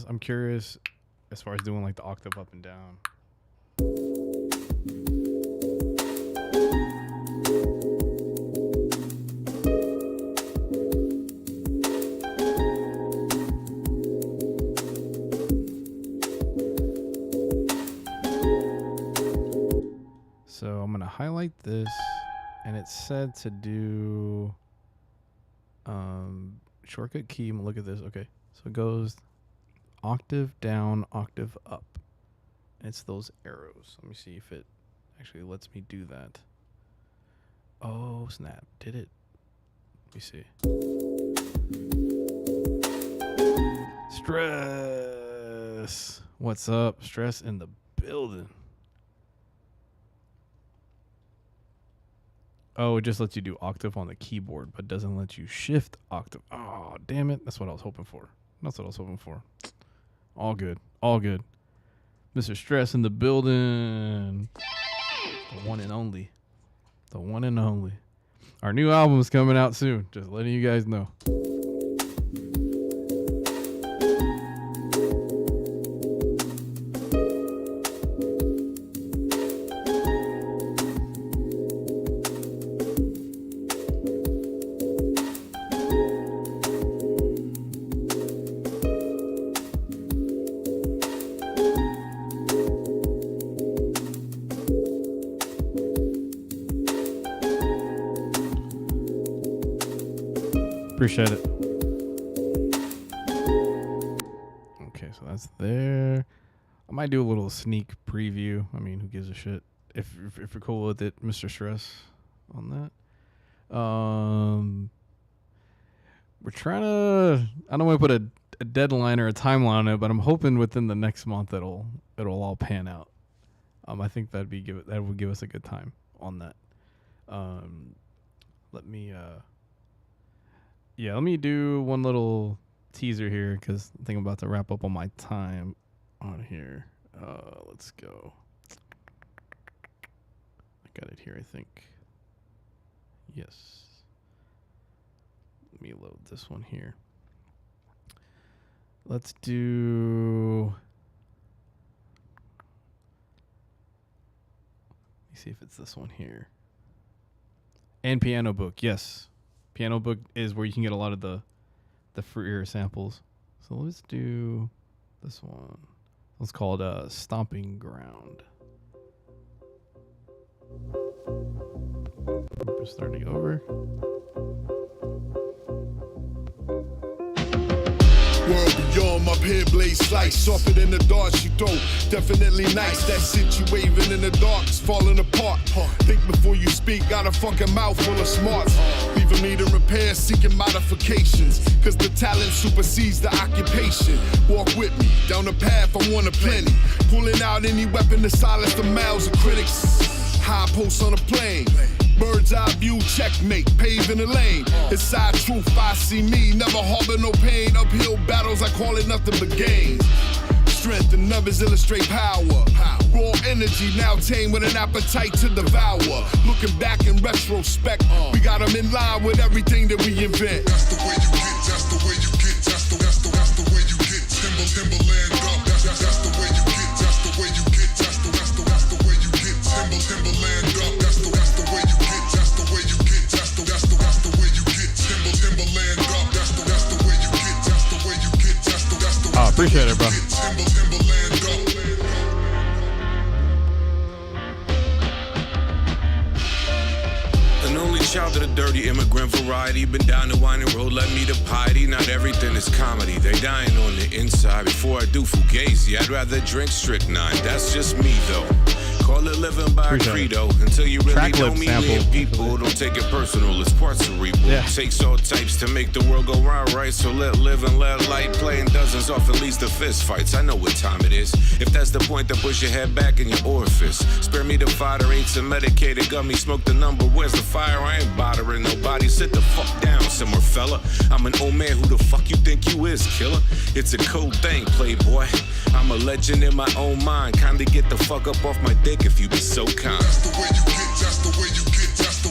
I'm curious as far as doing like the octave up and down. So I'm going to highlight this, and it's said to do shortcut key. I'm going to look at this. Okay. So it goes octave down, octave up. And it's those arrows. Let me see if it actually lets me do that. Oh, snap. Did it? Let me see. Stress. What's up? Stress in the building. Oh, it just lets you do octave on the keyboard, but doesn't let you shift octave. Oh, damn it. That's what I was hoping for. All good. All good. Mr. Stress in the building. The one and only. The one and only. Our new album is coming out soon. Just letting you guys know. Appreciate it. Okay, so that's there. I might do a little sneak preview. I mean, who gives a shit? If you're cool with it, Mr. Stress on that. We're trying to. I don't want to put a deadline or a timeline on it, but I'm hoping within the next month it'll all pan out. I think that would give us a good time on that. Let me do one little teaser here because I think I'm about to wrap up on my time on here. Let's go. I got it here, I think. Yes. Let me load this one here. Let's do... Let me see if it's this one here. And Piano Book, yes. Piano Book is where you can get a lot of the freer samples. So let's do this one. Let's call it Stomping Ground. We're starting over. World beyond my pen blade slice, softer than the darts you throw. Definitely nice. That shit you waving in the dark is falling apart. Think before you speak, got a fucking mouth full of smarts. Leaving me to repair, seeking modifications. Cause the talent supersedes the occupation. Walk with me, down the path I want a plenty. Pulling out any weapon to silence the mouths of critics. High post on a plane. Bird's eye view, checkmate, paving the lane. Inside truth, I see me, never harbor no pain. Uphill battles, I call it nothing but gains. Strength and numbers illustrate power. Raw energy, now tame with an appetite to devour. Looking back in retrospect, we got them in line with everything that we invent. That's the way you get, that's the way you get, that's the way you get. Timberland up, that's the way you get, that's the way you get, that's the way you get. Timberland up, that's the way you get, that's the way you get, that's the way you get. Timberland up, that's the way you get, that's the way you get, that's the way you get. Oh, appreciate it, bro. An only child of the dirty immigrant variety. Been down the winding road, led me to piety. Not everything is comedy. They dying on the inside. Before I do fugazi, I'd rather drink strychnine. That's just me, though. Call it living by a credo. Until you really know me, and people don't take it personal. It's parts cerebral. Yeah. Takes all types to make the world go round, right? So let live and let light play in dozens, often leads to fist fights. I know what time it is. If that's the point, then push your head back in your orifice. Spare me the fodder, ain't some medicated gummy. Smoke the number, where's the fire? I ain't bothering nobody. Sit the fuck down somewhere, fella. I'm an old man, who the fuck you think you is, killer? It's a cold thing, playboy. I'm a legend in my own mind. Kindly get the fuck up off my dick if you be so kind. That's the way you get, that's the way you get, that's the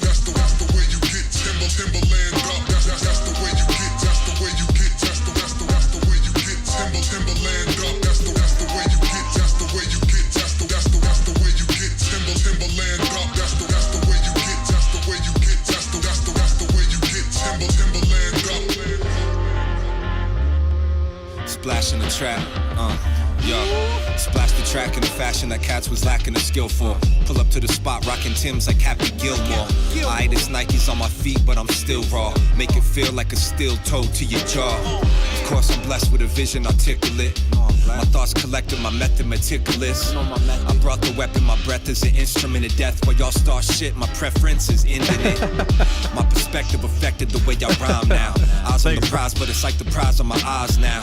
way you get. Timberland up, that's the way you get, that's the way you get, that's the way you get. Timberland up, that's the way you get, that's the way you get, that's the way you get. Timberland up, that's the way you get, that's the way you get, that's the way you get. Timberland up. Splash in the trap, yo. Splash the track in a fashion that cats was lacking the skill for. Pull up to the spot, rocking Timbs like Happy Gilmore. Aight, it's Nikes on my feet, but I'm still raw. Make it feel like a steel toe to your jaw. Of course, I'm blessed with a vision articulate. My thoughts collected, my method meticulous. I brought the weapon, my breath is an instrument of death. While y'all start shit, my preference is ending it. My perspective affected the way I rhyme now. Eyes on the prize, but it's like the prize on my eyes now.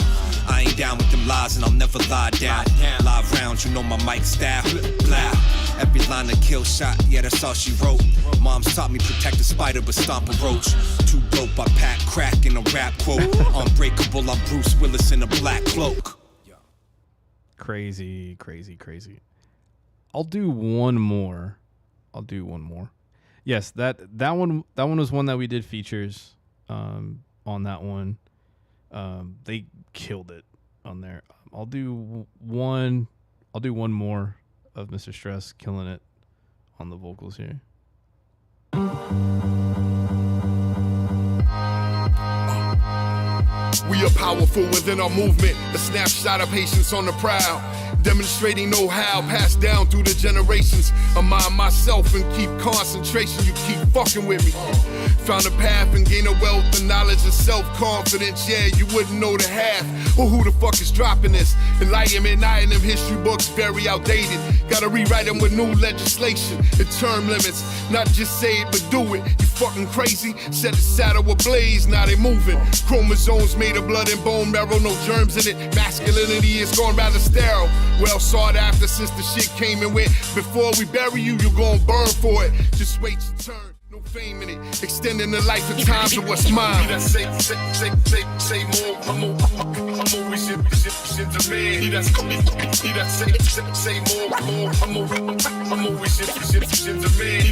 I ain't down with them lies and I'll never lie down. Live rounds, you know my mic style. Blah. Every line a kill shot, yeah, that's all she wrote. Mom's taught me protect a spider but stomp a roach. Too dope, I pack crack in a rap quote. Unbreakable, I'm Bruce Willis in a black cloak. crazy. I'll do one more. Yes, that one was one that we did features on that one. They killed it on there. I'll do one more of Mr. Stress killing it on the vocals here. We are powerful within our movement, a snapshot of patience on the prowl, demonstrating know-how passed down through the generations. I mind myself and keep concentration, you keep fucking with me. Found a path and gain a wealth of knowledge and self-confidence, yeah, you wouldn't know the half, or who the fuck is dropping this. Enlightenment, in them history books, very outdated. Gotta rewrite them with new legislation and term limits. Not just say it, but do it. You fucking crazy? Set the saddle ablaze, now they moving. Chromosomes made of blood and bone marrow, no germs in it. Masculinity is gone rather sterile. Well sought after since the shit came and went. Before we bury you, you're gonna burn for it. Just wait your turn. No fame in it. Extending the life of time to what's mine. Say more. I'm always shit to man. He that say more. I'm always shit to man. He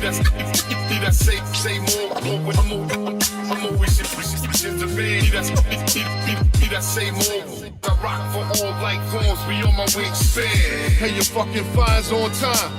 that say more. I'm always shit to man. He that say more. I rock for all like Gonz, we on my wingspan. Hey, your fucking fines on time.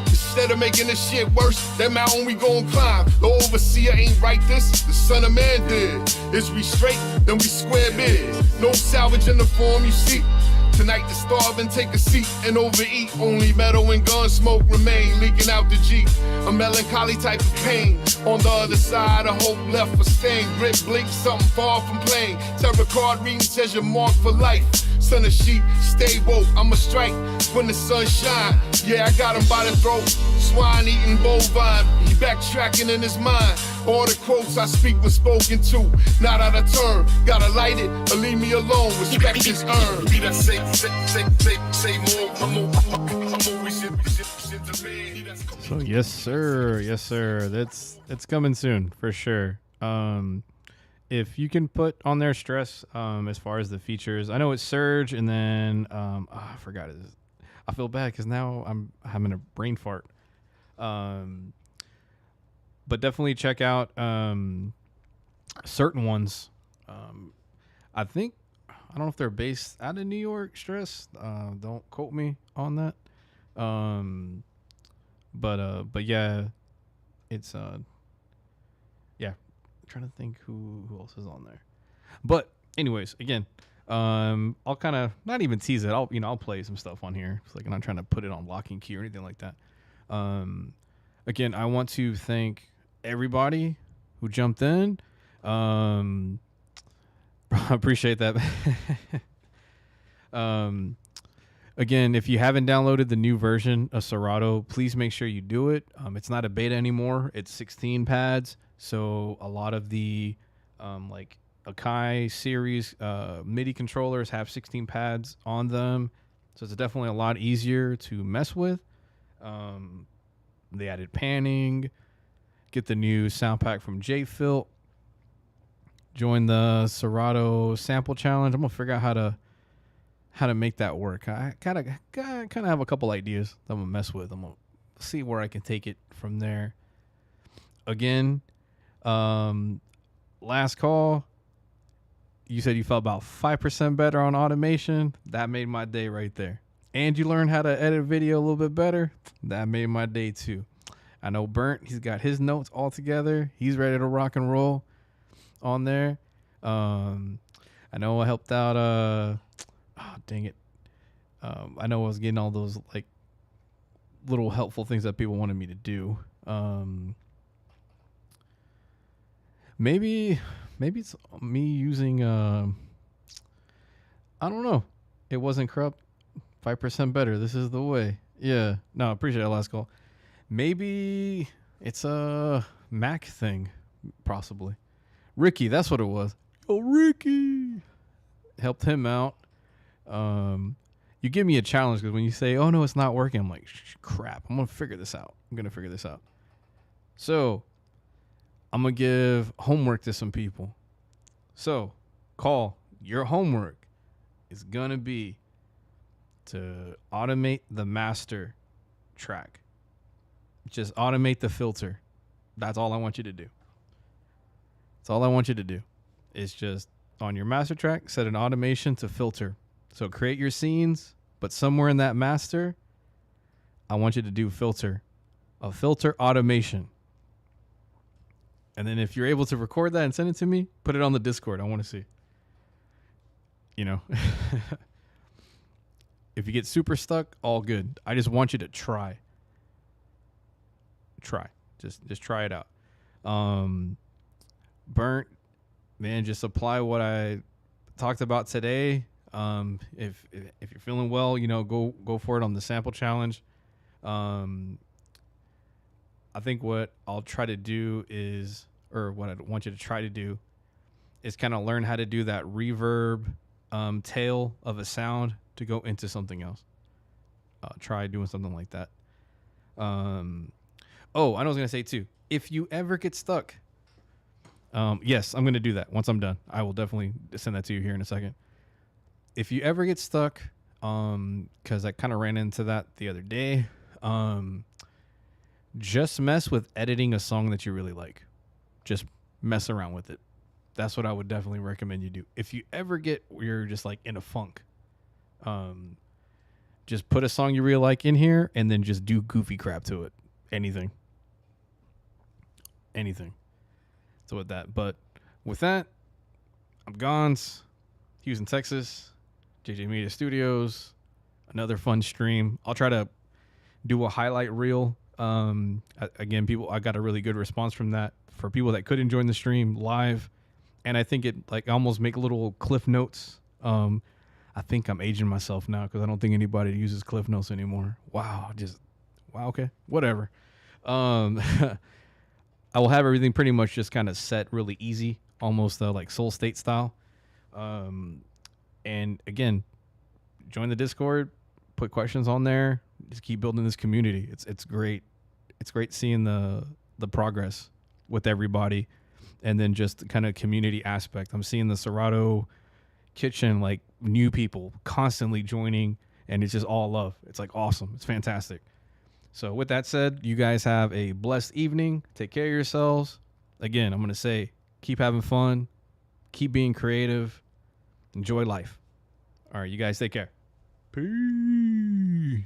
Instead of making this shit worse, that mountain we gon' climb. The overseer ain't write this, the son of man did. Is we straight, then we square biz. No salvage in the form you see. Tonight to starve and take a seat and overeat. Only metal and gun smoke remain, leaking out the Jeep. A melancholy type of pain. On the other side, a hope left for stain. Grip blink, something far from plain. Tarot card reading says you're marked for life. Son of sheep, stay woke, I'ma strike when the sun shine. Yeah, I got him by the throat. Swine eating bovine, he backtracking in his mind. All the quotes I speak was spoken to, not out of turn. Gotta light it or leave me alone. Respect is earned. He that say more. I'm always shit to me. So yes sir. That's coming soon for sure. If you can put on their Stress, as far as the features, I know it's Surge, and then I forgot it. I feel bad because now I'm having a brain fart. But definitely check out certain ones. I don't know if they're based out of New York. Stress. Don't quote me on that. But yeah, it's yeah. Trying to think who else is on there, but anyways, again, I'll kind of not even tease it. I'll play some stuff on here. It's like I'm not trying to put it on lock and key or anything like that. Again, I want to thank everybody who jumped in. I appreciate that. Again, if you haven't downloaded the new version of Serato, please make sure you do it. It's not a beta anymore. It's 16 pads. So a lot of the like Akai series MIDI controllers have 16 pads on them. So it's definitely a lot easier to mess with. They added panning. Get the new sound pack from JFilt. Join the Serato sample challenge. I'm gonna figure out how to make that work. I kind of have a couple ideas that I'm gonna mess with. I'm gonna see where I can take it from there. Again, last call. You said you felt about 5% better on automation. That made my day right there. And you learned how to edit video a little bit better. That made my day too. I know Burnt, he's got his notes all together. He's ready to rock and roll on there. I know I helped out. Dang it. I know I was getting all those like little helpful things that people wanted me to do. Maybe it's me using. I don't know. It wasn't corrupt. 5% better. This is the way. Yeah. No, I appreciate that last call. Maybe it's a Mac thing, possibly. Ricky, that's what it was. Oh, Ricky. Helped him out. You give me a challenge because when you say, oh, no, it's not working, I'm like, crap. I'm going to figure this out. So I'm going to give homework to some people. So, call. Your homework is going to be to automate the master track. Just automate the filter. That's all I want you to do. That's all I want you to do. Is just on your master track, set an automation to filter. So create your scenes, but somewhere in that master, I want you to do a filter automation. And then if you're able to record that and send it to me, put it on the Discord. I want to see. You know, if you get super stuck, all good. I just want you to try. Just try it out. Burnt, man, just apply what I talked about today. If you're feeling well, you know, go for it on the sample challenge. I think what I'll try to do is, or what I want you to try to do is kind of learn how to do that reverb tail of a sound to go into something else. Try doing something like that. Oh, I was going to say too, if you ever get stuck, yes, I'm going to do that once I'm done. I will definitely send that to you here in a second. If you ever get stuck, because I kind of ran into that the other day, just mess with editing a song that you really like. Just mess around with it. That's what I would definitely recommend you do. If you ever get where you're just like in a funk, just put a song you really like in here and then just do goofy crap to it. Anything. So with that, but with that, I'm Gonz, Houston, Texas, JJ Media Studios, another fun stream. I'll try to do a highlight reel. Again, I got a really good response from that for people that couldn't join the stream live. And I think it like almost make little cliff notes. I think I'm aging myself now because I don't think anybody uses cliff notes anymore. Wow. Okay. Whatever. I will have everything pretty much just kind of set really easy, almost like Soul State style. And again, join the Discord, put questions on there, just keep building this community. It's great. It's great seeing the progress with everybody, and then just kind of community aspect. I'm seeing the Serato kitchen, like new people constantly joining, and it's just all love. It's like awesome. It's fantastic. So with that said, you guys have a blessed evening. Take care of yourselves. Again, I'm going to say, keep having fun, keep being creative, enjoy life. All right, you guys take care. Peace.